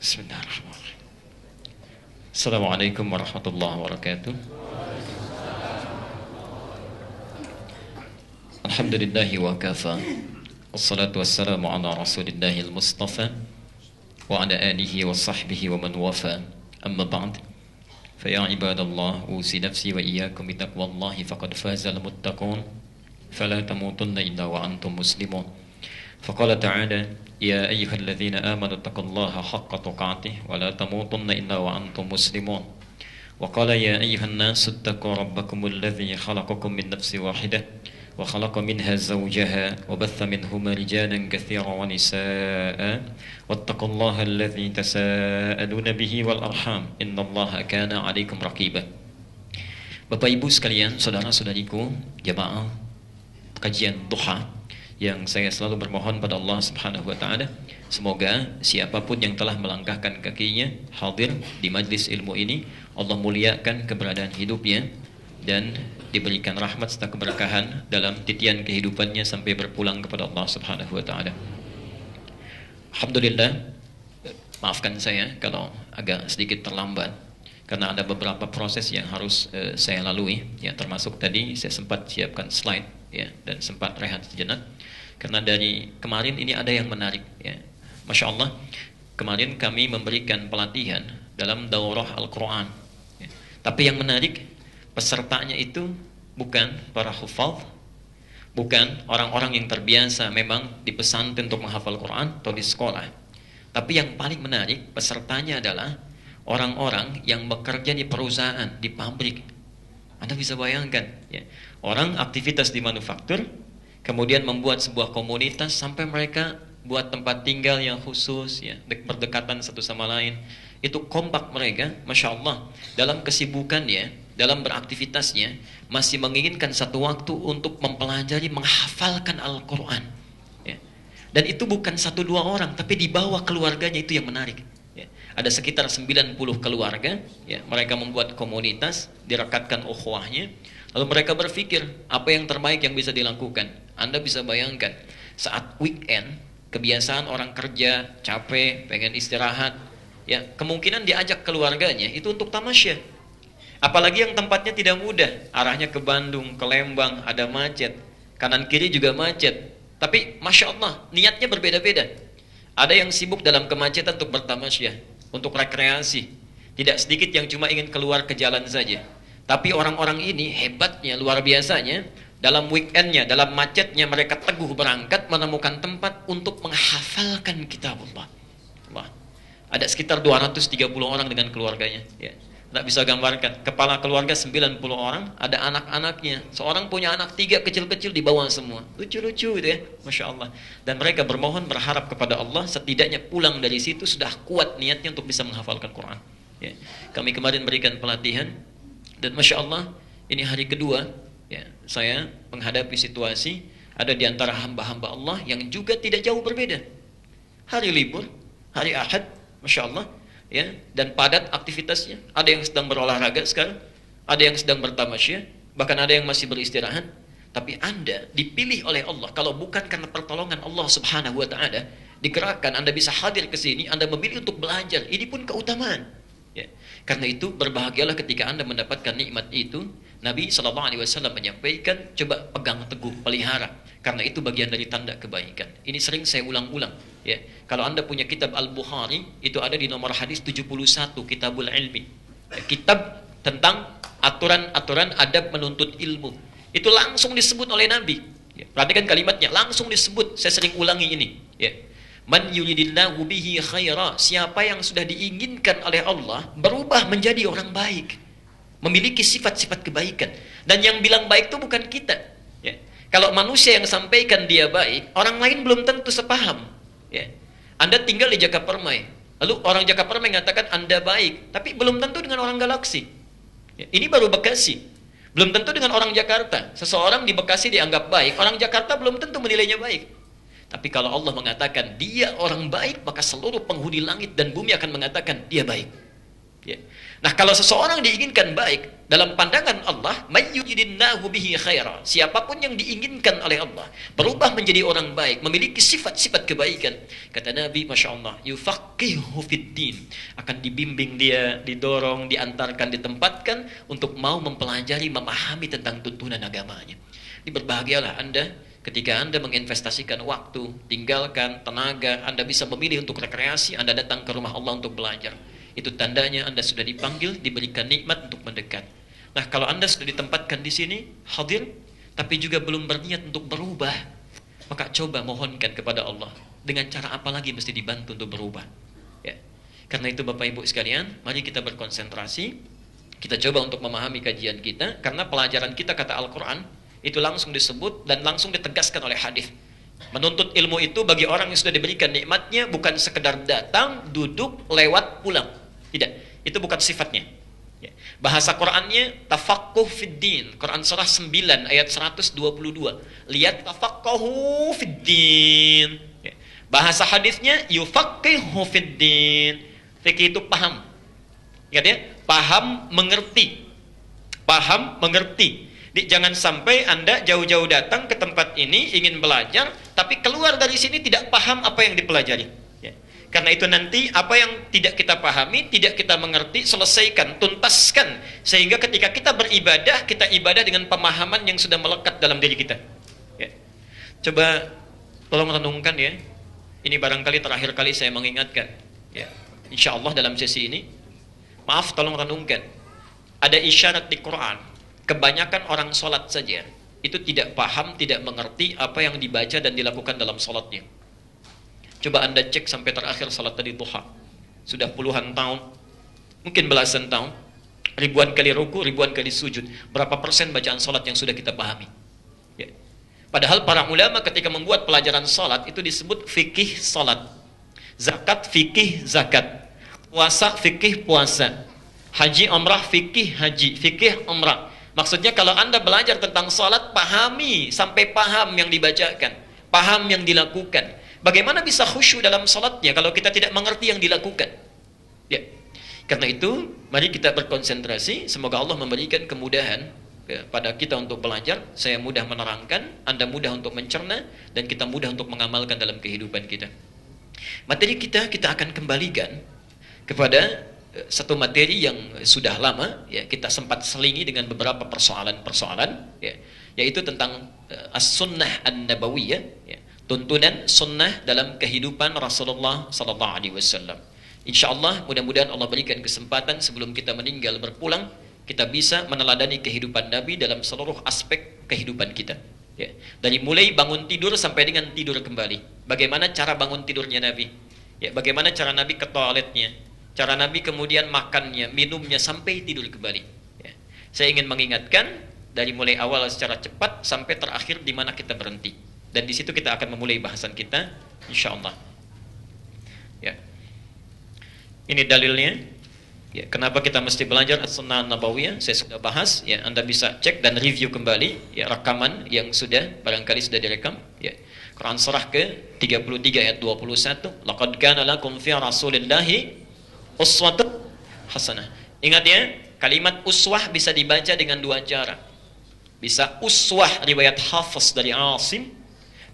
Bismillahirrahmanirrahim. Assalamualaikum warahmatullahi wabarakatuh. Alhamdulillahi wa kafa. Wassalatu wassalamu ala rasulillahil mustafa wa ala alihi wa sahbihi wa man wafa. Amma ba'd. Fa ya ibadallah, usi nafsi wa iyyakum bitaqwallahi faqad fazal muttaqun. Fala tamutunna illa wa antum muslimun. Faqala ta'ala, ya ayyuhalladzina amanu taqullaha haqqa tuqatih wa la tamutunna illa wa antum muslimun. Wa qala ya ayyuhan nasu ittaqu rabbakumul ladzi khalaqakum min nafsin wahidah wa khalaqa minha zawjaha wa batha minhuma rijalan katsiran wa nisaa'a wattaqullaha alladzi tasaaluna bihi wal arham innallaha kana 'alaikum raqiba. Bapak Ibu sekalian, saudara-saudariku, jamaah kajian duha yang saya selalu bermohon pada Allah Subhanahu wa taala, semoga siapapun yang telah melangkahkan kakinya hadir di majlis ilmu ini, Allah muliakan keberadaan hidupnya dan diberikan rahmat serta keberkahan dalam titian kehidupannya sampai berpulang kepada Allah Subhanahu wa taala. Alhamdulillah, maafkan saya kalau agak sedikit terlambat karena ada beberapa proses yang harus saya lalui, ya, termasuk tadi saya sempat siapkan slide, ya, dan sempat rehat sejenak karena dari kemarin ini ada yang menarik, ya. Masya Allah, kemarin kami memberikan pelatihan dalam daurah Al-Quran, ya. Tapi yang menarik, pesertanya itu bukan para hufadz, bukan orang-orang yang terbiasa memang di pesantren untuk menghafal Quran atau di sekolah. Tapi yang paling menarik, pesertanya adalah orang-orang yang bekerja di perusahaan, di pabrik. Anda bisa bayangkan, ya, orang aktivitas di manufaktur, kemudian membuat sebuah komunitas sampai mereka buat tempat tinggal yang khusus, ya, berdekatan satu sama lain. Itu kompak mereka, Masya Allah, dalam kesibukannya, dalam beraktivitasnya, masih menginginkan satu waktu untuk mempelajari, menghafalkan Al-Quran, ya. Dan itu bukan satu dua orang, tapi di bawah keluarganya, itu yang menarik. Ada sekitar 90 keluarga, ya, mereka membuat komunitas, direkatkan ukhuwahnya, lalu mereka berpikir apa yang terbaik yang bisa dilakukan. Anda bisa bayangkan saat weekend, kebiasaan orang kerja, capek, pengen istirahat, ya, kemungkinan diajak keluarganya itu untuk tamasya. Apalagi yang tempatnya tidak mudah, arahnya ke Bandung, ke Lembang, ada macet, kanan kiri juga macet. Tapi Masya Allah, niatnya berbeda-beda. Ada yang sibuk dalam kemacetan untuk bertamasya, untuk rekreasi. Tidak sedikit yang cuma ingin keluar ke jalan saja. Tapi orang-orang ini hebatnya, luar biasanya, dalam weekendnya, dalam macetnya, mereka teguh berangkat menemukan tempat untuk menghafalkan kitab Allah. Wah, ada sekitar 230 orang dengan keluarganya, ya. Tidak bisa gambarkan, kepala keluarga 90 orang, ada anak-anaknya. Seorang punya anak 3 kecil-kecil di bawah semua. Lucu-lucu itu, ya, Masya Allah. Dan mereka bermohon, berharap kepada Allah, setidaknya pulang dari situ sudah kuat niatnya untuk bisa menghafalkan Quran, ya. Kami kemarin berikan pelatihan, dan Masya Allah, ini hari kedua, ya, saya menghadapi situasi, ada di antara hamba-hamba Allah yang juga tidak jauh berbeda. Hari libur, hari Ahad, Masya Allah, ya, dan padat aktivitasnya. Ada yang sedang berolahraga sekarang, ada yang sedang bertamasya, bahkan ada yang masih beristirahat. Tapi Anda dipilih oleh Allah, kalau bukan karena pertolongan Allah Subhanahu wa taala, digerakkan Anda bisa hadir ke sini, Anda memilih untuk belajar. Ini pun keutamaan, ya. Karena itu berbahagialah ketika Anda mendapatkan nikmat itu. Nabi SAW menyampaikan, coba pegang teguh, pelihara, karena itu bagian dari tanda kebaikan. Ini sering saya ulang-ulang, ya. Kalau Anda punya kitab Al-Bukhari, itu ada di nomor hadis 71, Kitabul Ilmi, ya, kitab tentang aturan-aturan adab menuntut ilmu. Itu langsung disebut oleh Nabi, ya. Perhatikan kalimatnya, langsung disebut. Saya sering ulangi ini, ya. Man yuridillahu bihi khaira, siapa yang sudah diinginkan oleh Allah berubah menjadi orang baik, memiliki sifat-sifat kebaikan. Dan yang bilang baik itu bukan kita, ya. Kalau manusia yang sampaikan dia baik, orang lain belum tentu sepaham, ya. Anda tinggal di Jakapermai, lalu orang Jakapermai mengatakan Anda baik, tapi belum tentu dengan orang Galaksi, ya. Ini baru Bekasi, belum tentu dengan orang Jakarta. Seseorang di Bekasi dianggap baik, orang Jakarta belum tentu menilainya baik. Tapi kalau Allah mengatakan dia orang baik, maka seluruh penghuni langit dan bumi akan mengatakan dia baik, ya. Nah, kalau seseorang diinginkan baik dalam pandangan Allah, may yuridillahu bihi khaira. Siapapun yang diinginkan oleh Allah berubah menjadi orang baik, memiliki sifat-sifat kebaikan. Kata Nabi, Masya Allah, yufaqihu fiddin. Akan dibimbing dia, didorong, diantarkan, ditempatkan untuk mau mempelajari, memahami tentang tuntunan agamanya. Ini berbahagialah Anda ketika Anda menginvestasikan waktu, tinggalkan tenaga, Anda bisa memilih untuk rekreasi, Anda datang ke rumah Allah untuk belajar. Itu tandanya Anda sudah dipanggil, diberikan nikmat untuk mendekat. Nah, kalau Anda sudah ditempatkan di sini, hadir, tapi juga belum berniat untuk berubah, maka coba mohonkan kepada Allah. Dengan cara apa lagi mesti dibantu untuk berubah? Ya. Karena itu Bapak Ibu sekalian, mari kita berkonsentrasi. Kita coba untuk memahami kajian kita, karena pelajaran kita kata Al-Quran, itu langsung disebut dan langsung ditegaskan oleh hadis. Menuntut ilmu itu bagi orang yang sudah diberikan nikmatnya bukan sekedar datang, duduk, lewat, pulang. Tidak, itu bukan sifatnya. Ya. Bahasa Qur'annya tafaqquh fid din. Quran surah 9 ayat 122. Lihat tafaqquhu fid din. Ya. Bahasa hadisnya yufaqihu fid din. Fikih itu paham. Ingat ya, paham mengerti. Paham mengerti. Jangan sampai Anda jauh-jauh datang ke tempat ini ingin belajar, tapi keluar dari sini tidak paham apa yang dipelajari. Ya. Karena itu nanti apa yang tidak kita pahami, tidak kita mengerti, selesaikan, tuntaskan. Sehingga ketika kita beribadah, kita ibadah dengan pemahaman yang sudah melekat dalam diri kita. Ya. Coba tolong renungkan ya. Ini barangkali terakhir kali saya mengingatkan. Ya. Insya Allah dalam sesi ini, maaf tolong renungkan. Ada isyarat di Quran. Kebanyakan orang sholat saja itu tidak paham, tidak mengerti apa yang dibaca dan dilakukan dalam sholatnya. Coba Anda cek sampai terakhir sholat tadi duha. Sudah puluhan tahun, mungkin belasan tahun, ribuan kali ruku, ribuan kali sujud. Berapa persen bacaan sholat yang sudah kita pahami? Ya. Padahal para ulama ketika membuat pelajaran sholat itu disebut fikih sholat. Zakat, fikih zakat. Puasa, fikih puasa. Haji, umrah, fikih haji. Fikih umrah. Maksudnya kalau Anda belajar tentang salat, pahami sampai paham yang dibacakan, paham yang dilakukan. Bagaimana bisa khusyuk dalam salatnya kalau kita tidak mengerti yang dilakukan? Ya. Karena itu, mari kita berkonsentrasi. Semoga Allah memberikan kemudahan ya, pada kita untuk belajar. Saya mudah menerangkan, Anda mudah untuk mencerna, dan kita mudah untuk mengamalkan dalam kehidupan kita. Materi kita akan kembalikan kepada satu materi yang sudah lama ya kita sempat selingi dengan beberapa persoalan-persoalan ya, yaitu tentang as-sunnah an-nabawiyah ya, tuntunan sunnah dalam kehidupan Rasulullah sallallahu alaihi wasallam. Insyaallah mudah-mudahan Allah berikan kesempatan sebelum kita meninggal berpulang kita bisa meneladani kehidupan Nabi dalam seluruh aspek kehidupan kita ya. Dari mulai bangun tidur sampai dengan tidur kembali. Bagaimana cara bangun tidurnya Nabi? Ya, bagaimana cara Nabi ke toiletnya? Cara Nabi kemudian makannya, minumnya sampai tidur kembali. Ya. Saya ingin mengingatkan dari mulai awal secara cepat sampai terakhir di mana kita berhenti. Dan di situ kita akan memulai bahasan kita, insya Allah. Ya. Ini dalilnya. Ya. Kenapa kita mesti belajar as-sunnah nabawiyah? Saya sudah bahas. Ya. Anda bisa cek dan review kembali ya, rekaman yang barangkali sudah direkam. Ya. Quran surah ke-33 ayat 21. Laqad kana lakum fi Rasulillahi uswatun hasanah. Ingat ya, kalimat uswah bisa dibaca dengan dua cara. Bisa uswah riwayat Hafiz dari Asim,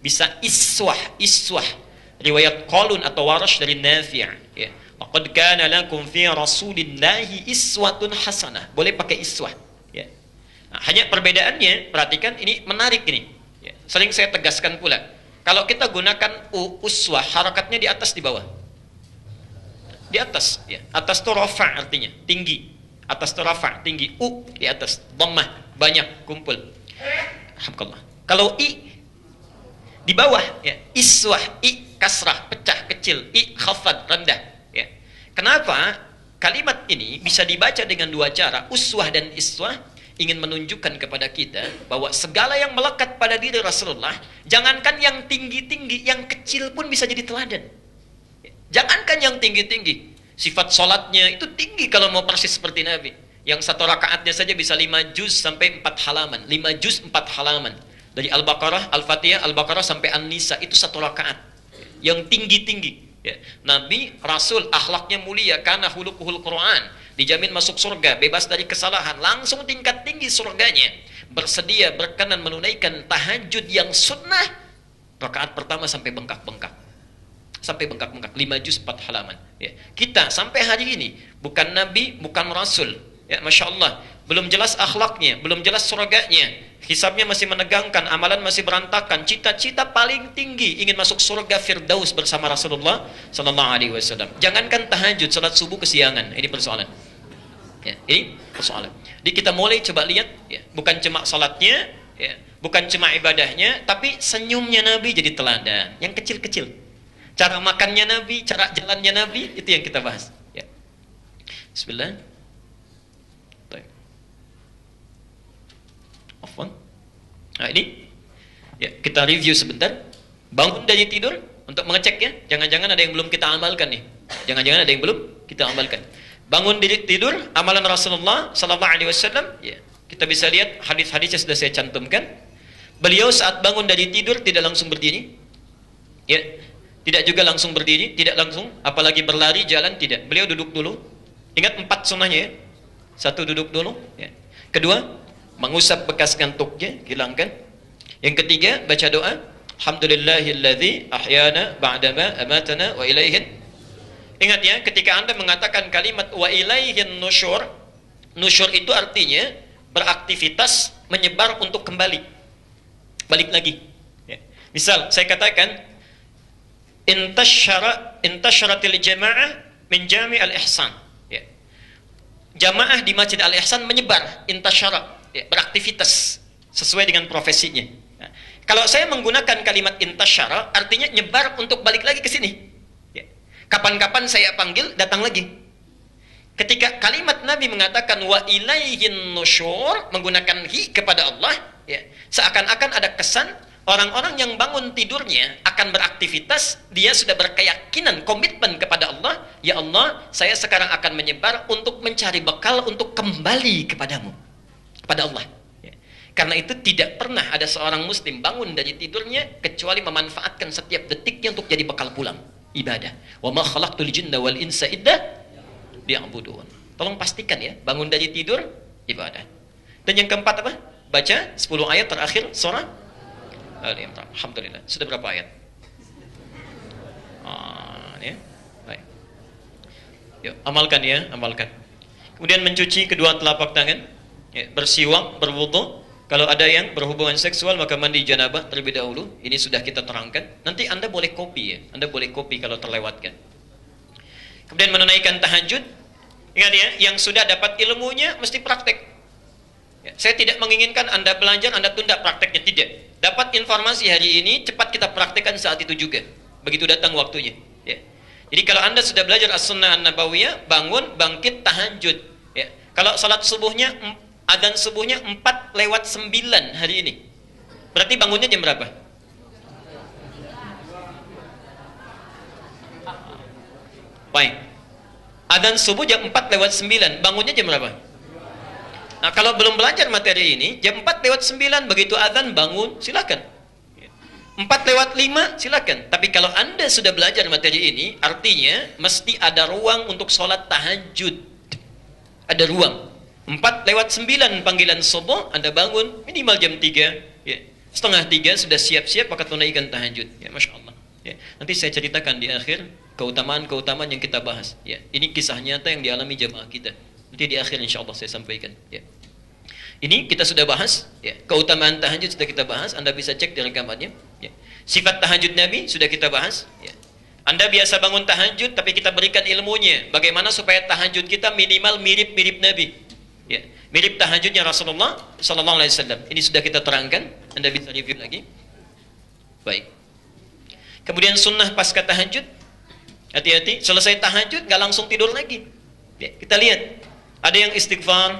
bisa iswah riwayat Qalun atau Warash dari Nafi'. Ya. Laqad kana lakum fi Rasulillahi iswatun hasanah. Boleh pakai iswah. Ya. Nah, hanya perbedaannya, perhatikan ini menarik ini. Ya. Sering saya tegaskan pula. Kalau kita gunakan uswah, harakatnya di atas di bawah. Di atas ya. Atas itu rafa' artinya tinggi. Atas itu rafa' tinggi. Di atas dhammah banyak kumpul. Alhamdulillah. Kalau di bawah ya, iswah, kasrah pecah kecil, khafad rendah ya. Kenapa kalimat ini bisa dibaca dengan dua cara, uswah dan iswah? Ingin menunjukkan kepada kita bahwa segala yang melekat pada diri Rasulullah, jangankan yang tinggi-tinggi, yang kecil pun bisa jadi teladan. Jangankan yang tinggi-tinggi, sifat sholatnya itu tinggi kalau mau persis seperti Nabi. Yang satu rakaatnya saja bisa 5 juz sampai 4 halaman. 5 juz 4 halaman. Dari Al-Baqarah, Al-Fatihah, Al-Baqarah sampai An-Nisa, itu satu rakaat. Yang tinggi-tinggi. Ya. Nabi, Rasul, akhlaknya mulia, karena hulukuhul Quran. dijamin masuk surga, bebas dari kesalahan, langsung tingkat tinggi surganya. Bersedia berkenan menunaikan tahajud yang sunnah, rakaat pertama sampai bengkak-bengkak. Sampai bengkak-bengkak 5 juz 4 halaman. Ya. Kita sampai hari ini bukan nabi, bukan rasul. Ya, Masya Allah, belum jelas akhlaknya, belum jelas surganya. Hisabnya masih menegangkan, amalan masih berantakan. Cita-cita paling tinggi ingin masuk surga Firdaus bersama Rasulullah sallallahu alaihi wasallam. Jangankan tahajud, salat subuh kesiangan. Ini persoalan. Ya, ini persoalan. Jadi kita mulai coba lihat, ya, bukan cuma salatnya, ya, bukan cuma ibadahnya, tapi senyumnya Nabi jadi teladan. Yang kecil-kecil. Cara makannya Nabi, cara jalannya Nabi, itu yang kita bahas. Ya. Bismillah. Afwan. Nah ini, ya, kita review sebentar. Bangun dari tidur untuk mengecek, ya. Jangan-jangan ada yang belum kita amalkan nih. Jangan-jangan ada yang belum kita amalkan. Bangun dari tidur, amalan Rasulullah sallallahu alaihi wasallam, ya. Kita bisa lihat hadis-hadisnya sudah saya cantumkan. Beliau saat bangun dari tidur tidak langsung berdiri. Ya. Tidak juga langsung berdiri, tidak langsung apalagi berlari jalan, tidak. Beliau duduk dulu. Ingat 4 sunnahnya, ya. 1, duduk dulu, ya. Kedua, mengusap bekas ngantuknya, hilangkan. Yang ketiga, baca doa, alhamdulillahilladzi ahyana ba'dama amatana wa ilaihin. Ingat, ya, ketika Anda mengatakan kalimat wa ilaihin nusyur, nusyur itu artinya beraktivitas, menyebar untuk kembali, balik lagi, ya. Misal saya katakan intasyaratil jama'ah min jami' al-ihsan, ya. Jamaah di Masjid Al-Ihsan menyebar, intasyara, ya, beraktivitas sesuai dengan profesinya. Nah, kalau saya menggunakan kalimat intasyara, artinya nyebar untuk balik lagi ke sini. Ya. Kapan-kapan saya panggil, datang lagi. Ketika kalimat Nabi mengatakan wa ilaihin nusyur, menggunakan hi kepada Allah, ya, seakan-akan ada kesan orang-orang yang bangun tidurnya akan beraktivitas, dia sudah berkeyakinan, komitmen kepada Allah, ya Allah, saya sekarang akan menyebar untuk mencari bekal untuk kembali kepadamu, pada Allah. Ya. Karena itu tidak pernah ada seorang muslim bangun dari tidurnya kecuali memanfaatkan setiap detiknya untuk jadi bekal pulang ibadah. Wa ma khalaqtul jinna wal insa illa liya'budun. Tolong pastikan, ya, bangun dari tidur ibadah. Dan yang keempat apa? Baca 10 ayat terakhir surah Al-Imran. Alhamdulillah. Sudah berapa ayat? Ya. Baik. Yuk, amalkan, ya, amalkan. Kemudian mencuci kedua telapak tangan. Ya, bersiwak, berwudu. Kalau ada yang berhubungan seksual maka mandi janabah terlebih dahulu. Ini sudah kita terangkan. Nanti Anda boleh copy, ya. Anda boleh copy kalau terlewatkan. Kemudian menunaikan tahajud. Ingat, ya, yang sudah dapat ilmunya mesti praktek. Ya, saya tidak menginginkan Anda belajar, Anda tunda prakteknya, tidak. Dapat informasi hari ini, cepat kita praktekkan saat itu juga. Begitu datang waktunya. Ya. Jadi kalau Anda sudah belajar as-sunnah an-nabawiyah, bangun, bangkit, tahajud. Ya. Kalau salat subuhnya, adzan subuhnya 4:09 hari ini. Berarti bangunnya jam berapa? Baik. Adzan subuh jam 4:09, bangunnya jam berapa? Nah, kalau belum belajar materi ini, jam 4:09 begitu adzan bangun, silakan. 4:05 silakan. Tapi kalau Anda sudah belajar materi ini, artinya mesti ada ruang untuk sholat tahajud. Ada ruang. 4:09 panggilan subuh, Anda bangun minimal jam 3, ya. Setengah 3 sudah siap-siap maka tunaikan tahajud. Ya, Masya Allah. Ya. Nanti saya ceritakan di akhir keutamaan-keutamaan yang kita bahas. Ya. Ini kisah nyata yang dialami jamaah kita. Nanti di akhir insya Allah saya sampaikan. Ya. Ini kita sudah bahas. Ya. Keutamaan tahajud sudah kita bahas. Anda bisa cek di rekamannya. Ya. Sifat tahajud Nabi sudah kita bahas. Ya. Anda biasa bangun tahajud, tapi kita berikan ilmunya. Bagaimana supaya tahajud kita minimal mirip-mirip Nabi. Ya. Mirip tahajudnya Rasulullah Sallallahu Alaihi Wasallam. Ini sudah kita terangkan. Anda bisa review lagi. Baik. Kemudian sunnah pasca tahajud. Hati-hati. Selesai tahajud, nggak langsung tidur lagi. Ya. Kita lihat. Ada yang istighfar,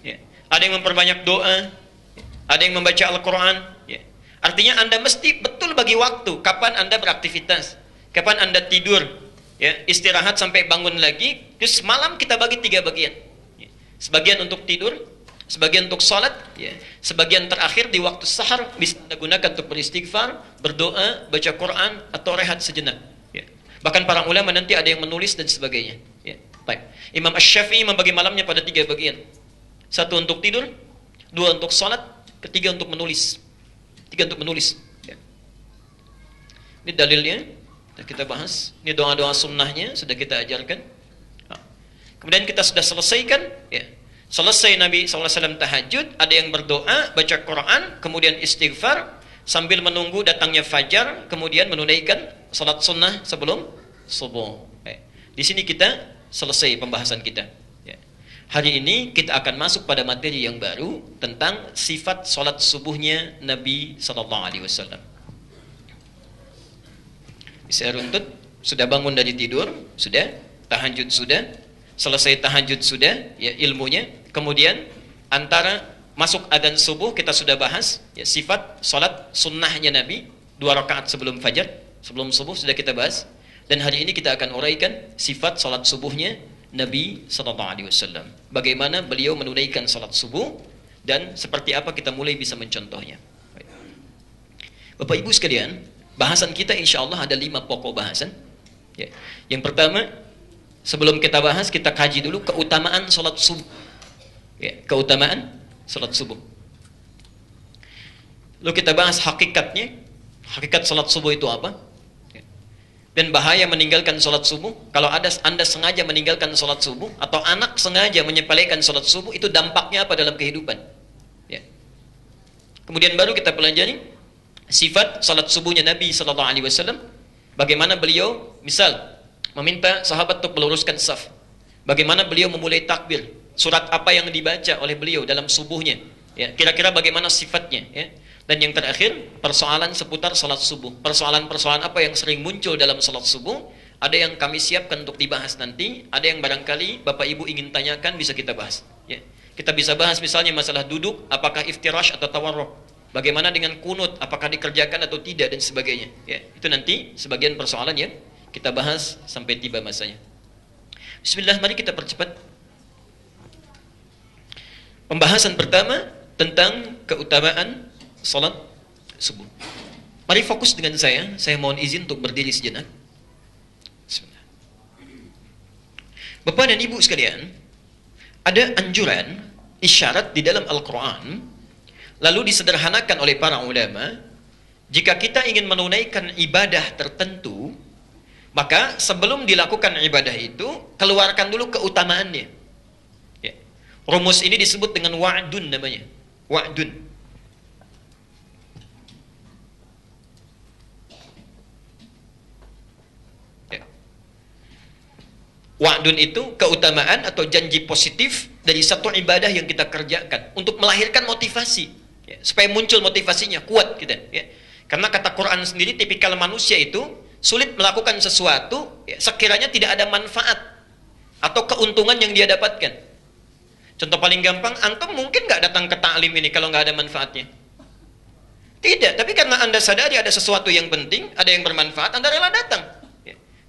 ya. Ada yang memperbanyak doa, ya. Ada yang membaca Al-Quran. Ya. Artinya Anda mesti betul bagi waktu kapan Anda beraktivitas, kapan Anda tidur, ya. Istirahat sampai bangun lagi. Terus malam kita bagi 3 bagian. Ya. Sebagian untuk tidur, sebagian untuk sholat, ya. Sebagian terakhir di waktu sahar bisa Anda gunakan untuk beristighfar, berdoa, baca Quran, atau rehat sejenak. Ya. Bahkan para ulama nanti ada yang menulis dan sebagainya. Ya. Baik. Imam Asy-Syafi'i membagi malamnya pada 3 bagian. 1 untuk tidur, 2 untuk sholat, ketiga untuk menulis. 3 untuk menulis. Ya. Ini dalilnya, sudah kita bahas. Ini doa-doa sunnahnya, sudah kita ajarkan. Nah. Kemudian kita sudah selesaikan. Ya. Selesai Nabi SAW tahajud, ada yang berdoa, baca Quran, kemudian istighfar, sambil menunggu datangnya fajar, kemudian menunaikan salat sunnah sebelum subuh. Di sini kita selesai pembahasan kita. Hari ini kita akan masuk pada materi yang baru tentang sifat salat subuhnya Nabi SAW. Saya runtut, sudah bangun dari tidur, sudah, tahajud sudah, selesai tahajud sudah, ya ilmunya. Kemudian antara masuk adzan subuh kita sudah bahas, ya sifat salat sunnahnya Nabi 2 rakaat sebelum fajar, sebelum subuh sudah kita bahas. Dan hari ini kita akan uraikan sifat salat subuhnya Nabi SAW. Bagaimana beliau menunaikan salat subuh dan seperti apa kita mulai bisa mencontohnya. Bapak Ibu sekalian, bahasan kita insya Allah ada 5 pokok bahasan. Ya. Yang pertama, sebelum kita bahas, kita kaji dulu keutamaan salat subuh. Ya, keutamaan salat subuh. Lalu kita bahas hakikatnya. Hakikat salat subuh itu apa? Dan bahaya meninggalkan salat subuh. Kalau Anda sengaja meninggalkan salat subuh atau anak sengaja menyepelekan salat subuh, itu dampaknya apa dalam kehidupan? Ya. Kemudian baru kita pelajari sifat salat subuhnya Nabi SAW. Bagaimana beliau misal meminta sahabat untuk meluruskan saf. Bagaimana beliau memulai takbir. Surat apa yang dibaca oleh beliau dalam subuhnya. Ya, kira-kira bagaimana sifatnya. Ya. Dan yang terakhir, persoalan seputar salat subuh. Persoalan-persoalan apa yang sering muncul dalam salat subuh, ada yang kami siapkan untuk dibahas nanti, ada yang barangkali Bapak Ibu ingin tanyakan, bisa kita bahas. Ya. Kita bisa bahas misalnya masalah duduk, apakah iftirash atau tawarruk. Bagaimana dengan kunut, apakah dikerjakan atau tidak, dan sebagainya. Ya. Itu nanti sebagian persoalan ya, kita bahas sampai tiba masanya. Bismillah, mari kita percepat. Pembahasan pertama tentang keutamaan salat subuh. Mari fokus dengan saya mohon izin untuk berdiri sejenak. Bismillah. Bapak dan Ibu sekalian, ada anjuran, isyarat di dalam Al-Quran, lalu disederhanakan oleh para ulama, jika kita ingin menunaikan ibadah tertentu, maka sebelum dilakukan ibadah itu, keluarkan dulu keutamaannya. Ya. Rumus ini disebut dengan wa'dun namanya. Wa'dun. Wa'dun itu keutamaan atau janji positif dari satu ibadah yang kita kerjakan untuk melahirkan motivasi, ya, supaya muncul motivasinya kuat kita. Ya. Karena kata Quran sendiri, tipikal manusia itu sulit melakukan sesuatu ya, sekiranya tidak ada manfaat atau keuntungan yang dia dapatkan. Contoh paling gampang, antum mungkin nggak datang ke ta'lim ini kalau nggak ada manfaatnya. Tidak, tapi karena Anda sadari ada sesuatu yang penting, ada yang bermanfaat, Anda rela datang.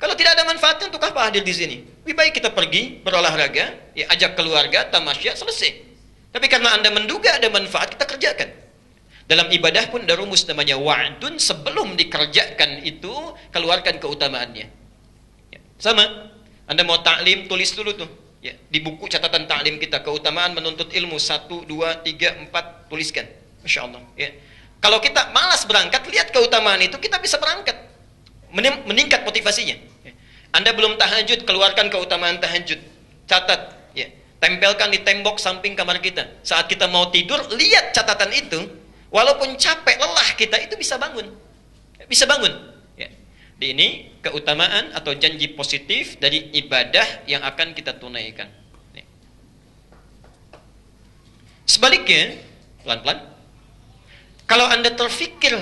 Kalau tidak ada manfaatnya, untuk apa hadir di sini? Lebih baik kita pergi berolahraga, ya, ajak keluarga, tamasya, selesai. Tapi karena Anda menduga ada manfaat, kita kerjakan. Dalam ibadah pun ada rumus namanya wa'dun, sebelum dikerjakan itu keluarkan keutamaannya. Ya. Sama, Anda mau ta'lim, tulis dulu tuh. Ya, di buku catatan ta'lim kita, keutamaan menuntut ilmu 1, 2, 3, 4, tuliskan. Masya Allah. Ya. Kalau kita malas berangkat, lihat keutamaan itu, kita bisa berangkat. Meningkat motivasinya. Anda belum tahajud, keluarkan keutamaan tahajud. Catat, ya. Tempelkan di tembok samping kamar kita. Saat kita mau tidur, lihat catatan itu. Walaupun capek, lelah kita, itu bisa bangun. Bisa bangun. Ya. Ini keutamaan atau janji positif dari ibadah yang akan kita tunaikan. Ya. Sebaliknya, pelan-pelan. Kalau Anda terfikir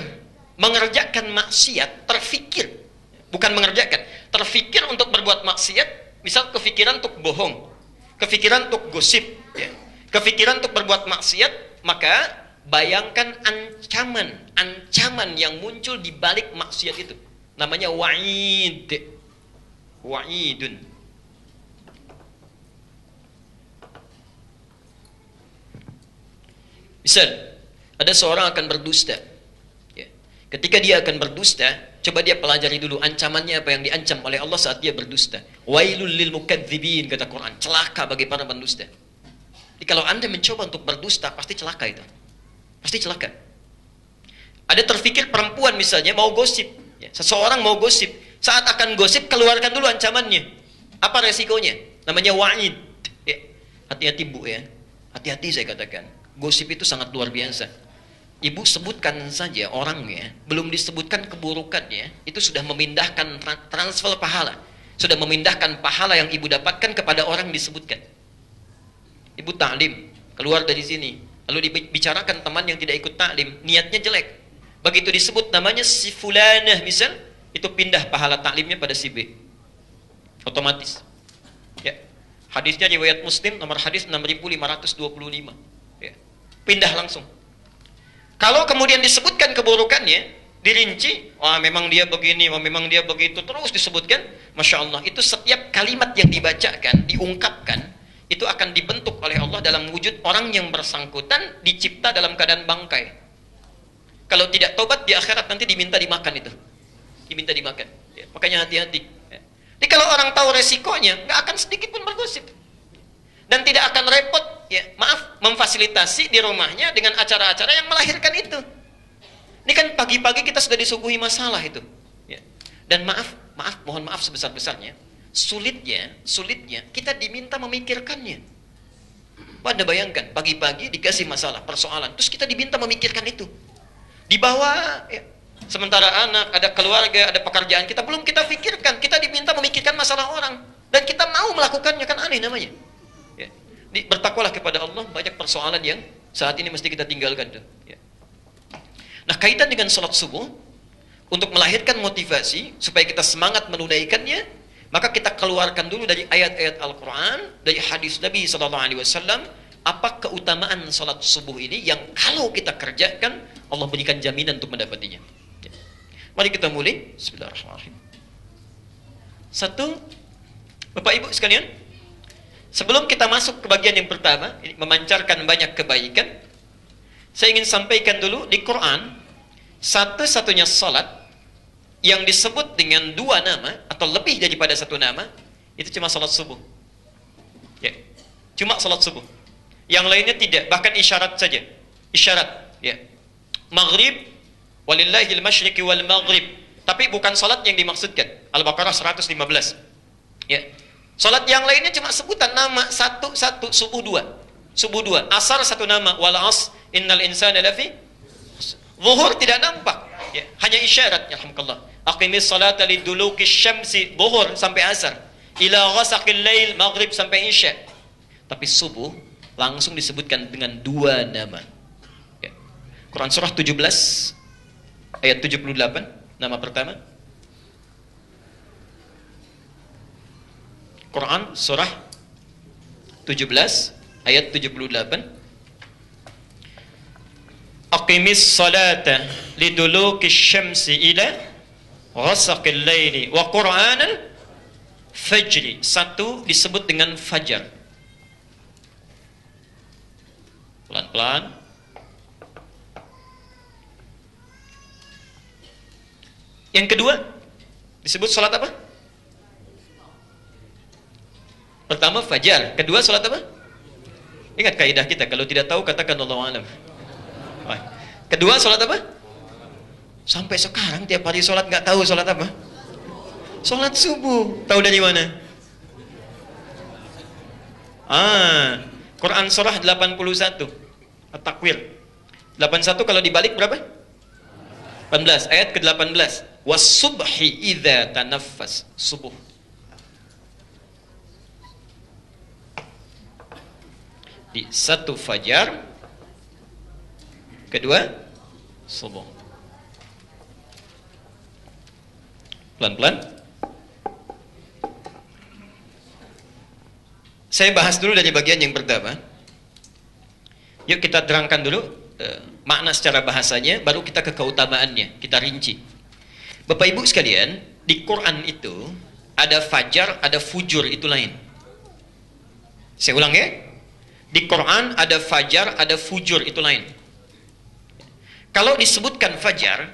mengerjakan maksiat, terfikir, bukan mengerjakan, terfikir untuk berbuat maksiat, misal kefikiran untuk bohong, kefikiran untuk gosip, ya, kefikiran untuk berbuat maksiat, maka bayangkan ancaman yang muncul di balik maksiat itu. Namanya wa'id. Wa'idun. Misal, ada seorang akan berdusta. Ya. Ketika dia akan berdusta, coba dia pelajari dulu ancamannya apa yang diancam oleh Allah saat dia berdusta. Wailul lil mukadzibin, kata Quran. Celaka bagi para pendusta. Jadi kalau Anda mencoba untuk berdusta, pasti celaka itu. Pasti celaka. Ada terfikir perempuan misalnya mau gosip. Ya, seseorang mau gosip. Saat akan gosip, keluarkan dulu ancamannya. Apa resikonya? Namanya wa'id. Ya, hati-hati Bu ya. Hati-hati saya katakan. Gosip itu sangat luar biasa. Ibu sebutkan saja orangnya, belum disebutkan keburukannya, itu sudah memindahkan transfer pahala. Sudah memindahkan pahala yang ibu dapatkan kepada orang yang disebutkan. Ibu ta'lim, keluar dari sini, lalu dibicarakan teman yang tidak ikut ta'lim, niatnya jelek. Begitu disebut namanya si fulanah misal, itu pindah pahala ta'limnya pada si B. Otomatis. Ya. Hadisnya riwayat Muslim, nomor hadis 6525. Ya. Pindah langsung. Kalau kemudian disebutkan keburukannya, dirinci, wah memang dia begini, wah memang dia begitu, terus disebutkan, Masya Allah, itu setiap kalimat yang dibacakan, diungkapkan, itu akan dibentuk oleh Allah dalam wujud orang yang bersangkutan, dicipta dalam keadaan bangkai. Kalau tidak tobat, di akhirat nanti diminta dimakan itu. Diminta dimakan. Ya, makanya hati-hati. Ya. Jadi kalau orang tahu resikonya, nggak akan sedikit pun bergosip. Dan tidak akan repot, ya maaf, memfasilitasi di rumahnya dengan acara-acara yang melahirkan itu. Ini kan pagi-pagi kita sudah disuguhi masalah itu. Ya. Dan mohon maaf sebesar-besarnya, sulitnya kita diminta memikirkannya. Anda bayangkan, pagi-pagi dikasih masalah, persoalan, terus kita diminta memikirkan itu. Di bawah, ya, sementara anak, ada keluarga, ada pekerjaan, kita belum kita pikirkan, kita diminta memikirkan masalah orang. Dan kita mau melakukannya, kan aneh namanya. Bertakwalah kepada Allah, banyak persoalan yang saat ini mesti kita tinggalkan tuh. Ya. Nah, kaitan dengan salat subuh, untuk melahirkan motivasi supaya kita semangat menunaikannya, maka kita keluarkan dulu dari ayat-ayat Al-Quran, dari hadis Nabi SAW, apa keutamaan salat subuh ini yang kalau kita kerjakan, Allah berikan jaminan untuk mendapatinya. Ya. Mari kita mulai. Bismillahirrahmanirrahim. Satu, Bapak Ibu sekalian, sebelum kita masuk ke bagian yang pertama, memancarkan banyak kebaikan, saya ingin sampaikan dulu di Quran, satu-satunya salat yang disebut dengan dua nama, atau lebih daripada satu nama, itu cuma salat subuh. Ya, cuma salat subuh. Yang lainnya tidak, bahkan isyarat saja. Isyarat, ya. Maghrib, walillahil masyriqi wal maghrib. Tapi bukan salat yang dimaksudkan. Al-Baqarah 115. Ya. Salat yang lainnya cuma sebutan nama satu, subuh dua. Subuh dua, asar satu nama, wal as, innal insana lafi. Zuhur tidak nampak, ya, hanya isyarat, ya alhamdulillah. Aqimis salata liduluki syamsi, zuhur sampai asar. Ila ghasaqil lail, maghrib sampai isya. Tapi subuh langsung disebutkan dengan dua nama. Ya. Quran surah 17 ayat 78, nama pertama. Quran surah 17 ayat 78. Aqimis salata liduluki syamsi ila ghasaqil laili wa qur'anal fajri. Satu disebut dengan fajar. Pelan-pelan. Yang kedua disebut salat apa? Pertama fajar, kedua salat apa? Ingat kaidah kita, kalau tidak tahu katakan Allahu a'lam. Kedua salat apa? Sampai sekarang tiap hari salat nggak tahu salat apa? Salat subuh. Tahu dari mana? Quran surah 81 At-Takwir 81 kalau dibalik berapa? 18, ayat ke-18. Was-subhi idza tanaffas. Subuh. Di satu fajar, kedua subuh. Pelan-pelan. Saya bahas dulu dari bagian yang pertama. Yuk kita terangkan dulu makna secara bahasanya, baru kita ke keutamaannya, kita rinci. Bapak Ibu sekalian, di Quran itu ada fajar, ada fujur, itu lain. Saya ulang ya. Di Quran ada fajar, ada fujur, itu lain. Kalau disebutkan fajar,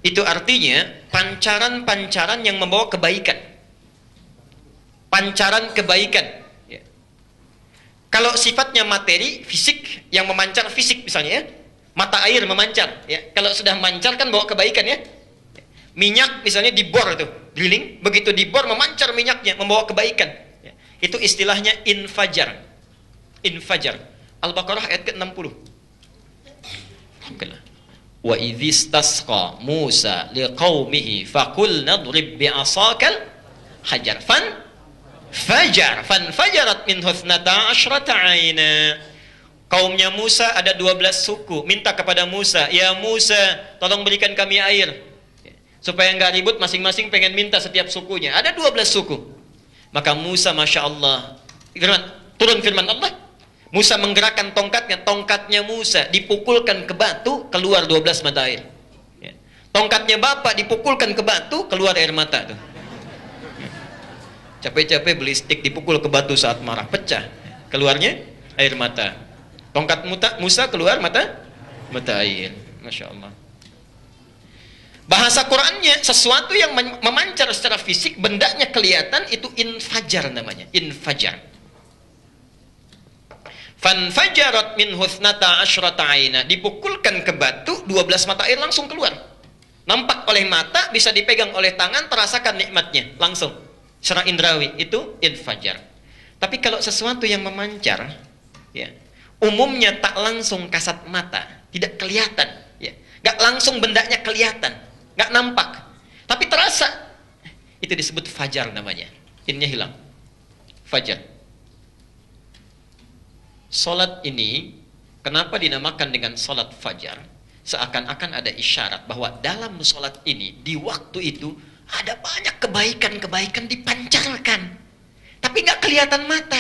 Itu artinya pancaran-pancaran yang membawa kebaikan. Pancaran kebaikan. Ya. Kalau sifatnya materi, fisik, yang memancar fisik misalnya ya. Mata air memancar. Ya. Kalau sudah memancar kan bawa kebaikan ya. Minyak misalnya dibor itu, drilling, begitu dibor memancar minyaknya, membawa kebaikan. Ya. Itu istilahnya infajar. Infajar. Al-Baqarah ayat ke-60. Alhamdulillah. Wa idzistasqa Musa liqaumihi faqulna drib bi'asakal hajar fanfajarat minhu 12 aina. Kaumnya Musa ada 12 suku, minta kepada Musa, "Ya Musa, tolong berikan kami air." Supaya enggak ribut, masing-masing pengen minta setiap sukunya. Ada 12 suku. Maka Musa, Masya Allah, turun firman Allah, Musa menggerakkan tongkatnya Musa dipukulkan ke batu, keluar 12 mata air. Ya. Tongkatnya bapak dipukulkan ke batu, keluar air mata tuh. Ya. Capek-capek beli stik dipukul ke batu saat marah, pecah. Keluarnya air mata. Tongkat Musa keluar mata air. Masya Allah. Bahasa Qurannya, sesuatu yang memancar secara fisik, bendanya kelihatan, itu infajar namanya. Infajar. Fanfajarat min husnata asyrata aina. Dipukulkan ke batu, 12 mata air langsung keluar. Nampak oleh mata, bisa dipegang oleh tangan, terasakan nikmatnya. Langsung. Secara indrawi, itu infajar. Tapi kalau sesuatu yang memancar, ya, umumnya tak langsung kasat mata, tidak kelihatan. Ya. Gak langsung bendanya kelihatan. Nggak nampak, tapi terasa. Itu disebut fajar namanya. Innya hilang. Fajar. Salat ini kenapa dinamakan dengan salat fajar? Seakan-akan ada isyarat bahwa dalam salat ini, di waktu itu ada banyak kebaikan-kebaikan dipancarkan, tapi nggak kelihatan mata.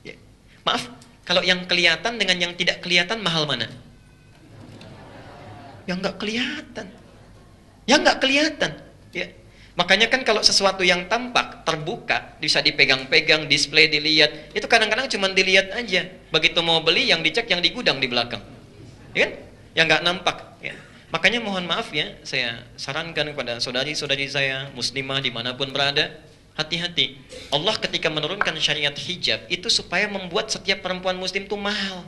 Ya. Maaf, kalau yang kelihatan dengan yang tidak kelihatan, mahal mana? Yang nggak kelihatan. Yang nggak kelihatan, ya. Makanya kan kalau sesuatu yang tampak, terbuka, bisa dipegang-pegang, display, dilihat, itu kadang-kadang cuma dilihat aja. Begitu mau beli, yang dicek yang di gudang di belakang, ya kan? Yang nggak nampak. Ya. Makanya mohon maaf ya, saya sarankan kepada saudari-saudari saya, muslimah dimanapun berada, hati-hati. Allah ketika menurunkan syariat hijab, itu supaya membuat setiap perempuan muslim itu mahal.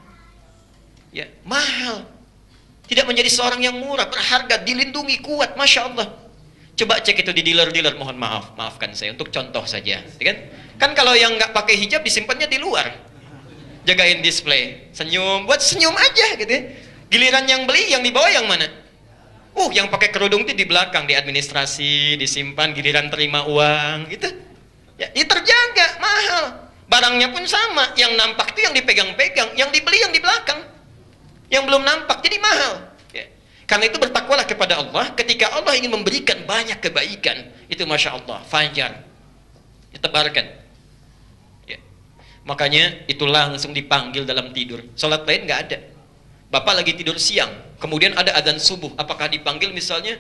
Ya, mahal. Tidak menjadi seorang yang murah, berharga, dilindungi, kuat, Masya Allah. Coba cek itu di dealer-dealer, mohon maafkan saya, untuk contoh saja. Kan kalau yang nggak pakai hijab disimpannya di luar. Jagain display, senyum, buat senyum aja gitu ya. Giliran yang beli, yang dibawa yang mana? Yang pakai kerudung itu di belakang, di administrasi, disimpan, giliran terima uang, gitu. Ya, terjaga, mahal. Barangnya pun sama, yang nampak itu yang dipegang-pegang, yang dibeli yang di belakang. Yang belum nampak, jadi mahal. Ya. Karena itu bertakwalah kepada Allah. Ketika Allah ingin memberikan banyak kebaikan, itu Masya Allah, fajar, ditebarkan. Ya. Makanya itu langsung dipanggil dalam tidur. Salat lain nggak ada. Bapak lagi tidur siang, kemudian ada adzan subuh. Apakah dipanggil misalnya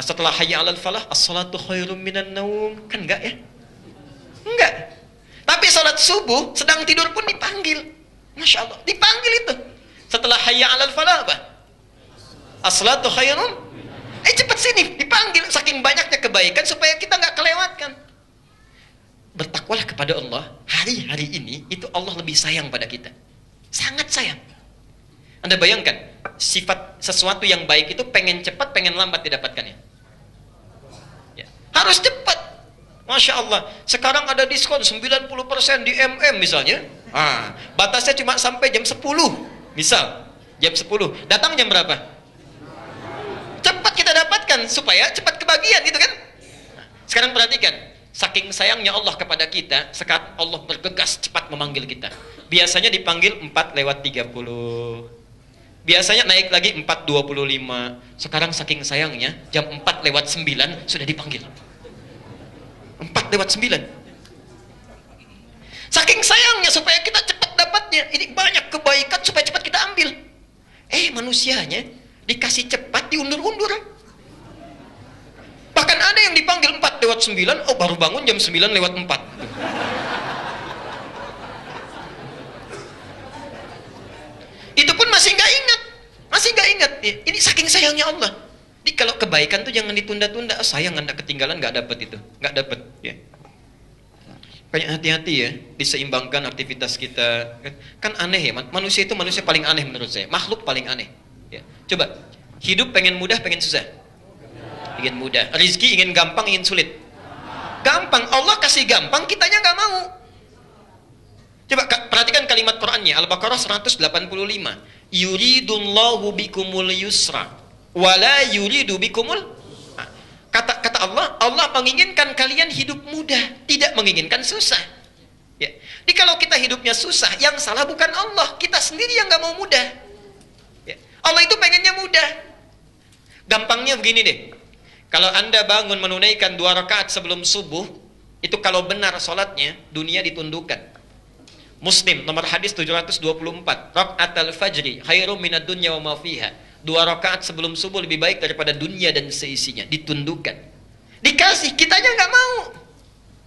setelah hayya 'alal falah, as-salatu khairum minan naum? Kan enggak ya? Enggak. Tapi salat subuh sedang tidur pun dipanggil. Masya Allah, dipanggil itu. Setelah hayya 'alal falah apa? As-salatu khairum. Cepat sini, dipanggil. Saking banyaknya kebaikan supaya kita nggak kelewatkan. Bertakwalah kepada Allah. Hari-hari ini itu Allah lebih sayang pada kita. Sangat sayang. Anda bayangkan, sifat sesuatu yang baik itu pengen cepat, pengen lambat didapatkannya. Ya. Harus cepat. Masya Allah. Sekarang ada diskon 90% di MM misalnya. Batasnya cuma sampai jam 10. Misal, jam 10. Datang jam berapa? Cepat kita dapatkan, supaya cepat kebagian, gitu kan? Sekarang perhatikan, saking sayangnya Allah kepada kita, sekarang Allah bergegas cepat memanggil kita. Biasanya dipanggil 4:30. Biasanya naik lagi 4:25. Sekarang saking sayangnya, jam 4:09 sudah dipanggil. 4:09. Saking sayangnya supaya kita cepat dapatnya. Ini banyak kebaikan supaya cepat kita ambil. Manusianya dikasih cepat, diundur-undur. Bahkan ada yang dipanggil 4:09, baru bangun jam 9:04. Itu pun masih nggak ingat. Ini saking sayangnya Allah. Jadi kalau kebaikan tuh jangan ditunda-tunda. Oh, sayang Anda ketinggalan, nggak dapat itu, nggak dapat. Ya. Kayak hati-hati ya, diseimbangkan aktivitas kita. Kan aneh ya, manusia itu manusia paling aneh menurut saya, makhluk paling aneh. Ya. Coba, hidup pengen mudah, pengen susah. Ingin mudah, rizki ingin gampang, ingin sulit. Gampang, Allah kasih gampang, kitanya nggak mau. Coba perhatikan kalimat Qur'annya, Al-Baqarah 185. Yuridullahu bikumul yusra, wala yuridu bikumul. Kata Allah, Allah menginginkan kalian hidup mudah, tidak menginginkan susah. Ya. Jadi kalau kita hidupnya susah, yang salah bukan Allah, kita sendiri yang nggak mau mudah. Ya. Allah itu pengennya mudah. Gampangnya begini deh. Kalau Anda bangun menunaikan 2 rakaat sebelum subuh, itu kalau benar sholatnya, dunia ditundukkan. Muslim, nomor hadis 724. Raka'atul fajri khairum minad dunya wa ma fiha. 2 rakaat sebelum subuh lebih baik daripada dunia dan seisinya. Ditundukkan. Dikasih, kitanya nggak mau.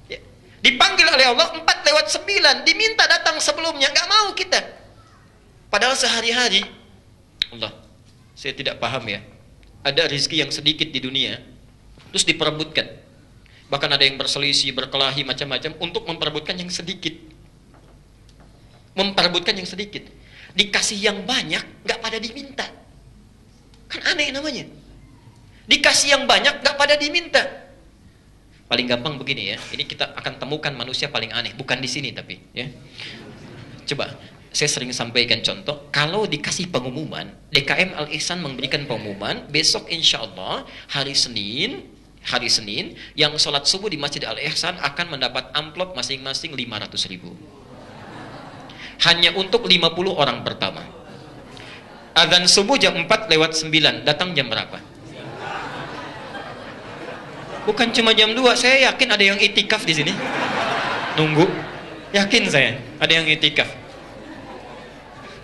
Ya. Dipanggil oleh Allah 4/9. Diminta datang sebelumnya, nggak mau kita. Padahal sehari-hari, Allah, saya tidak paham ya. Ada rezeki yang sedikit di dunia, terus diperebutkan. Bahkan ada yang berselisih, berkelahi, macam-macam untuk memperebutkan yang sedikit. Memperebutkan yang sedikit. Dikasih yang banyak, nggak pada diminta. Kan aneh namanya. Dikasih yang banyak, gak pada diminta. Paling gampang begini ya. Ini kita akan temukan manusia paling aneh. Bukan di sini tapi ya. Coba, saya sering sampaikan contoh. Kalau dikasih pengumuman, DKM Al-Ihsan memberikan pengumuman, besok insya Allah hari Senin, yang sholat subuh di Masjid Al-Ihsan akan mendapat amplop masing-masing 500.000. Hanya untuk 50 orang pertama. Adzan subuh jam 4:09, datang jam berapa? Bukan cuma jam 2, saya yakin ada yang itikaf di sini. Nunggu. Yakin saya, ada yang itikaf.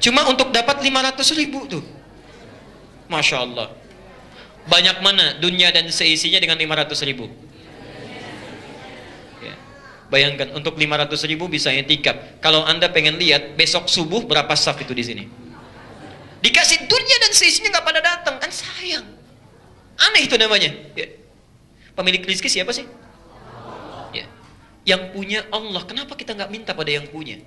Cuma untuk dapat 500.000 tuh. Masya Allah. Banyak mana dunia dan seisinya dengan 500.000? Ya. Bayangkan, untuk 500.000 bisa itikaf. Kalau Anda pengen lihat, besok subuh berapa saf itu di sini? Dikasih dunia dan seisinya nggak pada datang, kan sayang. Aneh itu namanya. Ya. Pemilik rezeki siapa sih? Ya. Yang punya Allah. Kenapa kita nggak minta pada yang punya?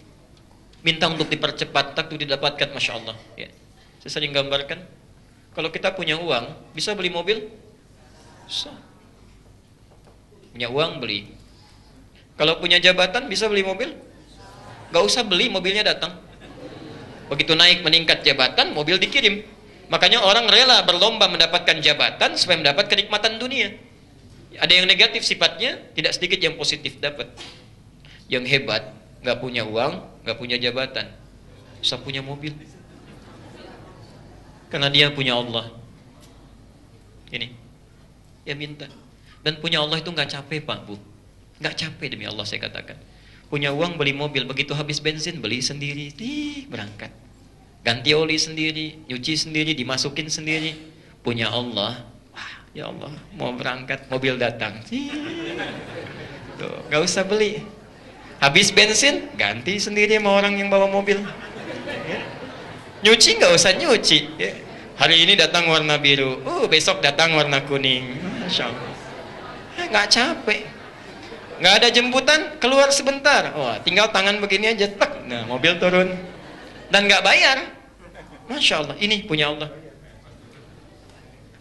Minta untuk dipercepat, takut didapatkan, masya Allah. Ya. Saya sering gambarkan, kalau kita punya uang, bisa beli mobil? Bisa. Punya uang beli. Kalau punya jabatan, bisa beli mobil? Nggak usah beli, mobilnya datang. Begitu naik meningkat jabatan, mobil dikirim. Makanya orang rela berlomba mendapatkan jabatan supaya mendapat kenikmatan dunia. Ada yang negatif sifatnya, tidak sedikit yang positif dapat. Yang hebat, nggak punya uang, nggak punya jabatan, bisa punya mobil. Karena dia punya Allah. Ini, ya minta. Dan punya Allah itu nggak capek Pak Bu, nggak capek demi Allah saya katakan. Punya uang beli mobil, begitu habis bensin beli sendiri, berangkat. Ganti oli sendiri, nyuci sendiri, dimasukin sendiri. Punya Allah, wah, ya Allah, mau berangkat, mobil datang. Tuh, gak usah beli. Habis bensin, ganti sendiri sama orang yang bawa mobil. Ya. Nyuci gak usah nyuci. Ya. Hari ini datang warna biru, besok datang warna kuning. Masya Allah. Gak capek. Nggak ada jemputan, keluar sebentar. Wah, tinggal tangan begini aja, tek. Nah, mobil turun. Dan nggak bayar. Masya Allah, ini punya Allah.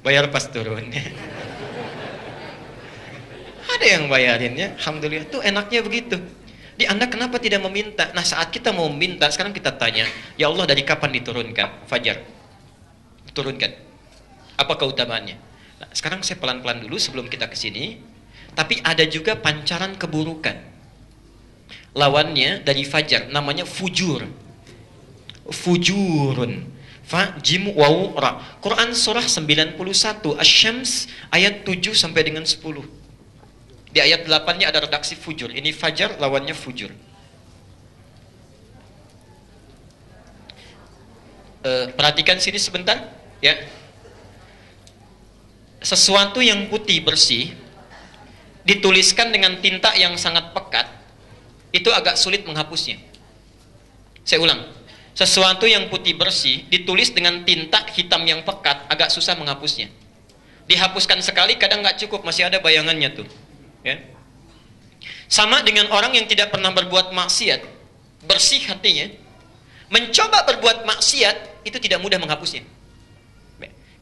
Bayar pas turun. Ada yang bayarinnya, alhamdulillah. Tuh enaknya begitu. Di Anda kenapa tidak meminta? Nah, saat kita mau minta, sekarang kita tanya, ya Allah dari kapan diturunkan? Fajar. Turunkan. Apa keutamaannya? Nah, sekarang saya pelan-pelan dulu sebelum kita ke sini. Tapi ada juga pancaran keburukan. Lawannya dari fajar, namanya fujur. Fujurun. Fa jim waw ra. Quran surah 91 Asy-Syams ayat 7 sampai dengan 10. Di ayat 8-nya ada redaksi fujur. Ini fajar, lawannya fujur. Perhatikan sini sebentar, ya. Sesuatu yang putih bersih dituliskan dengan tinta yang sangat pekat, itu agak sulit menghapusnya. Saya ulang, sesuatu yang putih bersih ditulis dengan tinta hitam yang pekat, agak susah menghapusnya. Dihapuskan sekali kadang nggak cukup, masih ada bayangannya tuh. Ya. Sama dengan orang yang tidak pernah berbuat maksiat, bersih hatinya, mencoba berbuat maksiat itu tidak mudah menghapusnya.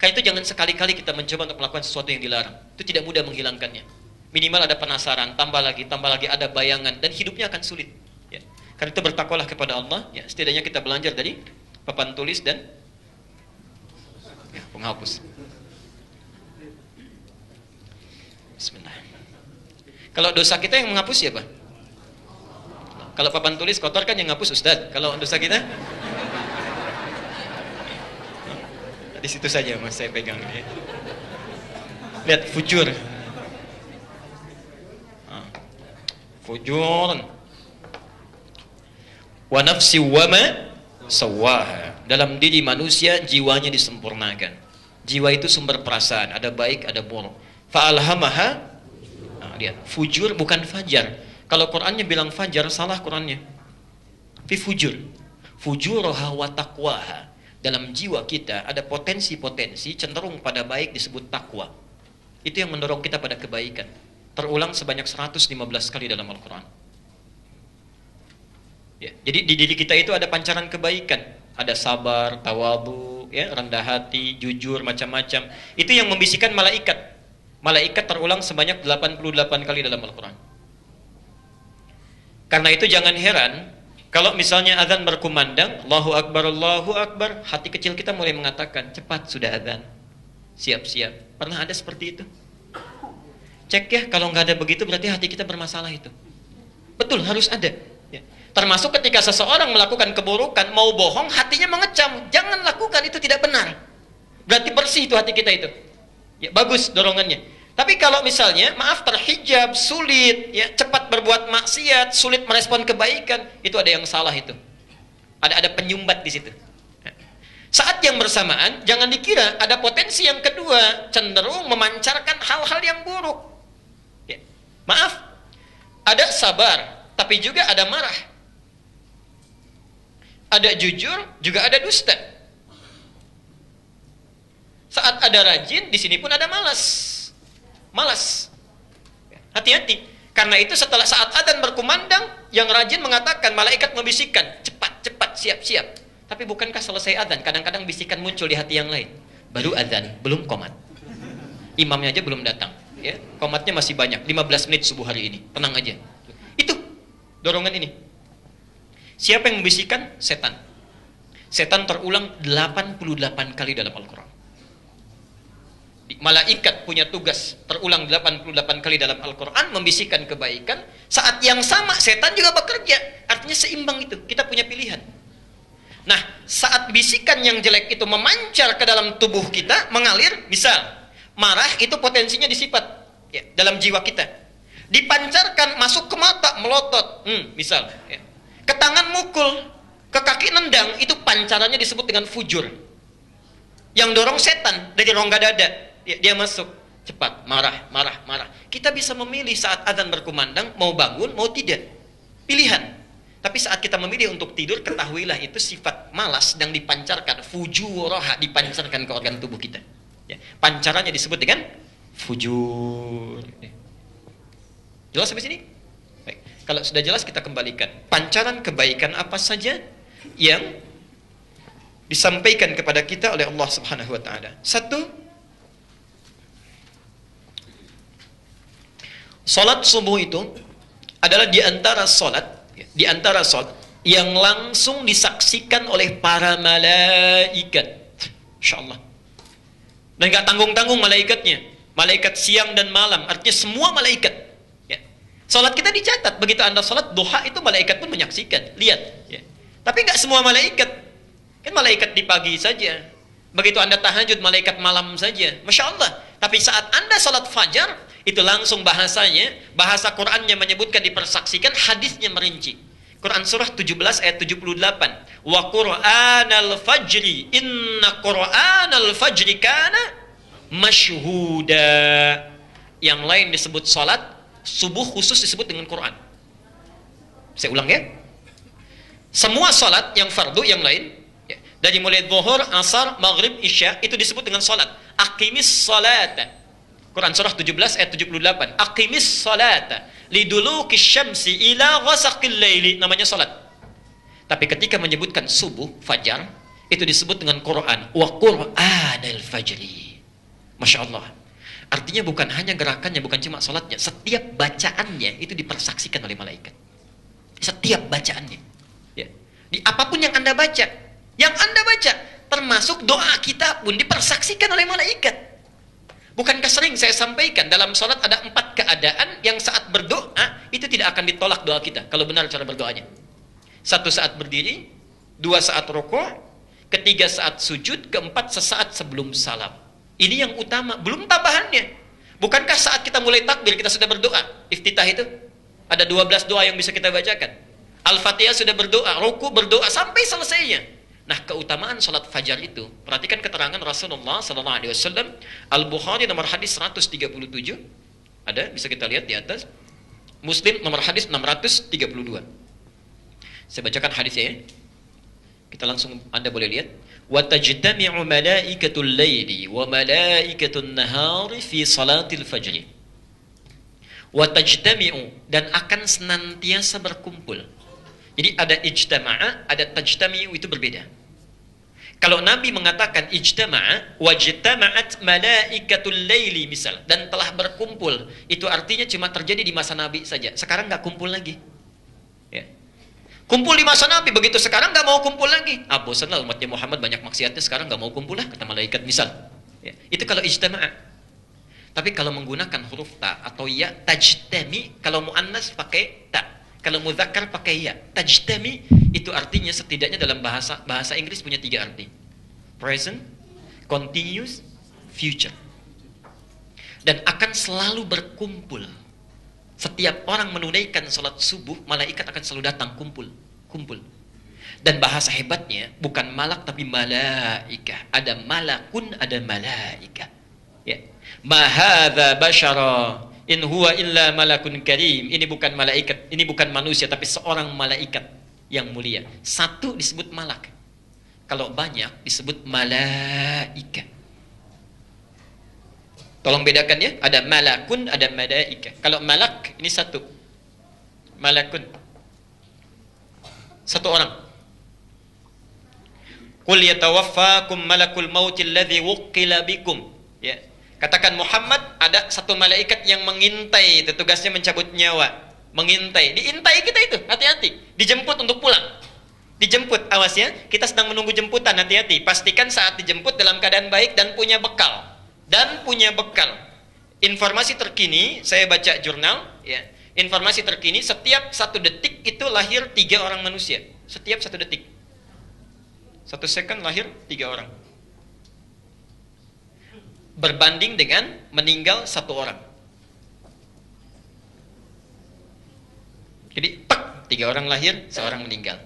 Karena itu jangan sekali-kali kita mencoba untuk melakukan sesuatu yang dilarang. Itu tidak mudah menghilangkannya. Minimal ada penasaran, tambah lagi ada bayangan, dan hidupnya akan sulit. Ya. Karena itu bertakwalah kepada Allah. Ya. Setidaknya kita belajar dari papan tulis dan penghapus. Bismillah. Kalau dosa kita yang menghapus siapa? Kalau papan tulis kotor kan yang ngapus Ustaz. Kalau dosa kita? Di situ saja Mas saya pegang ya. Lihat fujur. Fujur. Wa nafsi wa ma sawaha. Dalam diri manusia jiwanya disempurnakan. Jiwa itu sumber perasaan, ada baik, ada buruk. Fa alhamaha. Lihat, fujur bukan fajar. Kalau Qur'annya bilang fajar, salah Qur'annya. Fi fujur. Fujuraha wa taqwaha. Dalam jiwa kita ada potensi-potensi cenderung pada baik disebut takwa. Itu yang mendorong kita pada kebaikan. Terulang sebanyak 115 kali dalam Al-Quran. Ya, jadi di diri kita itu ada pancaran kebaikan. Ada sabar, tawadhu, ya, rendah hati, jujur, macam-macam. Itu yang membisikkan malaikat. Malaikat terulang sebanyak 88 kali dalam Al-Quran. Karena itu jangan heran kalau misalnya azan berkumandang, Allahu Akbar, hati kecil kita mulai mengatakan, cepat sudah azan, siap-siap. Pernah ada seperti itu? Cek ya, kalau nggak ada begitu berarti hati kita bermasalah itu. Betul, harus ada. Ya. Termasuk ketika seseorang melakukan keburukan, mau bohong, hatinya mengecam. Jangan lakukan, itu tidak benar. Berarti bersih itu hati kita itu. Ya, bagus dorongannya. Tapi kalau misalnya, maaf terhijab, sulit, ya, cepat berbuat maksiat, sulit merespon kebaikan, itu ada yang salah itu. Ada penyumbat di situ. Saat yang bersamaan, jangan dikira ada potensi yang kedua, cenderung memancarkan hal-hal yang buruk. Ya. Maaf, ada sabar, tapi juga ada marah. Ada jujur, juga ada dusta. Saat ada rajin, di sini pun ada malas. Hati-hati. Karena itu setelah saat adzan berkumandang, yang rajin mengatakan, malaikat membisikkan, cepat, siap-siap. Tapi bukankah selesai adzan, kadang-kadang bisikan muncul di hati yang lain. Baru adzan, belum qomat. Imamnya aja belum datang. Ya, qomatnya masih banyak, 15 menit subuh hari ini. Tenang aja. Itu dorongan ini. Siapa yang membisikkan? Setan. Setan terulang 88 kali dalam Al-Quran. Malaikat punya tugas terulang 88 kali dalam Al-Quran membisikkan kebaikan. Saat yang sama setan juga bekerja. Artinya seimbang itu. Kita punya pilihan. Nah, saat bisikan yang jelek itu memancar ke dalam tubuh kita, mengalir, misal marah itu potensinya disifat ya, dalam jiwa kita. Dipancarkan masuk ke mata, melotot, misal ya. Ke tangan mukul, ke kaki nendang, itu pancarannya disebut dengan fujur. Yang dorong setan dari rongga dada. Dia masuk cepat, marah. Kita bisa memilih saat adzan berkumandang mau bangun, mau tidak. Pilihan. Tapi saat kita memilih untuk tidur, ketahuilah itu sifat malas sedang dipancarkan, fujuraha dipancarkan ke organ tubuh kita. Ya. Pancarannya disebut dengan fujur. Jelas sampai sini? Baik. Kalau sudah jelas kita kembalikan. Pancaran kebaikan apa saja yang disampaikan kepada kita oleh Allah Subhanahu wa taala. Satu, salat subuh itu adalah di antara salat yang langsung disaksikan oleh para malaikat. Insyaallah. Dan enggak tanggung-tanggung malaikatnya. Malaikat siang dan malam, artinya semua malaikat. Ya. Salat kita dicatat, begitu Anda salat duha itu malaikat pun menyaksikan. Lihat, ya. Tapi enggak semua malaikat. Kan malaikat di pagi saja. Begitu Anda tahajud, malaikat malam saja. Masya Allah. Tapi saat Anda salat fajar, itu langsung bahasanya, bahasa Qur'annya menyebutkan, dipersaksikan, hadisnya merinci. Quran surah 17 ayat 78. Wa Qur'anal fajri, inna Qur'anal fajri kana masyhuda. Yang lain disebut salat subuh khusus disebut dengan Quran. Saya ulang ya. Semua salat yang fardu yang lain, ya, Dari mulai zuhur, asar, maghrib, isya itu disebut dengan salat. Aqimis salata. Quran surah 17 ayat 78. Aqimis salata liduluki syamsi ila ghasaqil laili, namanya salat. Tapi ketika menyebutkan subuh, fajar, itu disebut dengan Quran. Wa Qur'anal fajri. Masya Allah. Artinya bukan hanya gerakannya, bukan cuma salatnya, setiap bacaannya itu dipersaksikan oleh malaikat. Setiap bacaannya. Ya. Di apapun yang Anda baca, termasuk doa kita pun dipersaksikan oleh malaikat. Bukankah sering saya sampaikan dalam sholat ada 4 keadaan yang saat berdoa itu tidak akan ditolak doa kita kalau benar cara berdoanya. 1 saat berdiri, 2 saat rukuk, 3 saat sujud, 4 sesaat sebelum salam. Ini yang utama, belum tambahannya. Bukankah saat kita mulai takbir kita sudah berdoa? Iftitah itu ada 12 doa yang bisa kita bacakan. Al-Fatihah sudah berdoa, ruku berdoa sampai selesainya. Nah, keutamaan salat fajar itu, perhatikan keterangan Rasulullah sallallahu alaihi wasallam, Al-Bukhari nomor hadis 137. Ada, bisa kita lihat di atas. Muslim nomor hadis 632. Saya bacakan hadisnya ya. Kita langsung, Anda boleh lihat. Wa tajtami'u malaikatul laili wa malaikatul nahari fi salatil fajri. Wa tajtami'u, dan akan senantiasa berkumpul. Jadi ada ijtama'a, ada tajtami'u, itu berbeda. Kalau Nabi mengatakan ijtama'a, wajtama'at malaikatul laili misal, dan telah berkumpul, itu artinya cuma terjadi di masa Nabi saja. Sekarang nggak kumpul lagi. Ya. Kumpul di masa Nabi, begitu sekarang nggak mau kumpul lagi. Bosanlah umatnya Muhammad banyak maksiatnya, sekarang nggak mau kumpul lah, kata malaikat misal. Ya. Itu kalau ijtama'a. Tapi kalau menggunakan huruf ta atau ya, tajtami, kalau muannas pakai ta. Kalau mudzakkar pakai ya. Tajtami itu artinya setidaknya dalam bahasa Inggris punya 3 arti. Present, continuous, future. Dan akan selalu berkumpul. Setiap orang menunaikan salat subuh, malaikat akan selalu datang kumpul. Dan bahasa hebatnya bukan malak tapi malaikah. Ada malakun, ada malaikah. Ya. Ma hadza basyara in huwa illa malakun karim. Ini bukan malaikat, ini bukan manusia, tapi seorang malaikat yang mulia. 1 disebut malak, kalau banyak disebut malaika. Tolong bedakan ya, ada malakun, ada malaika. Kalau malak ini 1, malakun 1 orang. Qul yatawaffakum malakul mautil ladzi wukkila bikum. Ya. Katakan Muhammad, ada 1 malaikat yang mengintai, itu tugasnya mencabut nyawa. Mengintai, diintai kita itu, hati-hati. Dijemput untuk pulang. Dijemput, awas ya, kita sedang menunggu jemputan, hati-hati. Pastikan saat dijemput dalam keadaan baik dan punya bekal. Informasi terkini, saya baca jurnal, ya. Informasi terkini, setiap 1 detik itu lahir 3 orang manusia. Setiap 1 detik. 1 second lahir 3 orang. Berbanding dengan meninggal 1 orang. Jadi 3 orang lahir, 1 orang meninggal.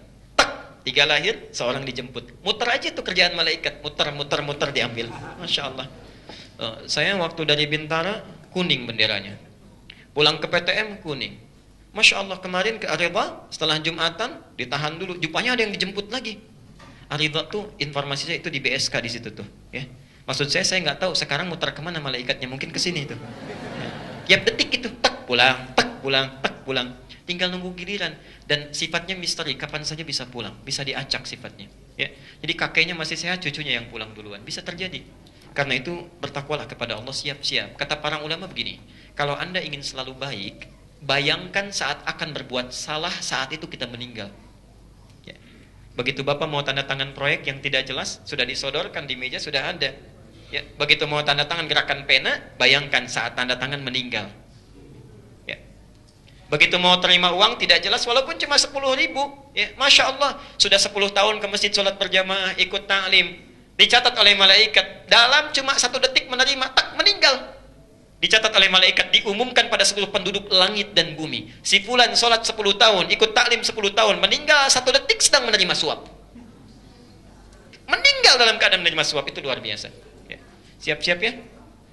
3 lahir, 1 orang dijemput. Muter aja tuh kerjaan malaikat, muter diambil. Masya Allah. Saya waktu dari Bintara kuning benderanya, pulang ke PTM kuning. Masya Allah, kemarin ke Aridha setelah Jumatan ditahan dulu, jupanya ada yang dijemput lagi. Aridha tuh informasinya itu di BSK di situ tuh, ya. Maksud saya nggak tahu sekarang muter kemana malaikatnya, mungkin ke sini tuh. Ya. Tiap detik itu pulang. Tinggal nunggu giliran, dan sifatnya misteri, kapan saja bisa pulang, bisa diacak sifatnya. Ya. Jadi kakeknya masih sehat, cucunya yang pulang duluan, bisa terjadi. Karena itu bertakwalah kepada Allah, siap-siap. Kata para ulama begini, kalau Anda ingin selalu baik, bayangkan saat akan berbuat salah, saat itu kita meninggal. Ya. Begitu Bapak mau tanda tangan proyek yang tidak jelas, sudah disodorkan di meja, sudah ada. Ya, begitu mau tanda tangan gerakan pena, bayangkan saat tanda tangan meninggal. Ya. Begitu mau terima uang tidak jelas, walaupun cuma 10.000, ya, Masya Allah, sudah 10 tahun ke masjid sholat berjamaah, ikut ta'lim, dicatat oleh malaikat, dalam cuma 1 detik menerima, meninggal. Dicatat oleh malaikat, diumumkan pada seluruh penduduk langit dan bumi. Si fulan sholat 10 tahun, ikut ta'lim 10 tahun, meninggal 1 detik sedang menerima suap. Meninggal dalam keadaan menerima suap, itu luar biasa. Ya. Siap-siap ya,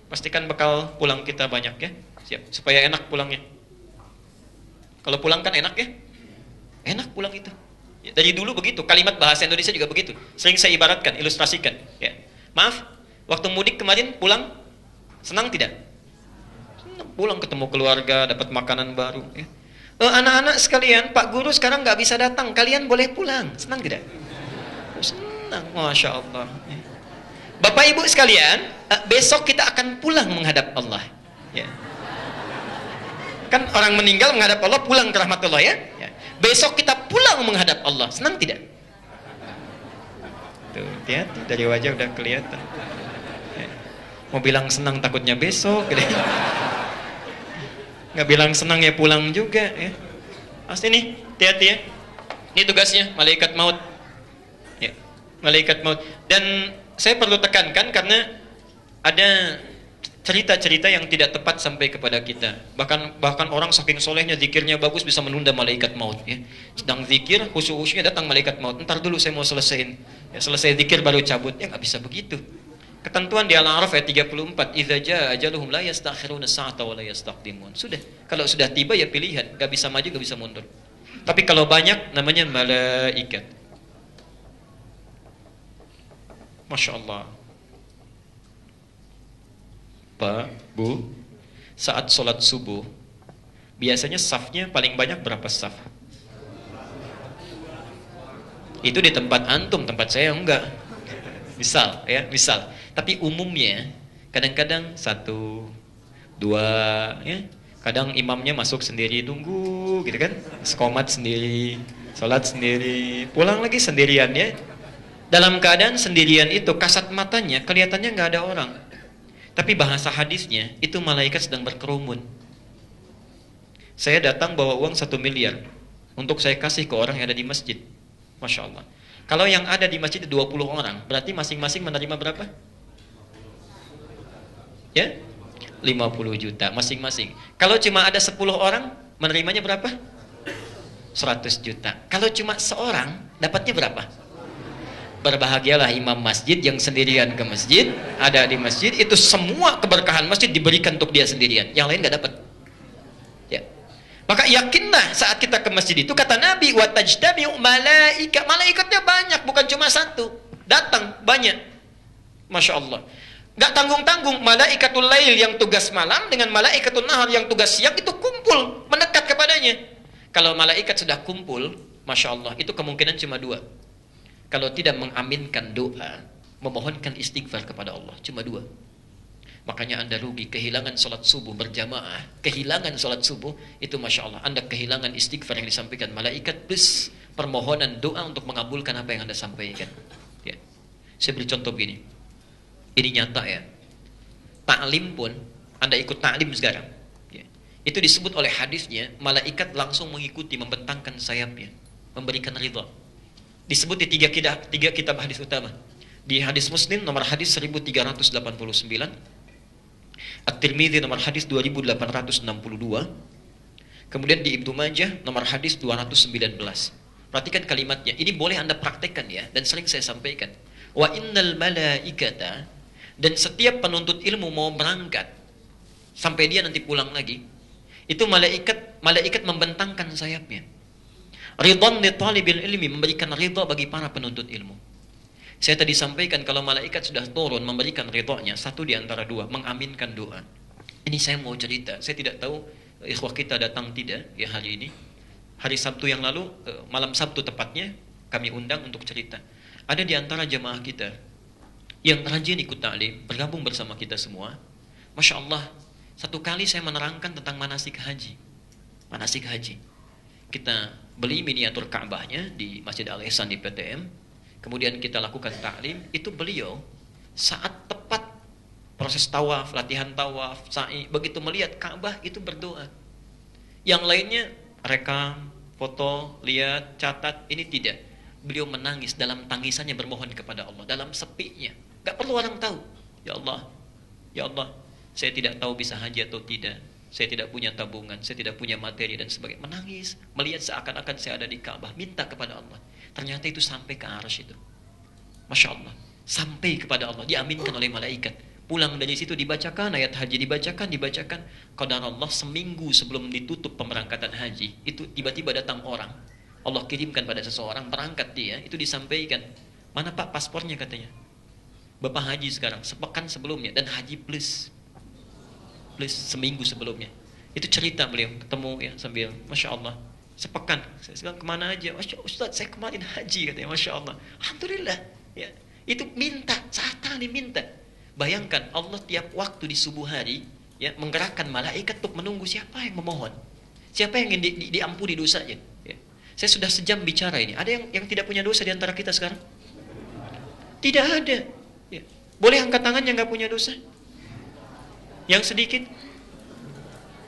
pastikan bekal pulang kita banyak ya, siap, supaya enak pulangnya. Kalau pulang kan enak ya, enak pulang itu. Dari dulu begitu, kalimat bahasa Indonesia juga begitu. Sering saya ibaratkan, ilustrasikan. Ya. Maaf, waktu mudik kemarin pulang, senang tidak? Senang, pulang ketemu keluarga, dapat makanan baru. Ya. Anak-anak sekalian, Pak Guru sekarang nggak bisa datang, kalian boleh pulang. Senang tidak? Senang, Masya Allah. Ya. Bapak Ibu sekalian, besok kita akan pulang menghadap Allah. Ya. Kan orang meninggal menghadap Allah, pulang ke rahmatullah ya. Ya. Besok kita pulang menghadap Allah. Senang tidak? Tuh, hati-hati, dari wajah udah kelihatan. Ya. Mau bilang senang takutnya besok gitu. Nggak bilang senang ya pulang juga ya. Pasti nih, hati-hati ya. Ini tugasnya malaikat maut. Ya, malaikat maut. Dan saya perlu tekankan karena ada cerita-cerita yang tidak tepat sampai kepada kita. Bahkan orang saking solehnya, zikirnya bagus, bisa menunda malaikat maut. Ya. Sedang zikir, khusyuk-khusyuknya datang malaikat maut. Ntar dulu saya mau selesaiin. Ya, selesai zikir baru cabut. Ya nggak bisa begitu. Ketentuan di Al-A'raf ayat 34, "Idza jaa ajaluhum la yastakhiruna sa'ata wa la yastaqdimun." Sudah, kalau sudah tiba ya pilihan, nggak bisa maju, nggak bisa mundur. Tapi kalau banyak namanya malaikat. Masya Allah. Pak, Bu, saat sholat subuh, biasanya safnya paling banyak berapa saf? Itu di tempat antum, tempat saya enggak. Misal, ya, misal. Tapi umumnya, kadang-kadang 1, 2, ya. Kadang imamnya masuk sendiri, tunggu, gitu kan? Sekomat sendiri, sholat sendiri, pulang lagi sendirian, ya. Dalam keadaan sendirian itu, kasat matanya, kelihatannya nggak ada orang. Tapi bahasa hadisnya, itu malaikat sedang berkerumun. Saya datang bawa uang 1 miliar, untuk saya kasih ke orang yang ada di masjid. Masya Allah. Kalau yang ada di masjid 20 orang, berarti masing-masing menerima berapa? Ya? 50 juta, masing-masing. Kalau cuma ada 10 orang, menerimanya berapa? 100 juta. Kalau cuma seorang, dapatnya berapa? Berbahagialah imam masjid yang sendirian ke masjid, ada di masjid, itu semua keberkahan masjid diberikan untuk dia sendirian, yang lain nggak dapat. Ya. Maka yakinlah saat kita ke masjid itu, kata Nabi, wa tajtami'u malaika, malaikatnya banyak, bukan cuma satu, datang banyak. Masya Allah. Nggak tanggung-tanggung, malaikatul lail yang tugas malam dengan malaikatul nahar yang tugas siang itu kumpul, mendekat kepadanya. Kalau malaikat sudah kumpul, Masya Allah, itu kemungkinan cuma 2. Kalau tidak mengaminkan doa, memohonkan istighfar kepada Allah, cuma 2. Makanya Anda rugi, kehilangan sholat subuh berjamaah, kehilangan sholat subuh, itu Masya Allah, Anda kehilangan istighfar yang disampaikan malaikat, plus permohonan doa untuk mengabulkan apa yang Anda sampaikan. Ya. Saya beri contoh begini, ini nyata ya, ta'lim pun, Anda ikut ta'lim sekarang, ya. Itu disebut oleh hadisnya, malaikat langsung mengikuti, membentangkan sayapnya, memberikan ridha. Disebut di 3 kitab hadis utama. Di hadis Muslim nomor hadis 1389, At-Tirmidzi nomor hadis 2862, kemudian di Ibnu Majah nomor hadis 219. Perhatikan kalimatnya. Ini boleh Anda praktekkan ya, dan sering saya sampaikan. Wa innal malaikata, dan setiap penuntut ilmu mau berangkat sampai dia nanti pulang lagi, itu malaikat membentangkan sayapnya. Ridwan li talibil ilmi, memberikan ridha bagi para penuntut ilmu. Saya tadi sampaikan kalau malaikat sudah turun memberikan ridhanya, satu di antara 2, mengaminkan doa. Ini saya mau cerita, saya tidak tahu ikhwah kita datang tidak ya hari ini. Hari Sabtu yang lalu, malam Sabtu tepatnya, kami undang untuk cerita. Ada di antara jemaah kita yang rajin ikut ta'lim, bergabung bersama kita semua. Masya Allah, satu kali saya menerangkan tentang manasik haji. Manasik haji. Kita beli miniatur Ka'bahnya di Masjid Al-Ihsan di PTM, kemudian kita lakukan ta'lim. Itu beliau saat tepat proses tawaf, latihan tawaf, sa'i, begitu melihat Ka'bah itu berdoa. Yang lainnya rekam, foto, lihat, catat, ini tidak. Beliau menangis, dalam tangisannya bermohon kepada Allah, dalam sepinya, gak perlu orang tahu. Ya Allah, ya Allah, saya tidak tahu bisa haji atau tidak, saya tidak punya tabungan, saya tidak punya materi dan sebagainya. Menangis, melihat seakan-akan saya ada di Ka'bah, minta kepada Allah. Ternyata itu sampai ke arsy itu. Masya Allah, sampai kepada Allah, diaminkan oleh malaikat. Pulang dari situ dibacakan ayat haji, dibacakan. Qadar Allah, seminggu sebelum ditutup pemberangkatan haji, itu tiba-tiba datang orang Allah kirimkan pada seseorang, berangkat dia, itu disampaikan, mana Pak paspornya katanya. Bapak haji sekarang, sepekan sebelumnya, dan haji plus seminggu sebelumnya. Itu cerita beliau, ketemu ya sambil, Masya Allah, sepekan. Saya bilang, kemana aja? Ustaz, saya kemarin haji katanya, Masya Allah. Alhamdulillah. Ya, itu minta, saat ini minta. Bayangkan Allah tiap waktu di subuh hari, ya, menggerakkan malaikat untuk menunggu siapa yang memohon, siapa yang ingin diampuni dosanya. Ya. Saya sudah sejam bicara ini. Ada yang tidak punya dosa di antara kita sekarang? Tidak ada. Ya. Boleh angkat tangan yang nggak punya dosa? Yang sedikit?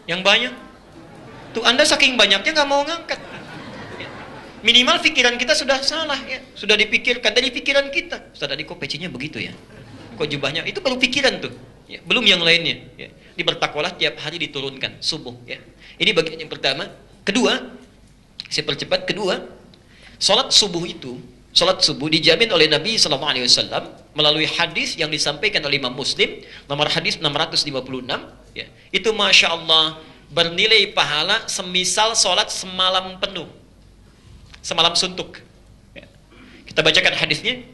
Yang banyak? Tuh Anda saking banyaknya nggak mau ngangkat. Ya. Minimal pikiran kita sudah salah, ya. Sudah dipikirkan dari pikiran kita. Ustaz, tadi kok pecinya begitu ya? Kok jubahnya? Itu baru pikiran tuh. Ya. Belum yang lainnya. Ya. Di bertakwalah tiap hari diturunkan subuh. Ya. Ini bagian yang pertama. Kedua, saya percepat. Kedua, salat subuh itu, salat subuh dijamin oleh Nabi SAW melalui hadis yang disampaikan oleh Imam Muslim, nomor hadis 656. Ya. Itu Masya Allah bernilai pahala semisal salat semalam penuh, semalam suntuk. Ya. Kita bacakan hadisnya.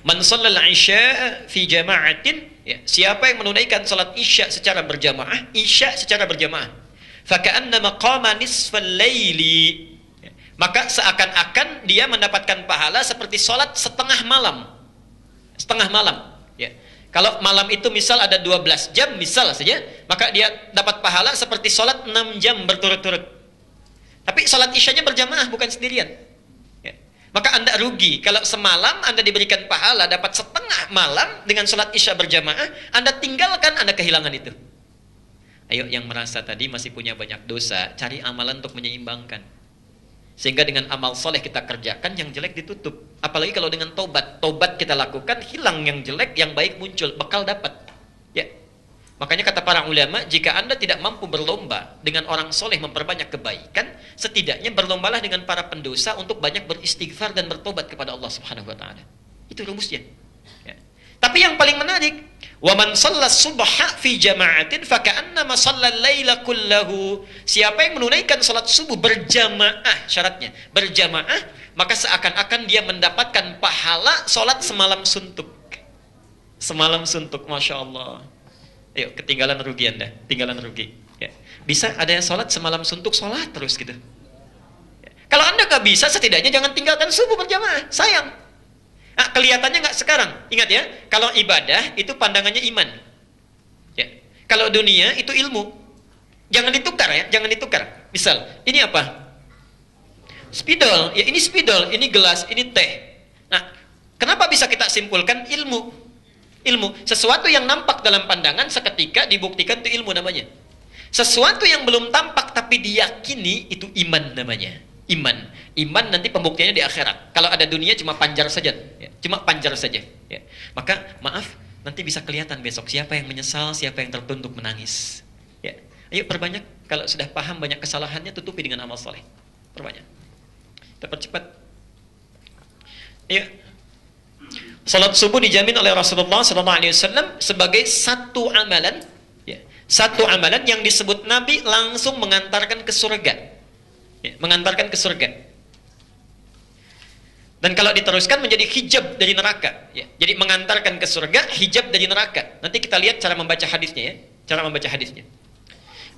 Man shallal isya fi jama'atin, ya, siapa yang menunaikan salat isya secara berjamaah, faka'annama qama nisfal laili, ya, maka seakan-akan dia mendapatkan pahala seperti salat setengah malam. Ya. Kalau malam itu misal ada 12 jam misal saja, maka dia dapat pahala seperti salat 6 jam berturut-turut. Tapi salat isyanya berjamaah, bukan sendirian. Maka Anda rugi kalau semalam Anda diberikan pahala dapat setengah malam dengan sholat isya berjamaah, Anda tinggalkan, Anda kehilangan itu. Ayo yang merasa tadi masih punya banyak dosa, cari amalan untuk menyeimbangkan. Sehingga dengan amal soleh kita kerjakan, yang jelek ditutup. Apalagi kalau dengan tobat kita lakukan, hilang yang jelek, yang baik muncul, bekal dapat. Ya. Makanya kata para ulama, jika Anda tidak mampu berlomba dengan orang soleh memperbanyak kebaikan, setidaknya berlombalah dengan para pendosa untuk banyak beristighfar dan bertobat kepada Allah Subhanahu wa taala. Itu rumusnya. Ya. Tapi yang paling menarik, wa man shallas subha fi jama'atin faka'annama shallal laila kullahu. Siapa yang menunaikan salat subuh berjamaah, syaratnya berjamaah, maka seakan-akan dia mendapatkan pahala salat semalam suntuk. Semalam suntuk, Masya Allah. Ayo, ketinggalan rugi Anda, tinggalan rugi. Ya. Bisa ada yang sholat semalam suntuk, sholat terus gitu. Ya. Kalau Anda nggak bisa, setidaknya jangan tinggalkan subuh berjamaah, sayang. Nah, kelihatannya nggak sekarang. Ingat ya, kalau ibadah itu pandangannya iman. Ya. Kalau dunia itu ilmu. Jangan ditukar ya, jangan ditukar. Misal, ini apa? Spidol, ya ini spidol, ini gelas, ini teh. Nah, kenapa bisa kita simpulkan ilmu? Ilmu, sesuatu yang nampak dalam pandangan seketika dibuktikan itu ilmu namanya. Sesuatu yang belum tampak tapi diyakini itu iman namanya. Iman nanti pembuktiannya di akhirat. Kalau ada dunia cuma panjar saja, ya. Cuma panjar saja. Ya. Maka maaf, nanti bisa kelihatan besok siapa yang menyesal, siapa yang tertunduk menangis. Ya. Ayo perbanyak, kalau sudah paham banyak kesalahannya tutupi dengan amal soleh. Perbanyak. Kita percepat. Ya. Salat subuh dijamin oleh Rasulullah SAW sebagai satu amalan, ya, satu amalan yang disebut Nabi langsung mengantarkan ke surga, ya, mengantarkan ke surga. Dan kalau diteruskan menjadi hijab dari neraka, ya, jadi mengantarkan ke surga, hijab dari neraka. Nanti kita lihat cara membaca hadisnya, ya, cara membaca hadisnya.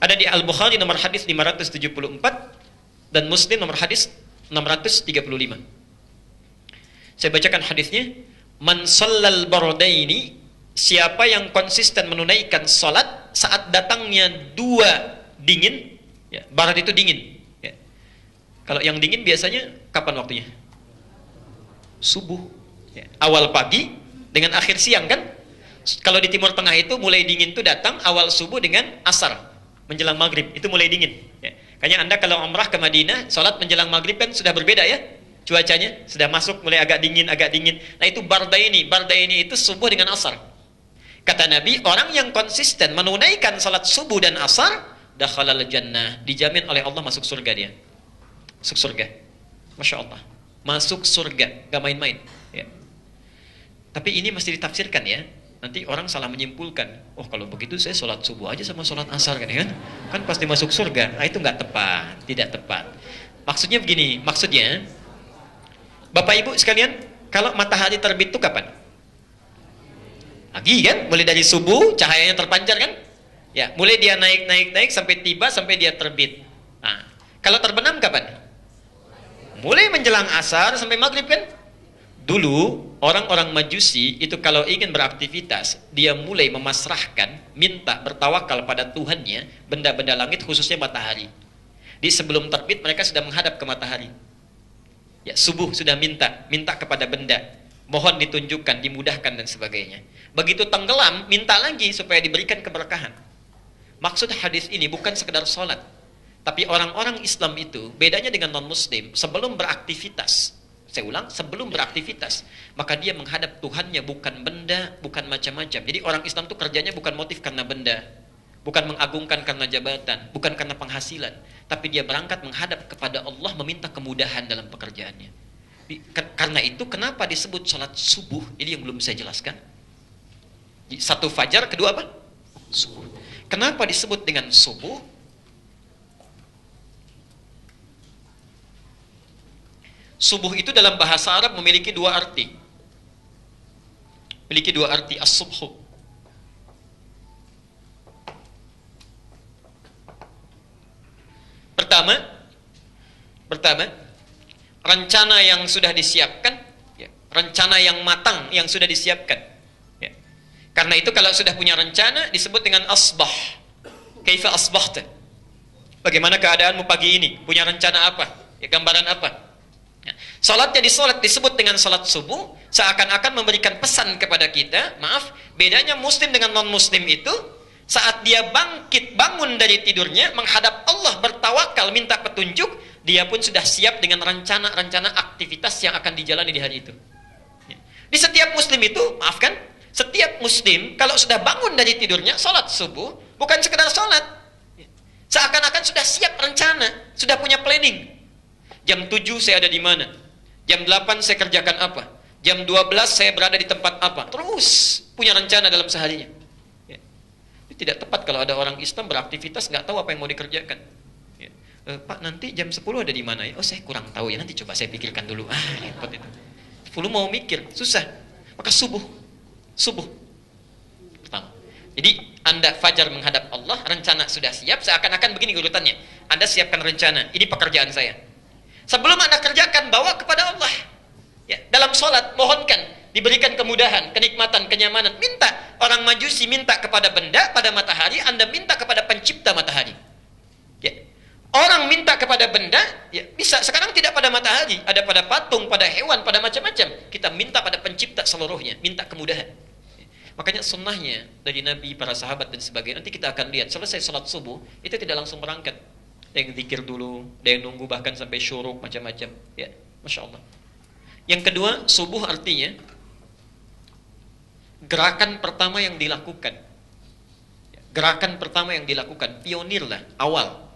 Ada di Al-Bukhari nomor hadis 574 dan Muslim nomor hadis 635. Saya bacakan hadisnya. Man shallal bardaini, siapa yang konsisten menunaikan salat saat datangnya dua dingin, ya, barat itu dingin, ya. Kalau yang dingin biasanya kapan waktunya? Subuh, ya. Awal pagi dengan akhir siang kan? Kalau di Timur Tengah itu mulai dingin itu datang awal subuh dengan asar menjelang maghrib, itu mulai dingin, ya. Kayaknya Anda kalau umrah ke Madinah salat menjelang maghrib kan sudah berbeda ya. Cuacanya sudah masuk mulai agak dingin. Nah itu bardaini itu subuh dengan asar. Kata Nabi, orang yang konsisten menunaikan salat subuh dan asar, dakhalal jannah, dijamin oleh Allah masuk surga dia. Masuk surga. Masya Allah. Masuk surga, gak main-main. Ya. Tapi ini mesti ditafsirkan ya. Nanti orang salah menyimpulkan. Oh kalau begitu saya salat subuh aja sama salat asar kan? Kan pasti masuk surga. Nah itu nggak tepat, tidak tepat. Maksudnya begini, maksudnya Bapak Ibu sekalian, kalau matahari terbit itu kapan? Pagi kan? Mulai dari subuh cahayanya terpancar kan? Ya, mulai dia naik sampai tiba sampai dia terbit. Nah, kalau terbenam kapan? Mulai menjelang asar sampai maghrib kan? Dulu orang-orang Majusi itu kalau ingin beraktivitas, dia mulai memasrahkan, minta bertawakal pada Tuhannya, benda-benda langit khususnya matahari. Di sebelum terbit mereka sudah menghadap ke matahari. Ya, subuh sudah minta kepada benda, mohon ditunjukkan, dimudahkan dan sebagainya. Begitu tenggelam, minta lagi supaya diberikan keberkahan. Maksud hadis ini bukan sekedar sholat, tapi orang-orang Islam itu bedanya dengan non-Muslim. Sebelum beraktivitas, saya ulang, sebelum beraktivitas, maka dia menghadap Tuhannya, bukan benda, bukan macam-macam. Jadi orang Islam itu kerjanya bukan motif karena benda, bukan mengagungkan karena jabatan, bukan karena penghasilan, tapi dia berangkat menghadap kepada Allah, meminta kemudahan dalam pekerjaannya. Karena itu kenapa disebut salat subuh? Ini yang belum saya jelaskan. Satu fajar, kedua apa? Subuh. Kenapa disebut dengan subuh? Subuh itu dalam bahasa Arab memiliki dua arti. Memiliki dua arti, as-subhu. Pertama, rencana yang sudah disiapkan, ya, rencana yang matang yang sudah disiapkan. Ya. Karena itu kalau sudah punya rencana disebut dengan asbah. Kaifa asbahta? Bagaimana keadaanmu pagi ini? Punya rencana apa? Ya, gambaran apa? Ya. Salatnya disebut dengan salat subuh, seakan-akan memberikan pesan kepada kita. Maaf, bedanya muslim dengan non-muslim itu, saat dia bangun dari tidurnya, menghadap Allah, bertawakal, minta petunjuk, dia pun sudah siap dengan rencana-rencana aktivitas yang akan dijalani di hari itu. Ya. Di setiap muslim itu, maafkan, setiap muslim kalau sudah bangun dari tidurnya, salat subuh, bukan sekedar salat. Ya. Seakan-akan sudah siap rencana, sudah punya planning. Jam 7 saya ada di mana? Jam 8 saya kerjakan apa? Jam 12 saya berada di tempat apa? Terus punya rencana dalam seharinya. Ya. Itu tidak tepat kalau ada orang Islam beraktivitas nggak tahu apa yang mau dikerjakan. Ya. Pak, nanti jam 10 ada di mana ya? Oh, saya kurang tahu ya, nanti coba saya pikirkan dulu. Repot itu. 10 mau mikir, susah. Maka subuh pertama. Jadi Anda fajar menghadap Allah, rencana sudah siap, seakan-akan begini urutannya. Anda siapkan rencana, ini pekerjaan saya. Sebelum Anda kerjakan, bawa kepada Allah. Ya, dalam sholat, mohonkan diberikan kemudahan, kenikmatan, kenyamanan. Minta. Orang Majusi minta kepada benda, pada matahari. Anda minta kepada pencipta matahari. Ya. Orang minta kepada benda, ya, bisa. Sekarang tidak pada matahari, ada pada patung, pada hewan, pada macam-macam. Kita minta pada pencipta seluruhnya, minta kemudahan. Ya. Makanya sunnahnya dari Nabi, para sahabat dan sebagainya. Nanti kita akan lihat, selesai sholat subuh, itu tidak langsung berangkat. Ada yang zikir dulu, ada yang nunggu bahkan sampai syuruk, macam-macam. Ya, Masya Allah. Yang kedua, subuh artinya gerakan pertama yang dilakukan. Gerakan pertama yang dilakukan, pionir lah, awal.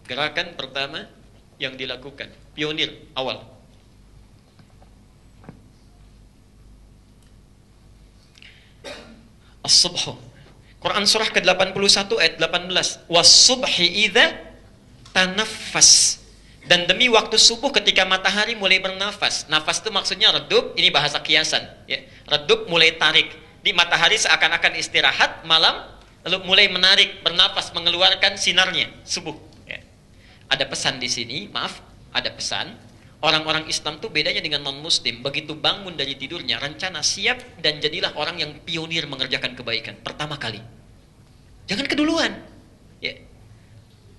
Gerakan pertama yang dilakukan, pionir, awal. As-subhu. Quran surah ke-81 ayat 18. Was-subhi idza tanaffas. Dan demi waktu subuh ketika matahari mulai bernafas. Nafas itu maksudnya redup, ini bahasa kiasan, ya. Redup mulai tarik. Di matahari seakan-akan istirahat malam, lalu mulai menarik, bernafas, mengeluarkan sinarnya, subuh, ya. Ada pesan di sini, maaf, ada pesan. Orang-orang Islam tuh bedanya dengan non-muslim. Begitu bangun dari tidurnya, rencana siap, dan jadilah orang yang pionir mengerjakan kebaikan pertama kali. Jangan keduluan. Ya.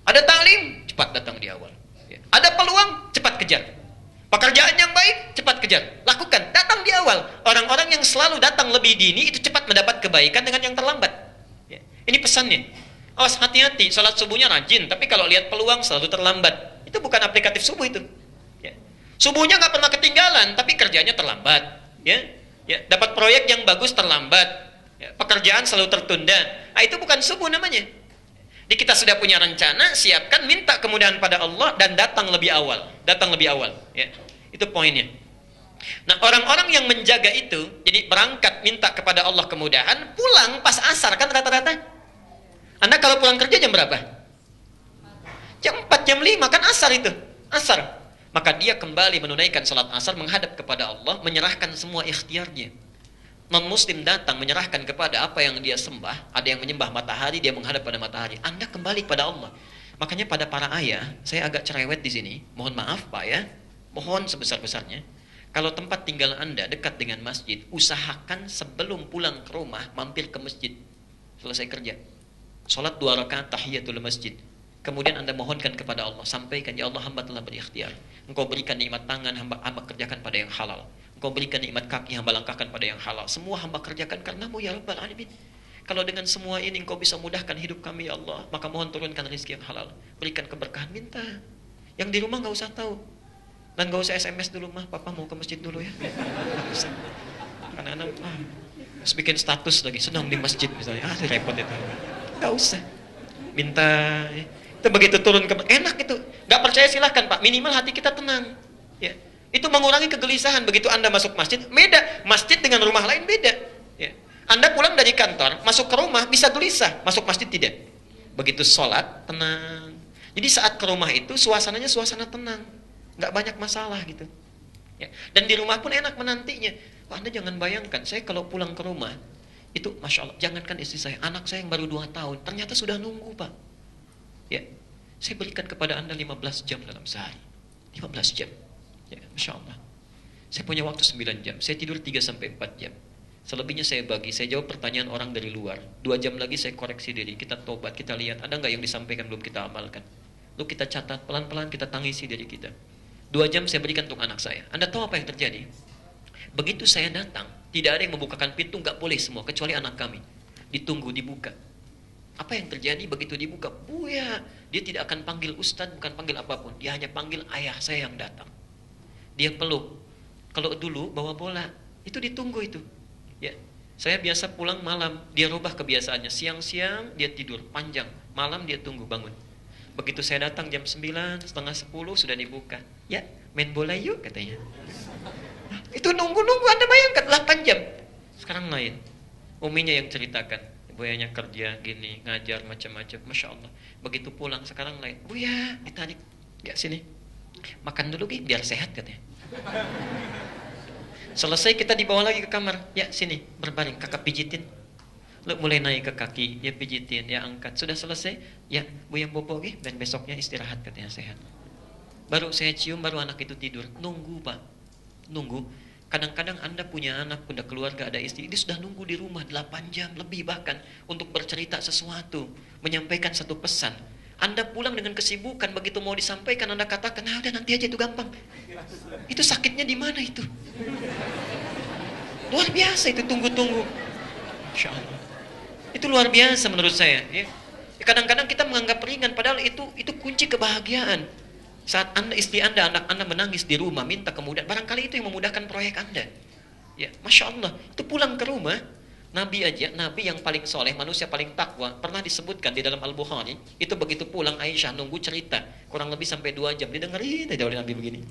Ada taklim, cepat datang di awal. Ya. Ada peluang, cepat kejar. Pekerjaan yang baik, cepat kejar. Lakukan, datang di awal. Orang-orang yang selalu datang lebih dini itu cepat mendapat kebaikan dengan yang terlambat. Ya. Ini pesannya. Awas, hati-hati, sholat subuhnya rajin, tapi kalau lihat peluang selalu terlambat. Itu bukan aplikatif subuh itu. Subuhnya nggak pernah ketinggalan, tapi kerjanya terlambat, ya, dapat proyek yang bagus terlambat, ya, pekerjaan selalu tertunda. Nah, itu bukan subuh namanya. Jadi kita sudah punya rencana, siapkan, minta kemudahan pada Allah dan datang lebih awal, ya. Itu poinnya. Nah, orang-orang yang menjaga itu, jadi berangkat minta kepada Allah kemudahan, pulang pas asar kan rata-rata. Anda kalau pulang kerja jam berapa? Jam 4, jam 5 kan asar itu. Asar. Maka dia kembali menunaikan salat asar, menghadap kepada Allah, menyerahkan semua ikhtiarnya. Non-muslim datang menyerahkan kepada apa yang dia sembah. Ada yang menyembah matahari, dia menghadap pada matahari. Anda kembali kepada Allah. Makanya pada para ayah, saya agak cerewet di sini. Mohon maaf Pak ya. Mohon sebesar-besarnya. Kalau tempat tinggal Anda dekat dengan masjid, usahakan sebelum pulang ke rumah mampir ke masjid. Selesai kerja. Salat 2 rakaat tahiyatul masjid. Kemudian Anda mohonkan kepada Allah, sampaikan, ya Allah, hamba telah berikhtiar. Engkau berikan nikmat tangan, hamba kerjakan pada yang halal. Engkau berikan nikmat kaki, hamba langkahkan pada yang halal. Semua hamba kerjakan karenamu ya Rabbal Alamin. Kalau dengan semua ini engkau bisa mudahkan hidup kami ya Allah, maka mohon turunkan rezeki yang halal. Berikan keberkahan, minta. Yang di rumah gak usah tahu. Dan gak usah SMS dulu, mah papa mau ke masjid dulu ya. Karena anak harus bikin status lagi, sedang di masjid misalnya. Repot itu. Gak usah. Minta ya. Itu begitu turun ke enak itu. Gak percaya silahkan Pak, minimal hati kita tenang ya. Itu mengurangi kegelisahan. Begitu Anda masuk masjid, beda. Masjid dengan rumah lain beda ya. Anda pulang dari kantor, masuk ke rumah bisa gelisah, masuk masjid tidak. Begitu sholat, tenang. Jadi saat ke rumah itu suasananya suasana tenang, gak banyak masalah gitu ya. Dan di rumah pun enak menantinya. Anda jangan bayangkan, saya kalau pulang ke rumah itu Masya Allah, jangankan istri saya, anak saya yang baru 2 tahun ternyata sudah nunggu Pak ya. Saya berikan kepada Anda 15 jam dalam sehari, 15 jam ya, Masya Allah. Saya punya waktu 9 jam, saya tidur 3-4 jam. Selebihnya saya bagi, saya jawab pertanyaan orang dari luar. 2 jam lagi saya koreksi diri, kita tobat, kita lihat ada nggak yang disampaikan belum kita amalkan. Lalu kita catat, pelan-pelan kita tangisi diri kita. 2 jam saya berikan untuk anak saya. Anda tahu apa yang terjadi? Begitu saya datang, tidak ada yang membukakan pintu, nggak boleh semua, kecuali anak kami. Ditunggu, dibuka. Apa yang terjadi begitu dibuka? Buya, dia tidak akan panggil ustadz, bukan panggil apapun. Dia hanya panggil ayah saya yang datang. Dia peluk. Kalau dulu bawa bola, itu ditunggu itu. Ya, saya biasa pulang malam, dia rubah kebiasaannya. Siang-siang dia tidur panjang, malam dia tunggu bangun. Begitu saya datang jam 9, setengah 10 sudah dibuka. Ya, main bola yuk katanya. Itu nunggu-nunggu, Anda bayangkan 8 jam. Sekarang lain. Uminya yang ceritakan, Buyanya kerja gini, ngajar macam-macam, Masya Allah. Begitu pulang sekarang lain. Buya, ditarik, ya sini, makan dulu Gi, biar sehat katanya. Selesai kita dibawa lagi ke kamar. Ya sini, berbaring, kakak pijitin. Lalu mulai naik ke kaki, dia pijitin, dia angkat. Sudah selesai, ya Buya bobo Gi, dan besoknya istirahat katanya, sehat. Baru saya cium, baru anak itu tidur. Nunggu Pak, nunggu. Kadang-kadang Anda punya anak, punya keluarga, ada istri, dia sudah nunggu di rumah 8 jam lebih bahkan untuk bercerita sesuatu, menyampaikan satu pesan. Anda pulang dengan kesibukan, begitu mau disampaikan Anda katakan, nah udah nanti aja, itu gampang. Itu sakitnya di mana itu? Luar biasa itu, tunggu-tunggu. Insya Allah. Itu luar biasa menurut saya. Ya. Kadang-kadang kita menganggap ringan, padahal itu kunci kebahagiaan. Saat Anda, istri Anda, anak Anda menangis di rumah, minta kemudahan, barangkali itu yang memudahkan proyek Anda. Ya, Masya Allah, itu pulang ke rumah, Nabi aja, Nabi yang paling soleh, manusia paling takwa, pernah disebutkan di dalam Al-Bukhari, itu begitu pulang Aisyah nunggu cerita, kurang lebih sampai 2 jam, didengerin aja oleh Nabi begini.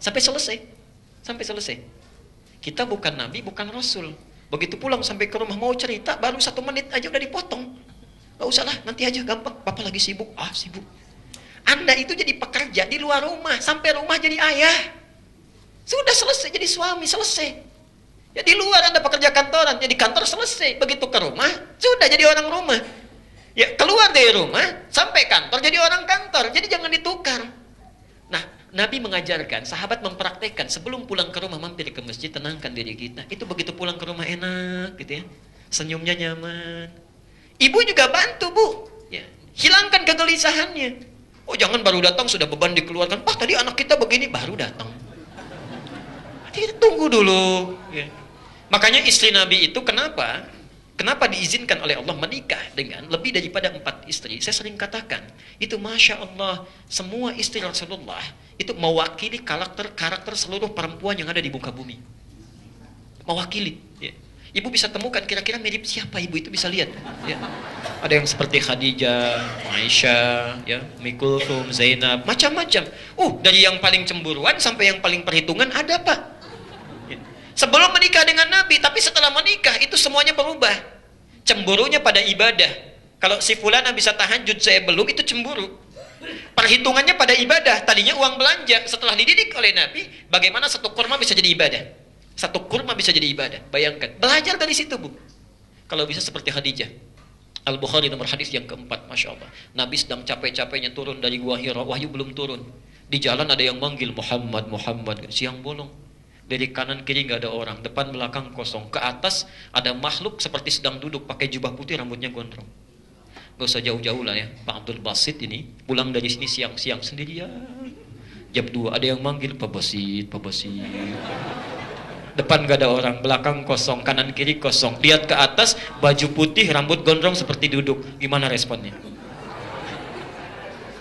Sampai selesai. Kita bukan Nabi, bukan Rasul. Begitu pulang sampai ke rumah, mau cerita, baru 1 menit aja udah dipotong. Gak usah lah, nanti aja gampang, Papa lagi sibuk, sibuk. Anda itu jadi pekerja di luar rumah, sampai rumah jadi ayah. Sudah selesai jadi suami, selesai. Ya di luar Anda pekerja kantoran, jadi kantor selesai. Begitu ke rumah, sudah jadi orang rumah. Ya keluar dari rumah, sampai kantor jadi orang kantor. Jadi jangan ditukar. Nah, Nabi mengajarkan, sahabat mempraktekkan, sebelum pulang ke rumah mampir ke masjid, tenangkan diri kita. Itu begitu pulang ke rumah enak gitu ya. Senyumnya nyaman. Ibu juga bantu, Bu. Ya, hilangkan kegelisahannya. Oh jangan baru datang sudah beban dikeluarkan. Pak tadi anak kita begini, baru datang. Kita tunggu dulu. Ya. Makanya istri Nabi itu kenapa diizinkan oleh Allah menikah dengan lebih daripada 4 istri? Saya sering katakan, itu Masya Allah, semua istri Rasulullah itu mewakili karakter seluruh perempuan yang ada di muka bumi. Mewakili. Ya. Ibu bisa temukan kira-kira mirip siapa, ibu itu bisa lihat. Ya. Ada yang seperti Khadijah, Aisyah, ya, Ummi Kulthum, Zainab, macam-macam. Dari yang paling cemburuan sampai yang paling perhitungan ada Pak. Ya. Sebelum menikah dengan Nabi, tapi setelah menikah itu semuanya berubah. Cemburunya pada ibadah. Kalau si fulana bisa tahajud, saya belum, itu cemburu. Perhitungannya pada ibadah. Tadinya uang belanja. Setelah dididik oleh Nabi, bagaimana satu kurma bisa jadi ibadah. Satu kurma bisa jadi ibadah. Bayangkan. Belajar dari situ, Bu. Kalau bisa seperti Khadijah. Al-Bukhari nomor hadis yang keempat, Masya Allah. Nabi sedang capek-capeknya turun dari Gua Hira, wahyu belum turun. Di jalan ada yang manggil Muhammad, Muhammad. Siang bolong. Dari kanan kiri nggak ada orang, depan belakang kosong. Ke atas ada makhluk seperti sedang duduk, pakai jubah putih, rambutnya gondrong. Gak usah jauh-jauh lah ya. Pak Abdul Basit ini pulang dari sini siang-siang sendirian. Jam 2 ada yang manggil Pak Basit, Pak Basit. Depan gak ada orang, belakang kosong, kanan kiri kosong. Lihat ke atas, baju putih, rambut gondrong seperti duduk. Gimana responnya?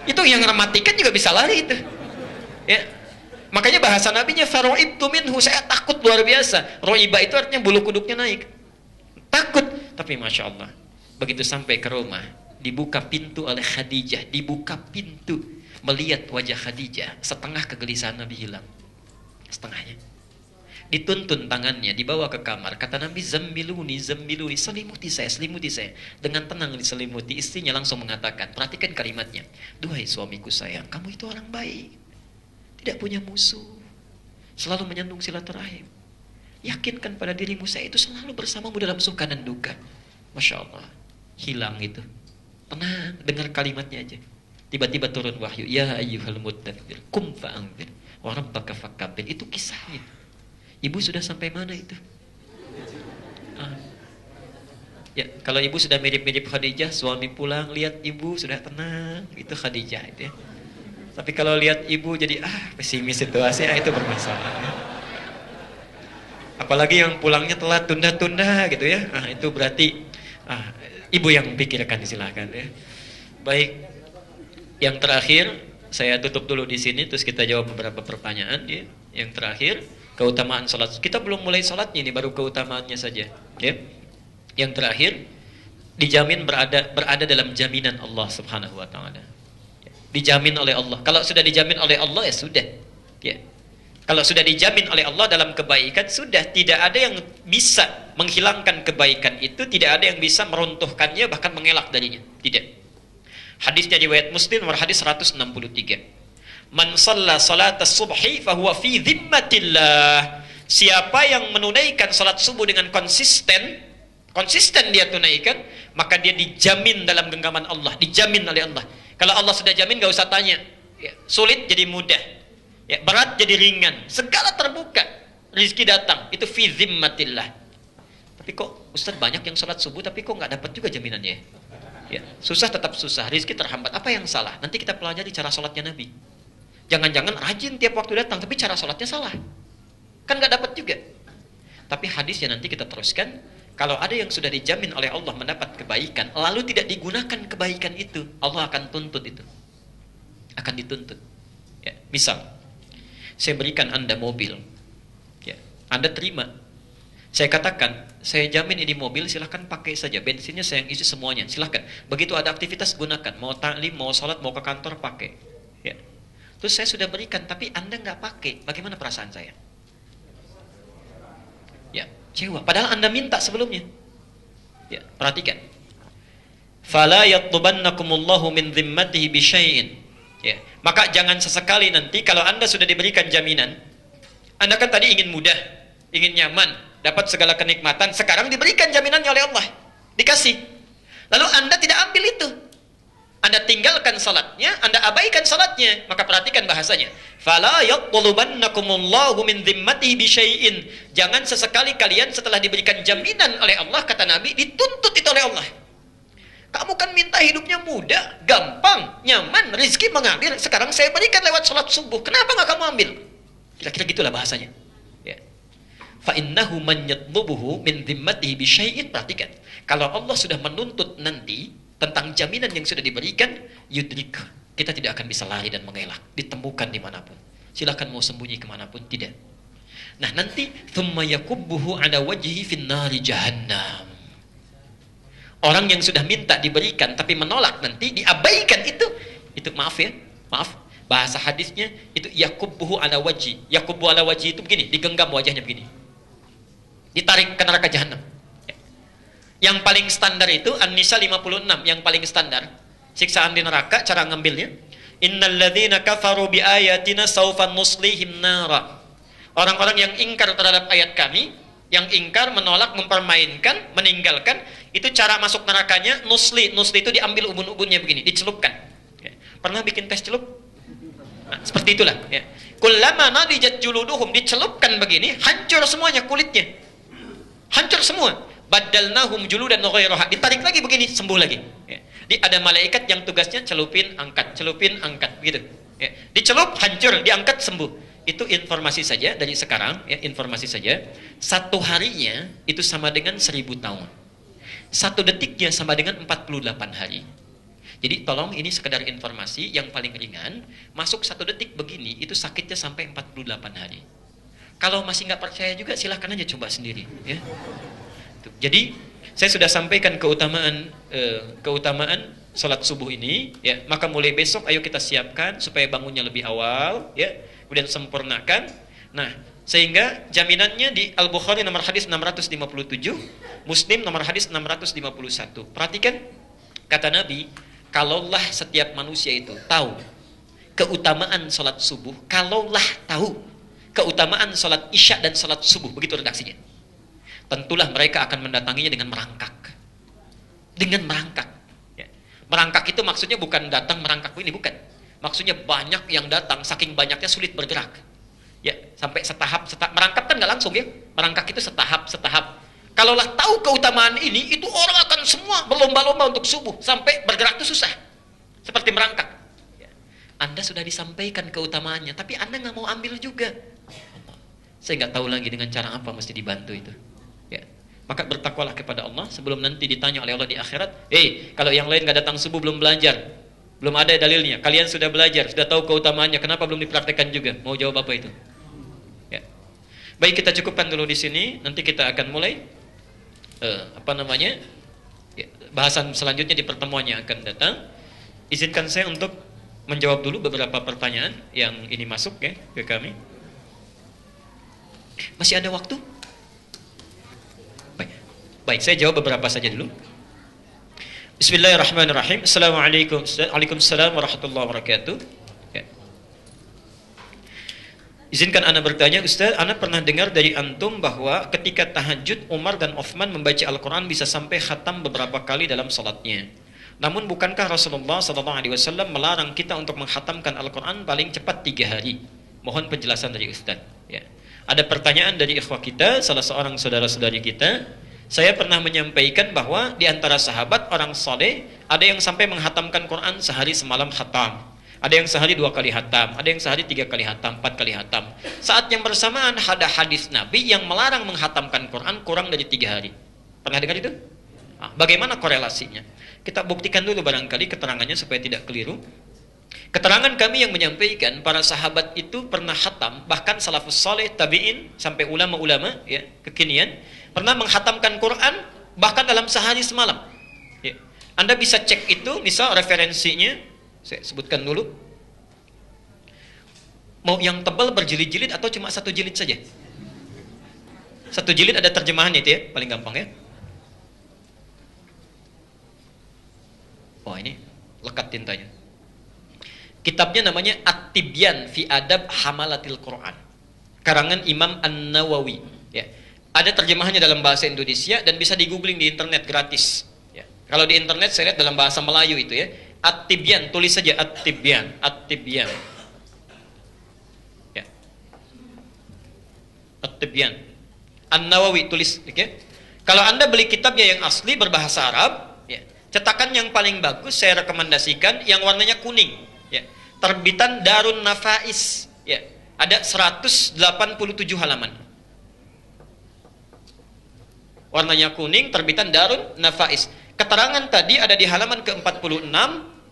Itu yang mematikan juga bisa lari itu. Ya. Makanya bahasa nabinya faro'ibtu minhu, saya takut luar biasa. Ro'iba itu artinya bulu kuduknya naik. Takut, tapi Masya Allah. Begitu sampai ke rumah, dibuka pintu oleh Khadijah, dibuka pintu, melihat wajah Khadijah, setengah kegelisahan Nabi hilang. Setengahnya. Dituntun tangannya, dibawa ke kamar. Kata Nabi, zammiluni, zammiluni, selimuti saya, selimuti saya. Dengan tenang diselimuti, istrinya langsung mengatakan, perhatikan kalimatnya. Duhai suamiku sayang, kamu itu orang baik. Tidak punya musuh. Selalu menyandung silaturahim. Yakinkan pada dirimu, saya itu selalu bersamamu dalam suka dan duka. Masya Allah. Hilang itu. Tenang, dengar kalimatnya aja. Tiba-tiba turun wahyu. Ya ayyuhal muddathir, kum fa'anzir, wa rabbaka fakabbir. Itu kisahnya. Ibu sudah sampai mana itu? Ya, kalau ibu sudah mirip-mirip Khadijah, suami pulang lihat ibu sudah tenang, itu Khadijah itu ya. Tapi kalau lihat ibu jadi pesimis situasi, itu bermasalah. Ya. Apalagi yang pulangnya telat, tunda-tunda gitu ya. Itu berarti ibu yang pikirkan, silahkan ya. Baik, yang terakhir saya tutup dulu di sini, terus kita jawab beberapa pertanyaan ya. Yang terakhir, keutamaan salat. Kita belum mulai salatnya ini, baru keutamaannya saja. Ya. Yang terakhir, dijamin berada dalam jaminan Allah Subhanahu wa taala. Ya. Dijamin oleh Allah. Kalau sudah dijamin oleh Allah ya sudah. Ya. Kalau sudah dijamin oleh Allah dalam kebaikan, sudah tidak ada yang bisa menghilangkan kebaikan itu, tidak ada yang bisa meruntuhkannya bahkan mengelak darinya. Tidak. Hadisnya riwayat Muslim nomor hadis 163. Man shalla salatas subhi fahuwa fi dhimmatillah. Siapa yang menunaikan salat subuh dengan konsisten dia tunaikan, maka dia dijamin dalam genggaman Allah, dijamin oleh Allah. Kalau Allah sudah jamin, gak usah tanya. Ya, sulit jadi mudah, ya, berat jadi ringan, segala terbuka, rezeki datang. Itu fi dhimmatillah. Tapi kok Ustaz banyak yang salat subuh tapi kok nggak dapat juga jaminannya? Ya, susah tetap susah, rezeki terhambat. Apa yang salah? Nanti kita pelajari cara salatnya Nabi. Jangan-jangan rajin tiap waktu datang, tapi cara sholatnya salah. Kan nggak dapat juga. Tapi hadisnya nanti kita teruskan. Kalau ada yang sudah dijamin oleh Allah mendapat kebaikan, lalu tidak digunakan kebaikan itu, Allah akan tuntut itu. Akan dituntut. Ya, misal, saya berikan Anda mobil. Ya, Anda terima. Saya katakan, saya jamin ini mobil, silahkan pakai saja. Bensinnya saya yang isi semuanya, silahkan. Begitu ada aktivitas, gunakan. Mau ta'lim, mau sholat, mau ke kantor, pakai. Ya. Terus saya sudah berikan, tapi Anda nggak pakai. Bagaimana perasaan saya? Ya, kecewa. Padahal Anda minta sebelumnya. Ya, perhatikan. Fala yatlubannakumullahu min dhimmatihi bisyai'in. Ya, maka jangan sesekali nanti kalau Anda sudah diberikan jaminan, Anda kan tadi ingin mudah, ingin nyaman, dapat segala kenikmatan, sekarang diberikan jaminannya oleh Allah. Dikasih. Lalu Anda tidak ambil itu. Anda tinggalkan salatnya, Anda abaikan salatnya, maka perhatikan bahasanya. Fala yatlubannakumullahu min dhimmatihi bisyai'in. Jangan sesekali kalian setelah diberikan jaminan oleh Allah, kata Nabi, dituntut itu oleh Allah. Kamu kan minta hidupnya mudah, gampang, nyaman, rezeki mengalir. Sekarang saya berikan lewat salat subuh. Kenapa nggak kamu ambil? Kira-kira gitulah bahasanya. Ya. Fa innahu man yatlubuhu min dhimmatihi bisyai'in. Perhatikan. Kalau Allah sudah menuntut nanti tentang jaminan yang sudah diberikan, yudrik, kita tidak akan bisa lari dan mengelak, ditemukan dimanapun. Silakan mau sembunyi kemanapun, tidak. Nah nanti, thumma yakubbuhu ala wajhi fin nari jahannam. Orang yang sudah minta diberikan tapi menolak nanti diabaikan itu maaf ya, maaf. Bahasa hadisnya itu yakubbuhu ala wajhi. Yakubbu ala wajhi itu begini, digenggam wajahnya begini, ditarik ke neraka jahannam. Yang paling standar itu An-Nisa 56, yang paling standar siksaan di neraka, cara ngambilnya Innal ladzina kafaru bi ayatina sawfa nuslihim nara. Orang-orang yang ingkar terhadap ayat kami, yang ingkar, menolak, mempermainkan, meninggalkan, itu cara masuk nerakanya nusli. Nusli itu diambil ubun-ubunnya begini, dicelupkan. Ya. Pernah bikin tes celup? Nah, seperti itulah. Ya. Kullama nadijat juluduhum, dicelupkan begini, hancur semuanya kulitnya. Hancur semua. Badalnahum juludan ghairaha, ditarik lagi begini, sembuh lagi. Ya. Ada malaikat yang tugasnya celupin, angkat, begitu. Ya. Dicelup, hancur, diangkat, sembuh. Itu informasi saja dari sekarang, ya, informasi saja. Satu harinya itu sama dengan 1000 tahun. Satu detiknya sama dengan 48 hari. Jadi tolong ini sekedar informasi yang paling ringan. Masuk 1 detik begini, itu sakitnya sampai 48 hari. Kalau masih nggak percaya juga silahkan aja coba sendiri. Ya. Jadi saya sudah sampaikan keutamaan sholat subuh ini, ya. Maka mulai besok ayo kita siapkan supaya bangunnya lebih awal, ya. Kemudian sempurnakan. Nah, sehingga jaminannya di Al-Bukhari nomor hadis 657, Muslim nomor hadis 651. Perhatikan kata Nabi, kalaulah setiap manusia itu tahu keutamaan sholat subuh, kalaulah tahu keutamaan sholat isya dan sholat subuh, begitu redaksinya, tentulah mereka akan mendatanginya dengan merangkak. Dengan merangkak. Ya. Merangkak itu maksudnya bukan datang merangkak ini, bukan. Maksudnya banyak yang datang, saking banyaknya sulit bergerak. Ya, sampai setahap. Merangkak kan nggak langsung ya. Merangkak itu setahap. Kalaulah tahu keutamaan ini, itu orang akan semua berlomba-lomba untuk subuh. Sampai bergerak itu susah. Seperti merangkak. Ya. Anda sudah disampaikan keutamaannya, tapi Anda nggak mau ambil juga. Saya nggak tahu lagi dengan cara apa mesti dibantu itu. Ya. Maka bertakwalah kepada Allah sebelum nanti ditanya oleh Allah di akhirat, kalau yang lain nggak datang subuh belum belajar, belum ada dalilnya, kalian sudah belajar, sudah tahu keutamaannya, kenapa belum dipraktekkan juga? Mau jawab apa itu? Ya. Baik, kita cukupkan dulu di sini. Nanti kita akan mulai bahasan selanjutnya di pertemuan yang akan datang. Izinkan saya untuk menjawab dulu beberapa pertanyaan yang ini masuk ya ke kami. Masih ada waktu? Baik, saya jawab beberapa saja dulu. Bismillahirrahmanirrahim. Assalamualaikum. Waalaikumsalam warahmatullahi wabarakatuh. Ya. Izinkan Ana bertanya, Ustaz, Ana pernah dengar dari antum bahwa ketika tahajud Umar dan Uthman membaca Al-Quran bisa sampai khatam beberapa kali dalam salatnya. Namun bukankah Rasulullah SAW melarang kita untuk menghatamkan Al-Quran paling cepat 3 hari? Mohon penjelasan dari Ustaz. Ya. Ada pertanyaan dari ikhwah kita, salah seorang saudara-saudari kita. Saya pernah menyampaikan bahwa di antara sahabat orang saleh ada yang sampai menghatamkan Quran sehari semalam khatam, ada yang sehari 2 kali khatam, ada yang sehari 3 kali khatam, 4 kali khatam. Saat yang bersamaan ada hadis Nabi yang melarang menghatamkan Quran kurang dari 3 hari. Pernah dengar itu? Bagaimana korelasinya? Kita buktikan dulu barangkali keterangannya supaya tidak keliru. Keterangan kami yang menyampaikan para sahabat itu pernah khatam, bahkan salafus saleh, tabi'in, sampai ulama-ulama ya, kekinian pernah menghatamkan Quran bahkan dalam sehari semalam. Ya. Anda bisa cek itu, misal referensinya, saya sebutkan dulu. Mau yang tebal berjilid-jilid atau cuma 1 jilid saja? 1 jilid ada terjemahannya itu ya, paling gampang ya. Oh ini lekat tintanya. Kitabnya namanya At-Tibyan fi Adab Hamalatil Quran, karangan Imam An-Nawawi. Ya. Ada terjemahannya dalam bahasa Indonesia dan bisa di googling di internet gratis. Ya. Kalau di internet saya lihat dalam bahasa Melayu itu ya, At-Tibyan, tulis saja At-Tibyan, At-Tibyan. Ya. At-Tibyan. An-Nawawi tulis, oke? Okay? Kalau Anda beli kitabnya yang asli berbahasa Arab, ya, cetakan yang paling bagus saya rekomendasikan yang warnanya kuning, ya. Terbitan Darun Nafais, ya. Ada 187 halaman. Warnanya kuning, terbitan Darun Nafais. Keterangan tadi ada di halaman ke-46,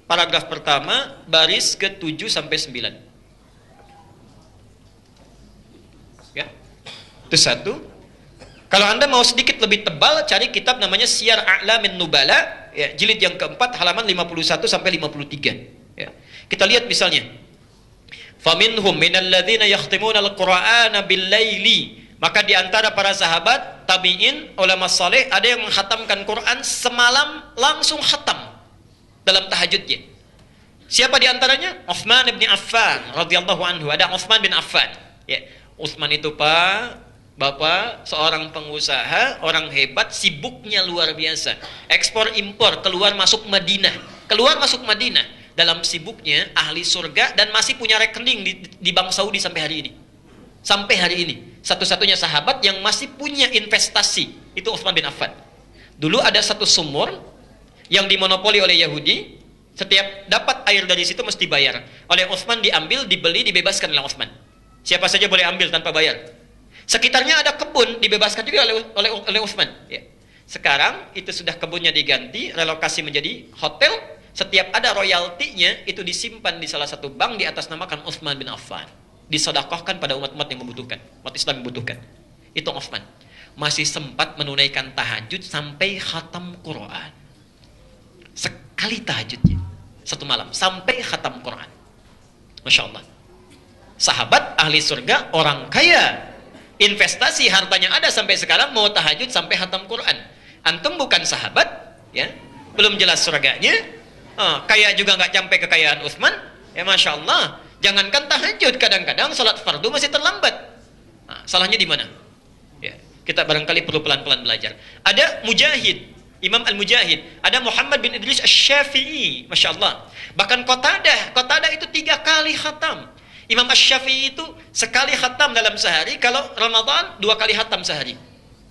paragraf pertama, baris ke-7 sampai 9. Ya. Itu 1. Kalau Anda mau sedikit lebih tebal, cari kitab namanya Siyar A'lamin Nubala, ya, jilid yang keempat, halaman 51 sampai 53. Ya. Kita lihat misalnya. Faminhum minalladzina yakhtimuna al-Qur'ana bil-laili. Maka di antara para sahabat, tabi'in, ulama saleh, ada yang menghatamkan Quran semalam langsung khatam dalam tahajudnya. Siapa di antaranya? Utsman bin Affan radhiyallahu anhu. Ada Utsman bin Affan. Ya, Utsman itu Pak, Bapak seorang pengusaha, orang hebat, sibuknya luar biasa. Ekspor impor, keluar masuk Madinah. Keluar masuk Madinah. Dalam sibuknya ahli surga dan masih punya rekening di Bank Saudi sampai hari ini. Sampai hari ini. Satu-satunya sahabat yang masih punya investasi itu Utsman bin Affan. Dulu ada satu sumur yang dimonopoli oleh Yahudi. Setiap dapat air dari situ mesti bayar. Oleh Utsman diambil, dibeli, dibebaskan oleh Utsman. Siapa saja boleh ambil tanpa bayar. Sekitarnya ada kebun, dibebaskan juga oleh Utsman. Ya. Sekarang itu sudah kebunnya diganti, relokasi menjadi hotel. Setiap ada royaltinya itu disimpan di salah satu bank di atas namakan Utsman bin Affan. Disedekahkan pada umat-umat yang membutuhkan, umat Islam yang membutuhkan. Itu Utsman. Masih sempat menunaikan tahajud sampai khatam Quran. Sekali tahajudnya, satu malam sampai khatam Quran. Masya Allah. Sahabat ahli surga, orang kaya. Investasi hartanya ada sampai sekarang mau tahajud sampai khatam Quran. Antum bukan sahabat, ya, belum jelas surganya, kaya juga nggak sampai kekayaan Utsman, ya masya Allah. Jangankan tahajud, kadang-kadang salat fardu masih terlambat. Salahnya di mana? Ya, kita barangkali perlu pelan-pelan belajar. Ada Mujahid, Imam Al-Mujahid, ada Muhammad bin Idris Asy-Syafi'i, masya Allah. Bahkan Qatadah itu 3 kali khatam. Imam Asy-Syafi'i itu sekali khatam dalam sehari, kalau Ramadan 2 kali khatam sehari.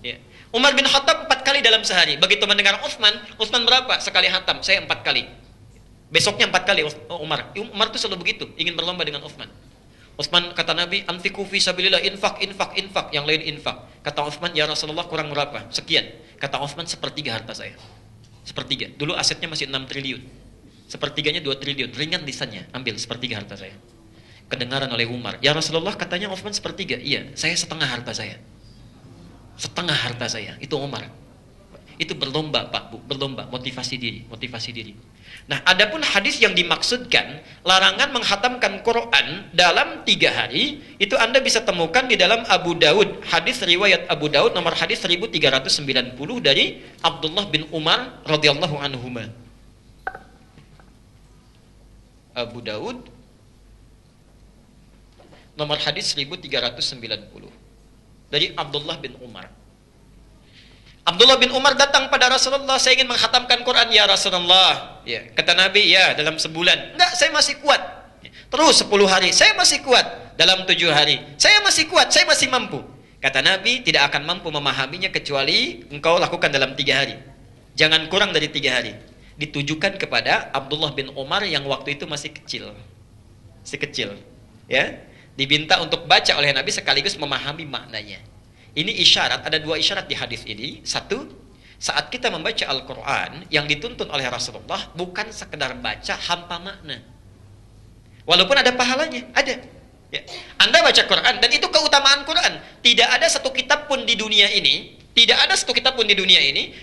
Ya. Umar bin Khattab 4 kali dalam sehari. Begitu mendengar Utsman berapa? Sekali khatam, saya 4 kali. Besoknya 4 kali Umar. Umar itu selalu begitu, ingin berlomba dengan Utsman. Utsman kata Nabi, anfiqu fi sabilillah, infak, yang lain infak. Kata Utsman, ya Rasulullah kurang berapa? Sekian. Kata Utsman, 1/3 harta saya. 1/3. Dulu asetnya masih 6 triliun. 1/3-nya 2 triliun. Ringan lisannya, ambil 1/3 harta saya. Kedengaran oleh Umar, ya Rasulullah katanya Utsman 1/3. Iya, saya setengah harta saya. Setengah harta saya. Itu Umar. Itu berlomba Pak, Bu, berlomba, motivasi diri. Nah, adapun hadis yang dimaksudkan larangan menghatamkan Quran dalam 3 hari, itu Anda bisa temukan di dalam Abu Daud. Hadis riwayat Abu Daud nomor hadis 1390 dari Abdullah bin Umar radhiyallahu anhuma. Abu Daud nomor hadis 1390 dari Abdullah bin Umar. Abdullah bin Umar datang pada Rasulullah, saya ingin menghatamkan Quran ya Rasulullah. Ya, kata Nabi, ya dalam sebulan. Enggak, saya masih kuat. Terus 10 hari, saya masih kuat. Dalam 7 hari, saya masih kuat, saya masih mampu. Kata Nabi, tidak akan mampu memahaminya kecuali engkau lakukan dalam 3 hari. Jangan kurang dari 3 hari. Ditujukan kepada Abdullah bin Umar yang waktu itu masih kecil. Masih kecil. Ya. Diminta untuk baca oleh Nabi sekaligus memahami maknanya. Ini isyarat, ada 2 isyarat di hadis ini. 1, saat kita membaca Al-Quran, yang dituntun oleh Rasulullah bukan sekedar baca hampa makna. Walaupun ada pahalanya, ada. Ya. Anda baca Quran, dan itu keutamaan Quran. Tidak ada satu kitab pun di dunia ini,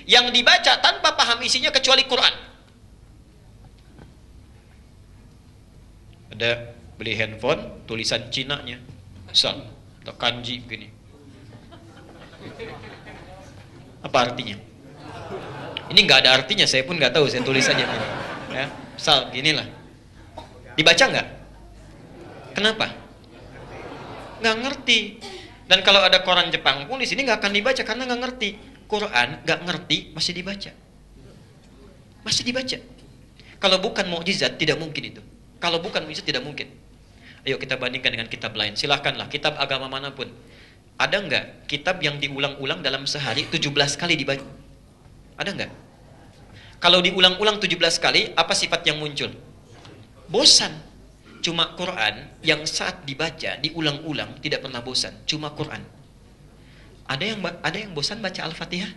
yang dibaca tanpa paham isinya kecuali Quran. Ada beli handphone, tulisan Cina-nya, misal, atau kanji begini. Apa artinya? Ini nggak ada artinya, saya pun nggak tahu, saya tulis aja. Ya, misal, ginilah. Dibaca nggak? Kenapa? Nggak ngerti. Dan kalau ada koran Jepang pun di sini nggak akan dibaca karena nggak ngerti. Quran nggak ngerti masih dibaca. Masih dibaca. Kalau bukan mukjizat tidak mungkin itu. Kalau bukan mukjizat tidak mungkin. Ayo kita bandingkan dengan kitab lain. Silahkanlah, kitab agama manapun. Ada nggak kitab yang diulang-ulang dalam sehari 17 kali dibaca? Ada nggak? Kalau diulang-ulang 17 kali, apa sifat yang muncul? Bosan. Cuma Quran yang saat dibaca, diulang-ulang, tidak pernah bosan. Cuma Quran. Ada yang bosan baca Al-Fatihah?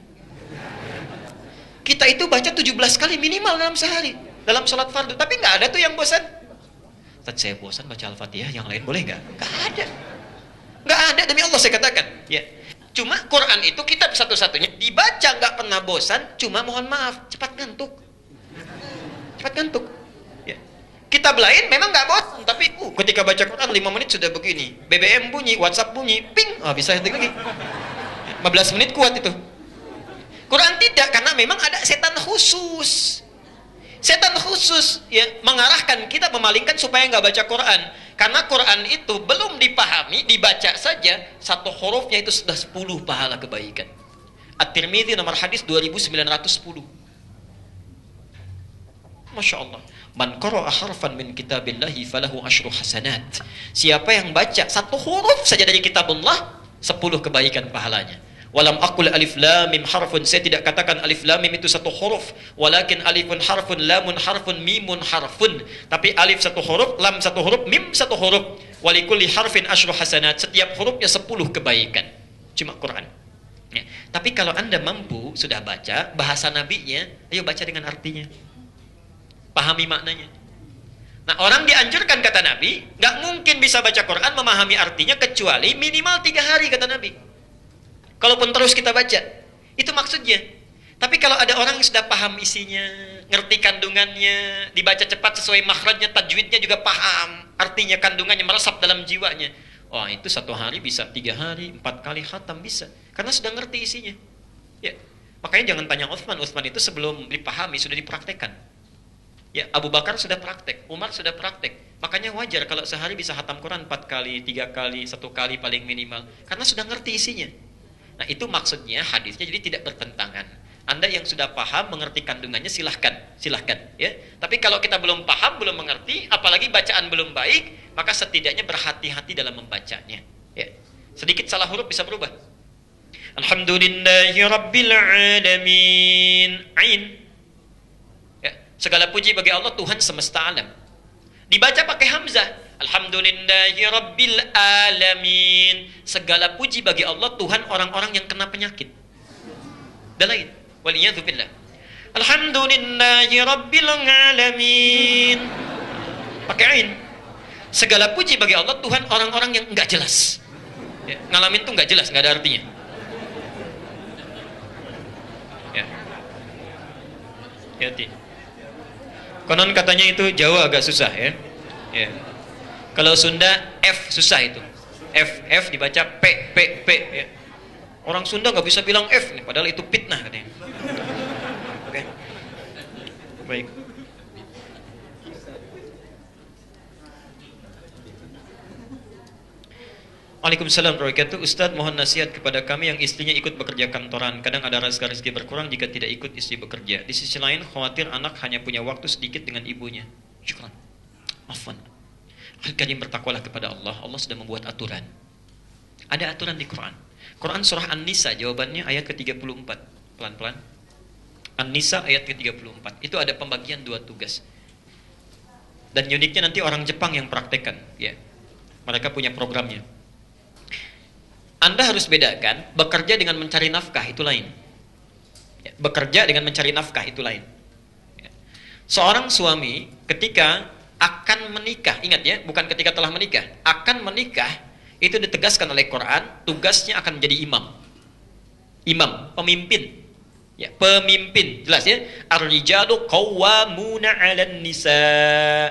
Kita itu baca 17 kali minimal dalam sehari. Dalam sholat fardu. Tapi nggak ada tuh yang bosan. Ustaz, saya bosan baca Al-Fatihah, yang lain boleh nggak? Nggak ada. Nggak ada, demi Allah saya katakan. Ya. Cuma Quran itu kitab satu-satunya dibaca nggak pernah bosan, cuma mohon maaf cepat ngantuk. Cepat ngantuk. Ya. Kitab lain memang nggak bosan, tapi ketika baca Quran 5 menit sudah begini. BBM bunyi, WhatsApp bunyi, ping, bisa hetik lagi. 15 menit kuat itu. Quran tidak, karena memang ada setan khusus. Setan Syaitan khusus ya mengarahkan kita, memalingkan supaya nggak baca Quran. Karena Quran itu belum dipahami, dibaca saja satu hurufnya itu sudah 10 pahala kebaikan. At-Tirmidzi nomor hadis 2910. Masya Allah. Man qara'a harfan min kitabillahi falahu asyru hasanat. Siapa yang baca satu huruf saja dari kitabullah, 10 kebaikan pahalanya. Walam aqul alif lam mim harfun, saya tidak katakan alif lam mim itu satu huruf, walakin alifun harfun, lamun harfun, mimun harfun. Tapi alif satu huruf, lam satu huruf, mim satu huruf. Walikulli harfin asyru hasanat, setiap hurufnya 10 kebaikan. Cuma Quran. Ya. Tapi kalau Anda mampu sudah baca bahasa nabinya, ayo baca dengan artinya. Pahami maknanya. Nah, orang dianjurkan kata Nabi, nggak mungkin bisa baca Quran memahami artinya kecuali minimal 3 hari kata Nabi. Kalaupun terus kita baca, itu maksudnya. Tapi kalau ada orang yang sudah paham isinya, ngerti kandungannya, dibaca cepat sesuai makhrajnya, tajwidnya juga paham, artinya kandungannya meresap dalam jiwanya. Wah, itu 1 hari bisa, 3 hari, 4 kali khatam bisa. Karena sudah ngerti isinya. Ya. Makanya jangan tanya Utsman. Utsman itu sebelum dipahami, sudah dipraktekkan. Ya, Abu Bakar sudah praktek, Umar sudah praktek. Makanya wajar kalau sehari bisa khatam Quran 4 kali, 3 kali, 1 kali paling minimal. Karena sudah ngerti isinya. Nah, itu maksudnya hadisnya, jadi tidak bertentangan. Anda yang sudah paham, mengerti kandungannya, silahkan ya. Tapi kalau kita belum paham, belum mengerti, apalagi bacaan belum baik, maka setidaknya berhati-hati dalam membacanya. Ya. Sedikit salah huruf bisa berubah. Alhamdulillahi Rabbil Alamin. Ain. Ya. Segala puji bagi Allah, Tuhan semesta alam. Dibaca pakai hamzah. Alhamdulillahi Rabbil Alamin. Segala puji bagi Allah, Tuhan orang-orang yang kena penyakit. Dan lain. Waliyadzubillah. Alhamdulillahi Rabbil Alamin. Pakai ain. Segala puji bagi Allah, Tuhan orang-orang yang enggak jelas. Ya, ngalamin tuh enggak jelas, enggak ada artinya. Ya. Hati. Konon katanya itu Jawa agak susah ya. Ya. Kalau Sunda F susah itu. F dibaca P ya. Orang Sunda nggak bisa bilang F nih, padahal itu fitnah katanya. Oke. Baik. Waalaikumsalam warahmatullahi wabarakatuh. Ustadz, mohon nasihat kepada kami yang istrinya ikut bekerja kantoran. Kadang ada rezeki berkurang jika tidak ikut istri bekerja. Di sisi lain khawatir anak hanya punya waktu sedikit dengan ibunya. Syukran. Afwan. Al-Karim, bertakwalah kepada Allah. Allah sudah membuat aturan. Ada aturan di Quran. Quran surah An-Nisa, jawabannya ayat ke-34. Pelan-pelan. An-Nisa ayat ke-34. Itu ada pembagian 2 tugas. Dan uniknya nanti orang Jepang yang praktekkan. Ya. Mereka punya programnya. Anda harus bedakan, bekerja dengan mencari nafkah itu lain. Ya. Bekerja dengan mencari nafkah itu lain. Ya. Seorang suami ketika akan menikah, ingat ya, bukan ketika telah menikah, akan menikah, itu ditegaskan oleh Quran, tugasnya akan menjadi imam. Imam, pemimpin. Ya, pemimpin, jelas ya. Ar-rijalu qawwamuna 'alan nisa.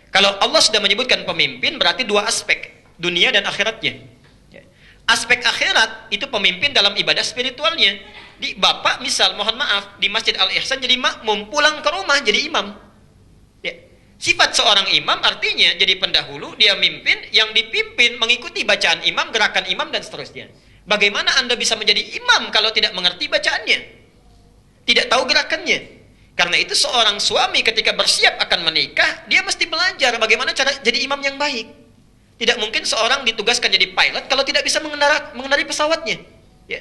Kalau Allah sudah menyebutkan pemimpin, berarti 2 aspek, dunia dan akhiratnya. Ya. Aspek akhirat itu pemimpin dalam ibadah spiritualnya. Di bapak misal, mohon maaf, di Masjid Al-Ihsan jadi makmum, pulang ke rumah jadi imam. Sifat seorang imam artinya jadi pendahulu, dia mimpin, yang dipimpin mengikuti bacaan imam, gerakan imam, dan seterusnya. Bagaimana Anda bisa menjadi imam kalau tidak mengerti bacaannya? Tidak tahu gerakannya. Karena itu seorang suami ketika bersiap akan menikah, dia mesti belajar bagaimana cara jadi imam yang baik. Tidak mungkin seorang ditugaskan jadi pilot kalau tidak bisa mengendarai pesawatnya. Ya.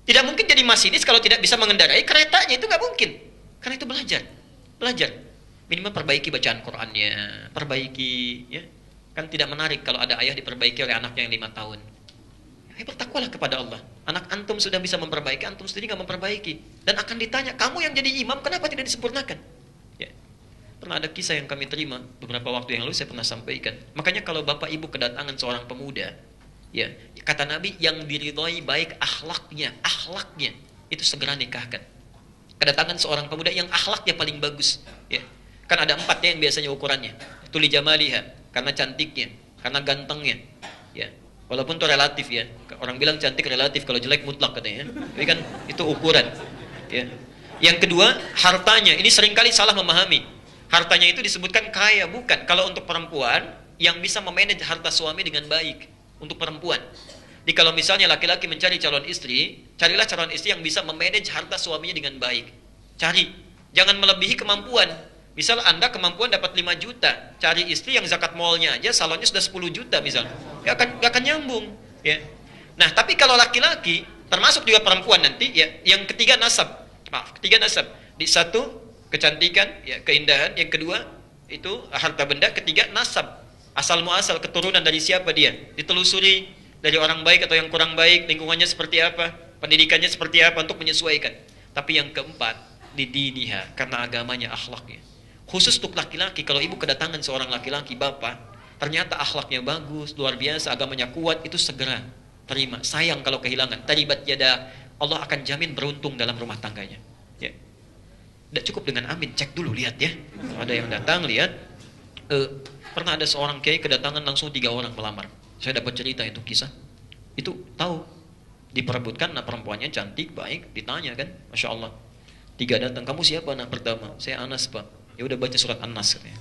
Tidak mungkin jadi masinis kalau tidak bisa mengendarai keretanya, itu nggak mungkin. Karena itu belajar. Minimal perbaiki bacaan Qur'annya, perbaiki, ya. Kan tidak menarik kalau ada ayah diperbaiki oleh anaknya yang 5 tahun. Ya, bertakwalah kepada Allah. Anak antum sudah bisa memperbaiki, antum sendiri nggak memperbaiki. Dan akan ditanya, kamu yang jadi imam, kenapa tidak disempurnakan? Ya. Pernah ada kisah yang kami terima, beberapa waktu yang lalu saya pernah sampaikan. Makanya kalau bapak ibu kedatangan seorang pemuda, ya, kata Nabi, yang diridhoi baik akhlaknya, itu segera nikahkan. Kedatangan seorang pemuda yang akhlaknya paling bagus, ya. Kan ada 4 ya yang biasanya ukurannya. Tuli jamaliha, karena cantiknya, karena gantengnya. Ya. Walaupun itu relatif ya. Orang bilang cantik relatif, kalau jelek mutlak katanya. Tapi kan itu ukuran. Ya. Yang kedua, hartanya. Ini seringkali salah memahami. Hartanya itu disebutkan kaya, bukan. Kalau untuk perempuan yang bisa memanage harta suami dengan baik, untuk perempuan. Jadi kalau misalnya laki-laki mencari calon istri, carilah calon istri yang bisa memanage harta suaminya dengan baik. Cari, jangan melebihi kemampuan. Misal Anda kemampuan dapat 5 juta, cari istri yang zakat malnya aja salonnya sudah 10 juta misal. Gak akan nyambung, ya. Nah, tapi kalau laki-laki, termasuk juga perempuan nanti, ya, yang ketiga nasab. Maaf, ketiga nasab. Di satu kecantikan, ya, keindahan. Yang kedua itu harta benda. Ketiga nasab, asal muasal, keturunan dari siapa dia, ditelusuri dari orang baik atau yang kurang baik, lingkungannya seperti apa, pendidikannya seperti apa untuk menyesuaikan. Tapi yang keempat, didiniha, karena agamanya, akhlaknya. Khusus untuk laki-laki, kalau ibu kedatangan seorang laki-laki, bapak, ternyata akhlaknya bagus, luar biasa, agamanya kuat, itu segera terima. Sayang kalau kehilangan. Taribat yada, Allah akan jamin beruntung dalam rumah tangganya. Ya. Tidak cukup dengan amin, cek dulu, lihat ya. Ada yang datang, lihat. Pernah ada seorang kiai kedatangan langsung 3 orang melamar. Saya dapat cerita itu kisah. Itu tahu, diperebutkan, nah perempuannya cantik, baik, ditanya kan, Masya Allah. 3 datang, kamu siapa anak pertama? Saya Anas pak. Ya udah baca surat An-Nas katanya.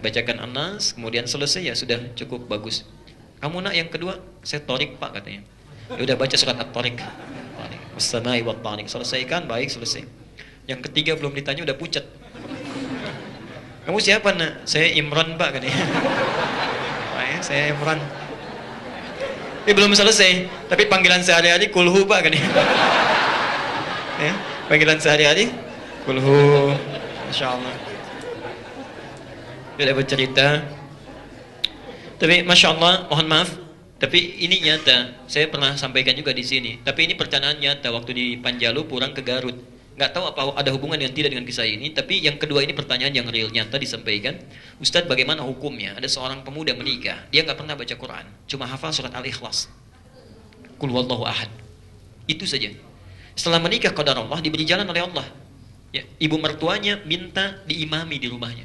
Bacakan An-Nas, kemudian selesai, ya sudah cukup bagus. Kamu nak yang kedua? Saya Torik pak katanya. Ya udah baca surat At-Torik. Wassamai wat-Tariq. Selesaikan, baik, selesai. Yang ketiga belum ditanya udah pucat. Kamu siapa nak? Saya Imran pak katanya. Saya Imran. Ini belum selesai, tapi panggilan sehari-hari kulhu pak katanya. Ya, panggilan sehari-hari kulhu. Masya Allah. Dia dapat cerita. Tapi Masya Allah, mohon maaf, tapi ini nyata. Saya pernah sampaikan juga di sini. Tapi ini pertanyaan nyata waktu di Panjalu pulang ke Garut. Nggak tahu apa ada hubungan yang tidak dengan kisah ini. Tapi yang kedua ini pertanyaan yang real, nyata disampaikan. Ustadz, bagaimana hukumnya? Ada seorang pemuda menikah, dia nggak pernah baca Quran, cuma hafal surat Al-Ikhlas, Qul huwallahu ahad. Itu saja. Setelah menikah qadar Allah, diberi jalan oleh Allah. Ya, ibu mertuanya minta diimami di rumahnya.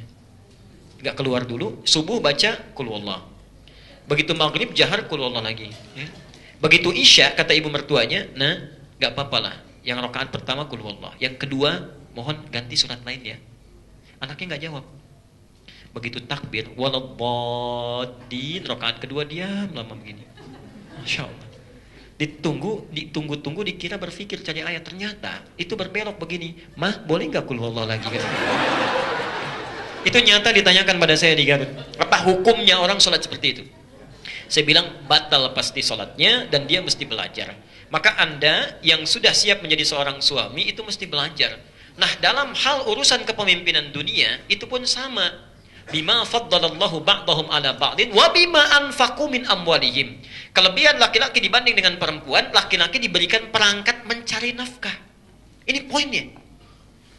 Nggak keluar dulu, subuh baca Qul huwallah. Begitu maghrib jahar Qul huwallah lagi. Ya. Begitu isya kata ibu mertuanya, nah nggak apa-apa lah. Yang rakaat pertama Qul huwallah, yang kedua mohon ganti surat lain ya. Anaknya nggak jawab. Begitu takbir, waladdallin, rakaat kedua diam lama begini. Masya Allah. Ditunggu, dikira berpikir cari ayat, ternyata itu berbelok begini. Mah, boleh nggak Qul huwallah lagi kan? Itu nyata ditanyakan pada saya di Garut. Apa hukumnya orang sholat seperti itu? Saya bilang batal pasti sholatnya dan dia mesti belajar. Maka Anda yang sudah siap menjadi seorang suami itu mesti belajar. Nah, dalam hal urusan kepemimpinan dunia itu pun sama. Bima faddalallahu ba'dahum ala ba'din wa bima anfaqu min amwalihim. Kelebihan laki-laki dibanding dengan perempuan, laki-laki diberikan perangkat mencari nafkah. Ini poinnya.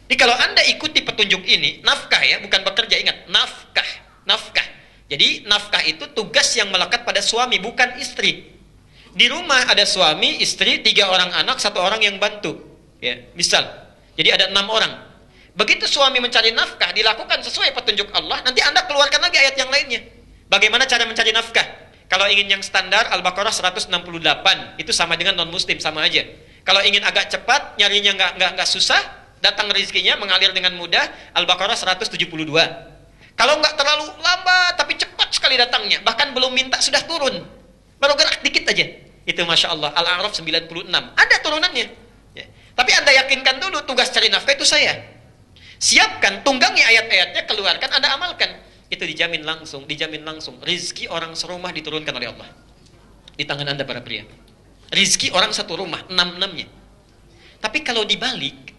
Jadi kalau Anda ikuti petunjuk ini, nafkah ya, bukan bekerja, ingat, nafkah. Jadi nafkah itu tugas yang melekat pada suami, bukan istri. Di rumah ada suami, istri, 3 orang anak, 1 orang yang bantu. Ya, misal. Jadi ada 6 orang. Begitu suami mencari nafkah, dilakukan sesuai petunjuk Allah, nanti Anda keluarkan lagi ayat yang lainnya. Bagaimana cara mencari nafkah? Kalau ingin yang standar, Al-Baqarah 168, itu sama dengan non-muslim, sama aja. Kalau ingin agak cepat, nyarinya nggak susah, datang rezekinya mengalir dengan mudah, Al-Baqarah 172. Kalau nggak terlalu lambat, tapi cepat sekali datangnya, bahkan belum minta sudah turun, baru gerak dikit aja, itu Masya Allah, Al-A'raf 96, ada turunannya. Ya. Tapi Anda yakinkan dulu, tugas cari nafkah itu saya. Siapkan, tunggangi ayat-ayatnya, keluarkan, Anda amalkan. Itu dijamin langsung. Rizki orang serumah diturunkan oleh Allah. Di tangan Anda para pria. Rizki orang satu rumah, 6-6-nya. Tapi kalau dibalik,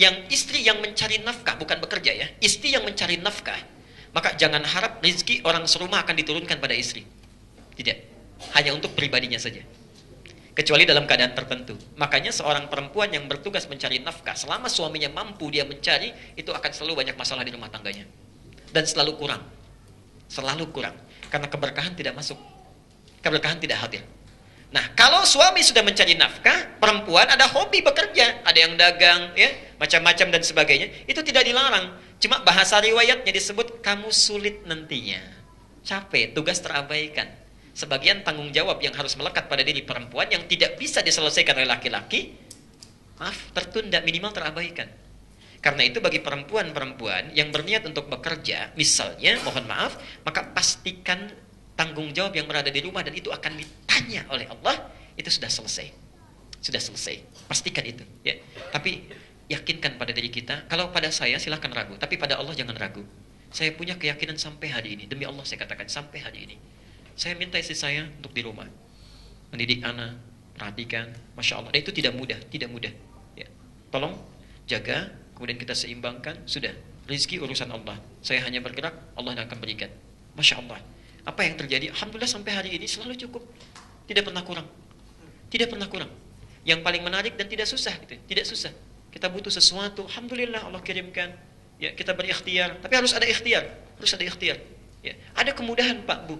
yang istri yang mencari nafkah, bukan bekerja ya, istri yang mencari nafkah, maka jangan harap rizki orang serumah akan diturunkan pada istri. Tidak. Hanya untuk pribadinya saja. Kecuali dalam keadaan tertentu. Makanya seorang perempuan yang bertugas mencari nafkah, selama suaminya mampu dia mencari, itu akan selalu banyak masalah di rumah tangganya. Dan selalu kurang. Karena keberkahan tidak masuk. Keberkahan tidak hadir. Nah, kalau suami sudah mencari nafkah, perempuan ada hobi bekerja, ada yang dagang, ya, macam-macam dan sebagainya, itu tidak dilarang. Cuma bahasa riwayatnya disebut kamu sulit nantinya. Capek, tugas terabaikan. Sebagian tanggung jawab yang harus melekat pada diri perempuan yang tidak bisa diselesaikan oleh laki-laki, maaf, tertunda, minimal terabaikan. Karena itu bagi perempuan-perempuan yang berniat untuk bekerja, misalnya, mohon maaf, maka pastikan tanggung jawab yang berada di rumah dan itu akan ditanya oleh Allah, itu sudah selesai. Sudah selesai. Pastikan itu. Ya. Tapi yakinkan pada diri kita, kalau pada saya silahkan ragu, tapi pada Allah jangan ragu. Saya punya keyakinan sampai hari ini, demi Allah saya katakan, sampai hari ini. Saya minta istri saya untuk di rumah. Mendidik anak, perhatikan, Masya Allah. Dan itu tidak mudah, tidak mudah. Ya. Tolong jaga, kemudian kita seimbangkan, sudah. Rizki urusan Allah. Saya hanya bergerak, Allah yang akan berikan. Masya Allah. Apa yang terjadi? Alhamdulillah sampai hari ini selalu cukup. Tidak pernah kurang. Tidak pernah kurang. Yang paling menarik dan tidak susah, gitu. Tidak susah. Kita butuh sesuatu, Alhamdulillah Allah kirimkan. Ya, kita berikhtiar, tapi harus ada ikhtiar. Harus ada ikhtiar. Ya. Ada kemudahan Pak Bu.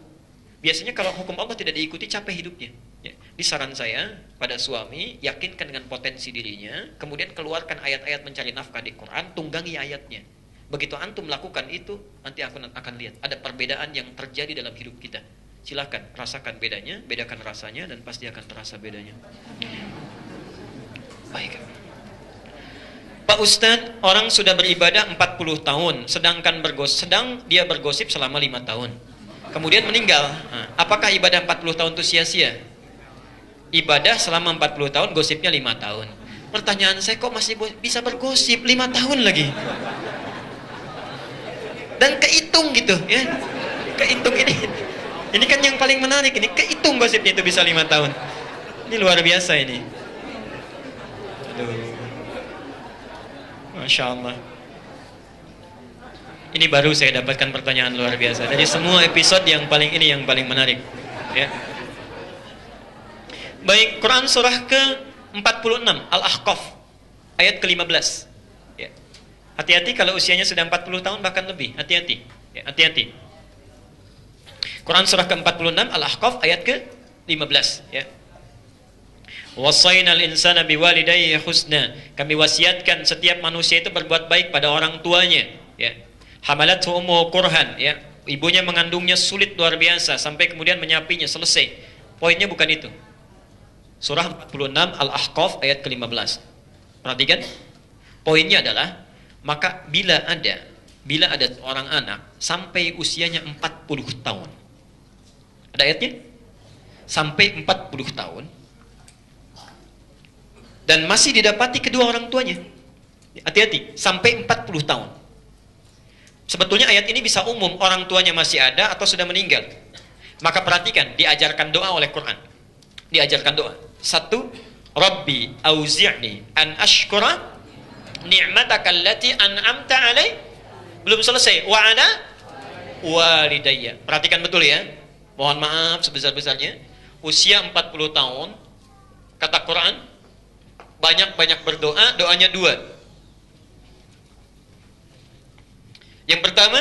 Biasanya kalau hukum Allah tidak diikuti, capek hidupnya. Ya. Di saran saya pada suami, yakinkan dengan potensi dirinya, kemudian keluarkan ayat-ayat mencari nafkah di Quran, tunggangi ayatnya. Begitu antum melakukan itu, nanti aku akan lihat ada perbedaan yang terjadi dalam hidup kita. Silakan rasakan bedanya, bedakan rasanya, dan pasti akan terasa bedanya. Baik. Pak Ustadz, orang sudah beribadah 40 tahun, sedang dia bergosip selama 5 tahun. Kemudian meninggal. Nah, apakah ibadah 40 tahun itu sia-sia? Ibadah selama 40 tahun, gosipnya 5 tahun. Pertanyaan saya, kok masih bisa bergosip 5 tahun lagi? Dan kehitung gitu, ya. Kehitung ini. Ini kan yang paling menarik ini, kehitung gosipnya itu bisa 5 tahun. Ini luar biasa ini. Aduh. Masya Allah. Ini baru saya dapatkan pertanyaan luar biasa. Dari semua episode yang paling menarik. Ya. Baik, Quran surah ke-46 Al-Ahqaf ayat ke-15. Ya. Hati-hati kalau usianya sudah 40 tahun bahkan lebih. Hati-hati. Ya, hati-hati. Quran surah ke-46 Al-Ahqaf ayat ke-15. Ya. Wasainal insana biwalidayhi husna. Kami wasiatkan setiap manusia itu berbuat baik pada orang tuanya. Ya. Hamalathu ummuhu kurhan, ya. Ibunya mengandungnya sulit luar biasa sampai kemudian menyapinya, selesai. Poinnya bukan itu. Surah 46 Al-Ahqaf ayat ke-15. Perhatikan. Poinnya adalah maka bila ada seorang anak sampai usianya 40 tahun. Ada ayatnya? Sampai 40 tahun dan masih didapati kedua orang tuanya. Hati-hati, sampai 40 tahun. Sebetulnya ayat ini bisa umum, orang tuanya masih ada atau sudah meninggal. Maka perhatikan, diajarkan doa oleh Quran. Diajarkan doa. 1. Rabbi auzi'ni an ashkura ni'mataka allati an'amta alai. Belum selesai. Wa ala walidayya. Perhatikan betul ya. Mohon maaf sebesar-besarnya. Usia 40 tahun, kata Quran, banyak-banyak berdoa, doanya 2. Yang pertama,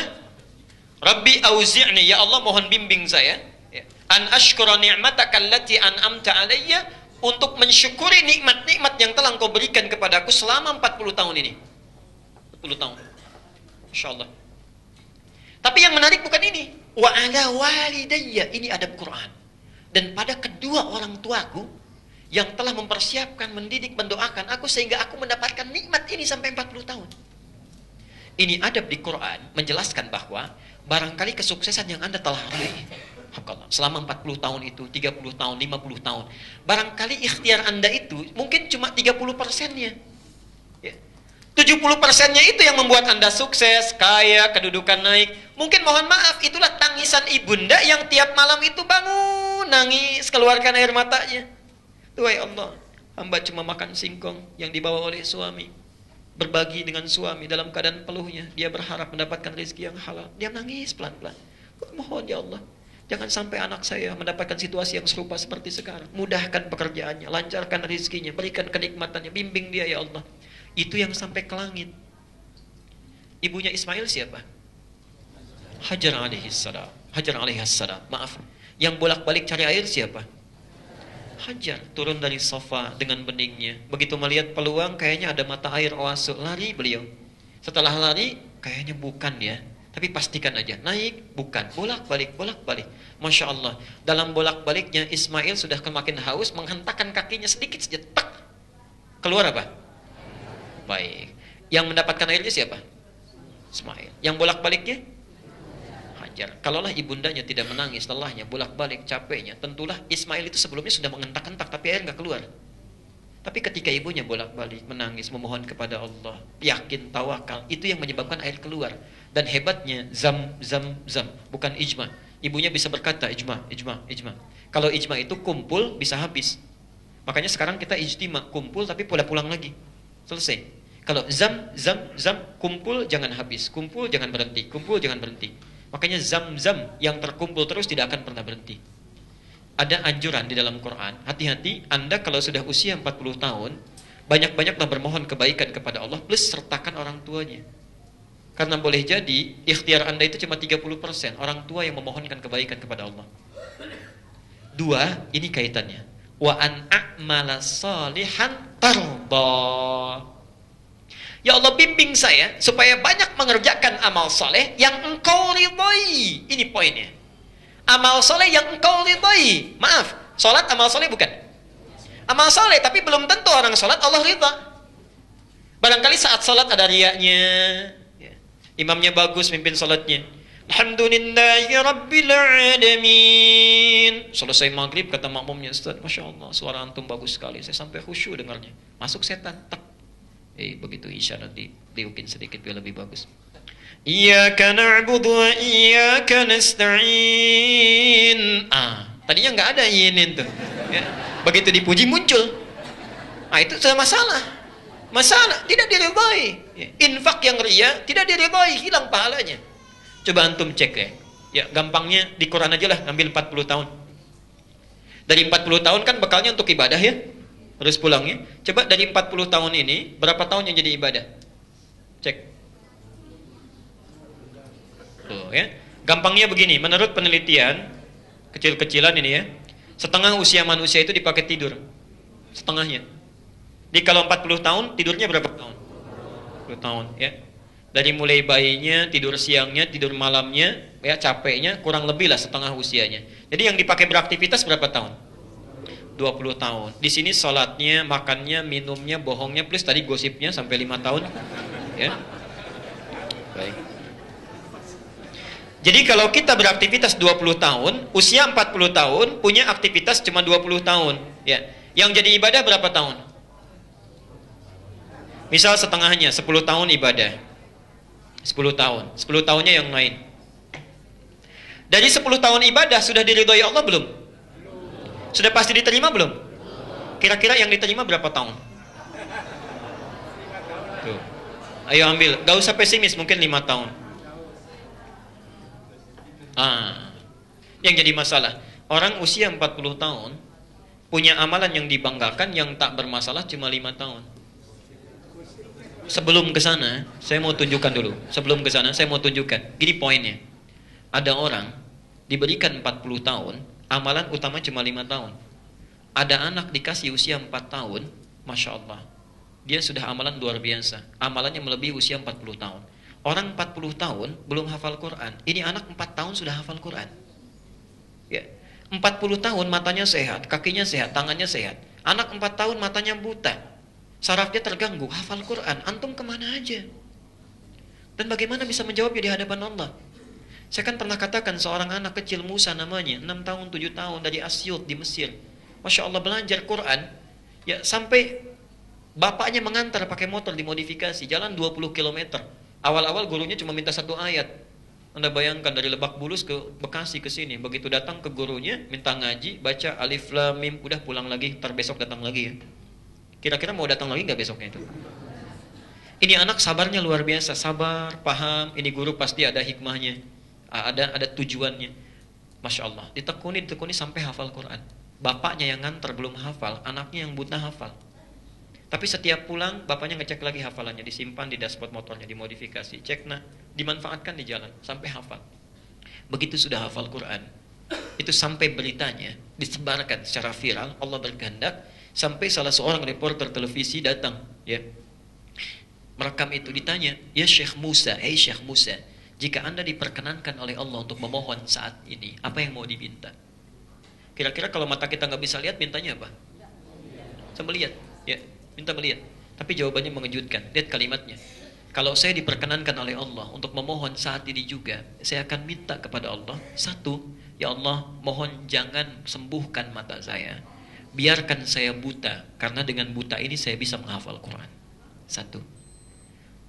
Rabbi auzi'ni, ya Allah mohon bimbing saya, ya, an ashkura ni'mataka allati an'amta alayya, untuk mensyukuri nikmat-nikmat yang telah Engkau berikan kepadaku selama 40 tahun ini. 40 tahun. Insyaallah. Tapi yang menarik bukan ini. Wa ala walidayya, ini adab Quran. Dan pada kedua orang tuaku yang telah mempersiapkan, mendidik, mendoakan aku sehingga aku mendapatkan nikmat ini sampai 40 tahun. Ini adab di Quran menjelaskan bahwa barangkali kesuksesan yang Anda telah raih selama 40 tahun itu, 30 tahun, 50 tahun, barangkali ikhtiar Anda itu mungkin cuma 30%-nya. Ya. 70%-nya itu yang membuat Anda sukses, kaya, kedudukan naik. Mungkin mohon maaf, itulah tangisan ibunda yang tiap malam itu bangun, nangis, keluarkan air matanya. Tuhai Allah, hamba cuma makan singkong yang dibawa oleh suami. Berbagi dengan suami dalam keadaan peluhnya, dia berharap mendapatkan rezeki yang halal, dia nangis pelan-pelan. Mohon ya Allah, jangan sampai anak saya mendapatkan situasi yang serupa seperti sekarang. Mudahkan pekerjaannya, lancarkan rezekinya, berikan kenikmatannya, bimbing dia ya Allah. Itu yang sampai ke langit. Ibunya Ismail siapa? Hajar alaihissalam. Hajar alaihissalam, maaf, yang bolak-balik cari air siapa? Hajar, turun dari sofa dengan beningnya. Begitu melihat peluang, kayaknya ada mata air oase, lari beliau. Setelah lari, kayaknya bukan ya, tapi pastikan aja, naik, bukan, bolak-balik, bolak-balik. Masya Allah, dalam bolak-baliknya Ismail sudah semakin haus, menghentakkan kakinya sedikit saja, tak, keluar apa? Baik, Yang mendapatkan airnya siapa? Ismail. Yang bolak-baliknya? Hajar. Kalaulah ibundanya tidak menangis setelahnya, bolak-balik capeknya, tentulah Ismail itu sebelumnya sudah mengentak-kentak tapi air nggak keluar. Tapi ketika ibunya bolak-balik menangis memohon kepada Allah, yakin tawakal, itu yang menyebabkan air keluar. Dan hebatnya zam, bukan ijma. Ibunya bisa berkata ijma. Kalau ijma itu kumpul bisa habis. Makanya sekarang kita ijtima, kumpul tapi pulang lagi. Selesai. Kalau zam, kumpul jangan habis, kumpul jangan berhenti, kumpul jangan berhenti. Makanya zam yang terkumpul terus tidak akan pernah berhenti. Ada anjuran di dalam Quran, hati-hati Anda kalau sudah usia 40 tahun, banyak-banyaklah bermohon kebaikan kepada Allah plus sertakan orang tuanya. Karena boleh jadi ikhtiar Anda itu cuma 30%, orang tua yang memohonkan kebaikan kepada Allah. Dua, ini kaitannya. Wa an a'mala salihan tarda. Ya Allah bimbing saya supaya banyak mengerjakan amal soleh yang engkau ridhai. Ini poinnya. Amal soleh yang engkau ridhai. Maaf, solat amal soleh bukan? Amal soleh, tapi belum tentu orang solat Allah ridha. Barangkali saat solat ada riaknya, ya. Imamnya bagus mimpin solatnya. Alhamdulillahi Rabbil Alamin. Selesai maghrib kata makmumnya, Ustaz, Masya Allah suara antum bagus sekali, saya sampai khusyuk dengarnya. Masuk setan, tak. Begitu isya nanti diukin sedikit biar lebih bagus. Iyyaka na'budu wa iyyaka nasta'in. Tadinya nggak ada ini tuh. Ya. Begitu dipuji muncul. Itu sudah masalah tidak diridhai. Ya. Infak yang riya tidak diridhai, hilang pahalanya. Coba antum cek ya. Ya gampangnya di Quran aja lah, ambil 40 tahun. Dari 40 tahun kan bekalnya untuk ibadah ya. Terus pulangnya. Coba dari 40 tahun ini, berapa tahun yang jadi ibadah? Cek. Tuh ya. Gampangnya begini, menurut penelitian, kecil-kecilan ini ya, setengah usia manusia itu dipakai tidur. Setengahnya. Jadi kalau 40 tahun, tidurnya berapa tahun? 10 tahun ya. Dari mulai bayinya, tidur siangnya, tidur malamnya, ya capeknya, kurang lebih lah setengah usianya. Jadi yang dipakai beraktivitas berapa tahun? 20 tahun. Di sini sholatnya, makannya, minumnya, bohongnya, plus tadi gosipnya sampai 5 tahun. Ya. Baik. Jadi kalau kita beraktivitas 20 tahun, usia 40 tahun, punya aktivitas cuma 20 tahun. Ya. Yang jadi ibadah berapa tahun? Misal setengahnya, 10 tahun ibadah. 10 tahun. 10 tahunnya yang lain. Dari 10 tahun ibadah, sudah diridhoi Allah belum? Sudah pasti diterima belum? Kira-kira yang diterima berapa tahun? Tuh. Ayo ambil, gak usah pesimis, mungkin 5 tahun. Yang jadi masalah, orang usia 40 tahun punya amalan yang dibanggakan, yang tak bermasalah cuma 5 tahun. Sebelum ke sana, saya mau tunjukkan dulu. Sebelum ke sana, saya mau tunjukkan. Gini poinnya. Ada orang diberikan 40 tahun, amalan utama cuma 5 tahun. Ada anak dikasih usia 4 tahun, Masya Allah, dia sudah amalan luar biasa. Amalannya melebihi usia 40 tahun. Orang 40 tahun belum hafal Quran. Ini anak 4 tahun sudah hafal Quran. Ya. 40 tahun matanya sehat, kakinya sehat, tangannya sehat. Anak 4 tahun matanya buta, sarafnya terganggu, hafal Quran. Antum kemana aja? Dan bagaimana bisa menjawabnya di hadapan Allah? Saya kan pernah katakan seorang anak kecil Musa namanya, 6 tahun, 7 tahun dari Asyut di Mesir. Masya Allah belajar Quran, ya sampai bapaknya mengantar pakai motor dimodifikasi, jalan 20 km. Awal-awal gurunya cuma minta 1 ayat. Anda bayangkan dari Lebak Bulus ke Bekasi ke sini, begitu datang ke gurunya, minta ngaji, baca alif lam mim, udah pulang lagi, ntar besok datang lagi ya. Kira-kira mau datang lagi nggak besoknya itu? Ini anak sabarnya luar biasa, sabar, paham, ini guru pasti ada hikmahnya. Ada tujuannya. Masya Allah, ditekuni sampai hafal Quran. Bapaknya yang nganter belum hafal, anaknya yang buta hafal. Tapi setiap pulang, bapaknya ngecek lagi hafalannya, disimpan di dashboard motornya, dimodifikasi, cek dimanfaatkan di jalan, sampai hafal. Begitu sudah hafal Quran, itu sampai beritanya disebarkan secara viral, Allah berkehendak, sampai salah seorang reporter televisi datang, ya, merekam itu, ditanya, ya Syekh Musa, Syekh Musa, jika Anda diperkenankan oleh Allah untuk memohon saat ini, apa yang mau diminta? Kira-kira kalau mata kita nggak bisa lihat, mintanya apa? Saya melihat, ya, minta melihat. Tapi jawabannya mengejutkan. Lihat kalimatnya. Kalau saya diperkenankan oleh Allah untuk memohon saat ini juga, saya akan minta kepada Allah, satu, ya Allah, mohon jangan sembuhkan mata saya. Biarkan saya buta, karena dengan buta ini saya bisa menghafal Quran. Satu.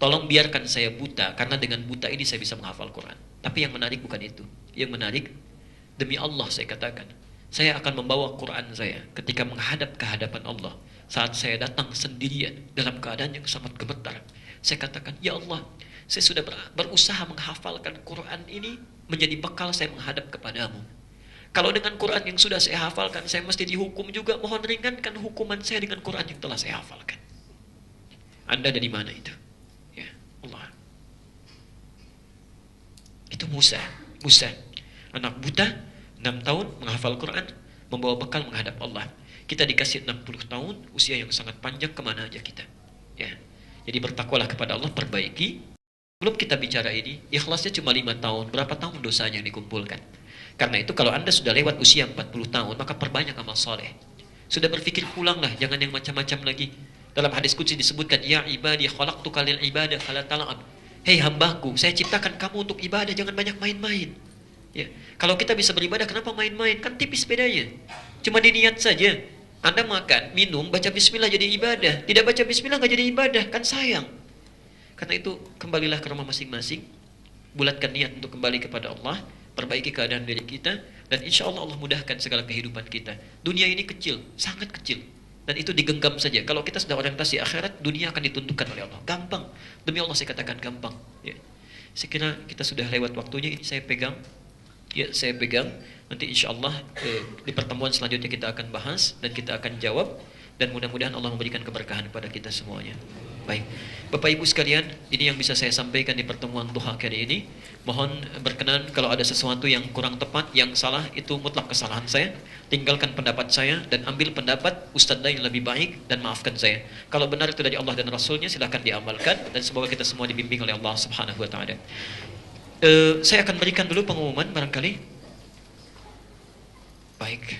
Tolong biarkan saya buta, karena dengan buta ini saya bisa menghafal Quran. Tapi yang menarik bukan itu. Yang menarik, demi Allah saya katakan, saya akan membawa Quran saya ketika menghadap ke hadapan Allah. Saat saya datang sendirian dalam keadaan yang sangat gemetar, saya katakan, ya Allah, saya sudah berusaha menghafalkan Quran ini menjadi bekal saya menghadap kepadamu. Kalau dengan Quran yang sudah saya hafalkan, saya mesti dihukum juga, mohon ringankan hukuman saya dengan Quran yang telah saya hafalkan. Anda dari mana itu? Ya Allah. Itu Musa. Musa, anak buta, 6 tahun, menghafal Quran, membawa bekal menghadap Allah. Kita dikasih 60 tahun, usia yang sangat panjang, kemana aja kita? Ya. Jadi bertakwalah kepada Allah, perbaiki. Belum kita bicara ini, ikhlasnya cuma 5 tahun, berapa tahun dosanya yang dikumpulkan? Karena itu kalau Anda sudah lewat usia 40 tahun, maka perbanyak amal soleh. Sudah berpikir pulanglah, jangan yang macam-macam lagi. Dalam hadis qudsi disebutkan, ya ibadi khalaqtuka lil ibadah fala tal'ab. Hei hambaku, saya ciptakan kamu untuk ibadah, jangan banyak main-main. Ya. Kalau kita bisa beribadah, kenapa main-main? Kan tipis bedanya. Cuma diniat saja. Anda makan, minum, baca bismillah jadi ibadah. Tidak baca bismillah nggak jadi ibadah, kan sayang. Karena itu kembalilah ke rumah masing-masing, bulatkan niat untuk kembali kepada Allah, perbaiki keadaan diri kita, dan insya Allah Allah mudahkan segala kehidupan kita. Dunia ini kecil, sangat kecil, dan itu digenggam saja. Kalau kita sudah orientasi akhirat, dunia akan ditundukkan oleh Allah. Gampang, demi Allah saya katakan gampang. Ya. Saya kira kita sudah lewat waktunya, ini saya pegang. Ya, saya pegang. Nanti insya Allah di pertemuan selanjutnya kita akan bahas dan kita akan jawab, dan mudah-mudahan Allah memberikan keberkahan kepada kita semuanya. Baik, Bapak Ibu sekalian, ini yang bisa saya sampaikan di pertemuan duha kali ini. Mohon berkenan kalau ada sesuatu yang kurang tepat, yang salah, itu mutlak kesalahan saya. Tinggalkan pendapat saya dan ambil pendapat Ustadz yang lebih baik, dan maafkan saya. Kalau benar itu dari Allah dan Rasulnya, silahkan diamalkan, dan semoga kita semua dibimbing oleh Allah Subhanahu Wa Taala. Saya akan berikan dulu pengumuman barangkali. Baik.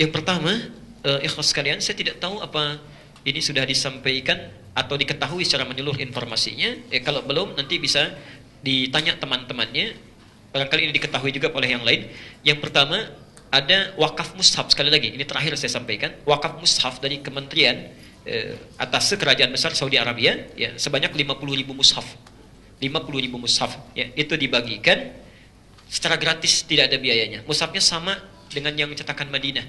Yang pertama, ikhlas sekalian, saya tidak tahu apa ini sudah disampaikan atau diketahui secara menyeluruh informasinya. Kalau belum, nanti bisa ditanya teman-temannya. Barangkali ini diketahui juga oleh yang lain. Yang pertama, ada wakaf mushaf. Sekali lagi, ini terakhir saya sampaikan. Wakaf mushaf dari Kementerian atas Kerajaan Besar Saudi Arabia, ya, sebanyak 50.000 mushaf. 50.000 mushaf, ya, itu dibagikan secara gratis, tidak ada biayanya. Mushafnya sama dengan yang cetakan Madinah,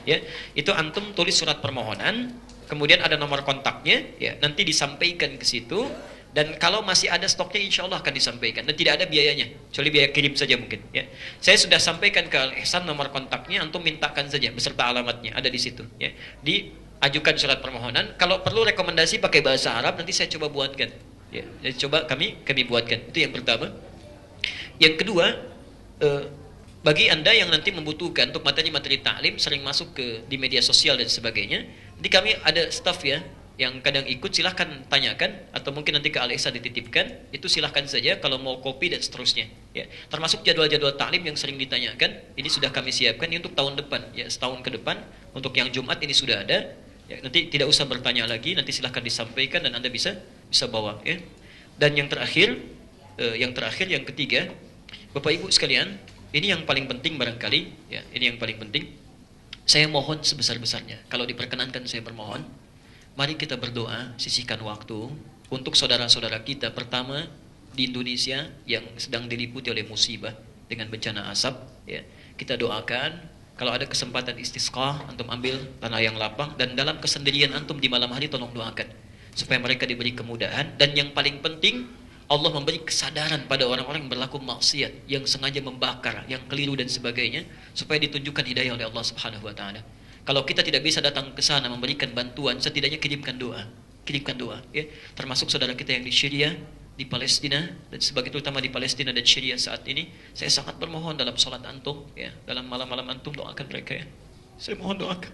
ya. Itu antum tulis surat permohonan, kemudian ada nomor kontaknya, ya, nanti disampaikan ke situ, dan kalau masih ada stoknya insya Allah akan disampaikan, dan tidak ada biayanya, kecuali biaya kirim saja mungkin, ya. Saya sudah sampaikan ke Al Ihsan nomor kontaknya, antum mintakan saja beserta alamatnya, ada di situ, ya. Diajukan surat permohonan. Kalau perlu rekomendasi pakai bahasa Arab, nanti saya coba buatkan, ya. Jadi coba kami buatkan. Itu yang pertama. Yang kedua, bagi Anda yang nanti membutuhkan untuk materi-materi taklim, sering masuk di media sosial dan sebagainya, nanti kami ada staff ya yang kadang ikut, silahkan tanyakan, atau mungkin nanti ke Alexa dititipkan, itu silahkan saja kalau mau kopi dan seterusnya, ya. Termasuk jadwal-jadwal taklim yang sering ditanyakan, ini sudah kami siapkan ini untuk tahun depan, ya, setahun ke depan. Untuk yang Jumat ini sudah ada, ya, nanti tidak usah bertanya lagi, nanti silahkan disampaikan dan Anda bisa bawa, ya. Dan yang terakhir, yang ketiga, Bapak Ibu sekalian, ini yang paling penting barangkali, ya, ini yang paling penting. Saya mohon sebesar-besarnya, kalau diperkenankan saya bermohon, mari kita berdoa, sisihkan waktu untuk saudara-saudara kita pertama di Indonesia yang sedang diliputi oleh musibah dengan bencana asap, ya. Kita doakan, kalau ada kesempatan istisqa, antum ambil tanah yang lapang, dan dalam kesendirian antum di malam hari tolong doakan supaya mereka diberi kemudahan. Dan yang paling penting, Allah memberi kesadaran pada orang-orang yang berlaku maksiat, yang sengaja membakar, yang keliru dan sebagainya, supaya ditunjukkan hidayah oleh Allah Subhanahu Wa Taala. Kalau kita tidak bisa datang ke sana memberikan bantuan, setidaknya kirimkan doa, ya. Termasuk saudara kita yang di Syria, di Palestina, dan sebagai terutama di Palestina dan Syria saat ini, saya sangat bermohon dalam salat antum, ya, dalam malam-malam antum doakan mereka, ya. Saya mohon doakan,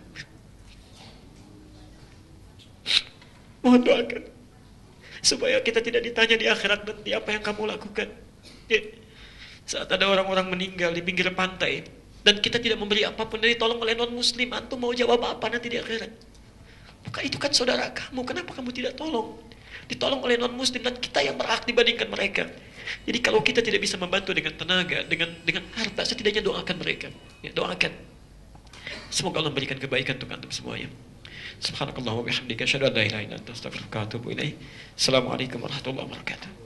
mohon doakan, supaya kita tidak ditanya di akhirat nanti apa yang kamu lakukan, ya. Saat ada orang-orang meninggal di pinggir pantai dan kita tidak memberi apapun, dari tolong oleh non muslim, antum mau jawab apa nanti di akhirat? Bukan, itu kan saudara kamu, kenapa kamu tidak tolong? Ditolong oleh non-muslim dan kita yang berhak dibandingkan mereka. Jadi kalau kita tidak bisa membantu dengan tenaga, dengan harta, setidaknya doakan mereka. Ya, doakan. Semoga Allah memberikan kebaikan untuk antum semuanya. Subhanakallah wa bihamdika asyhadu an la ilaha illa anta astaghfiruka wa atubu ilaik. Assalamualaikum warahmatullahi wabarakatuh.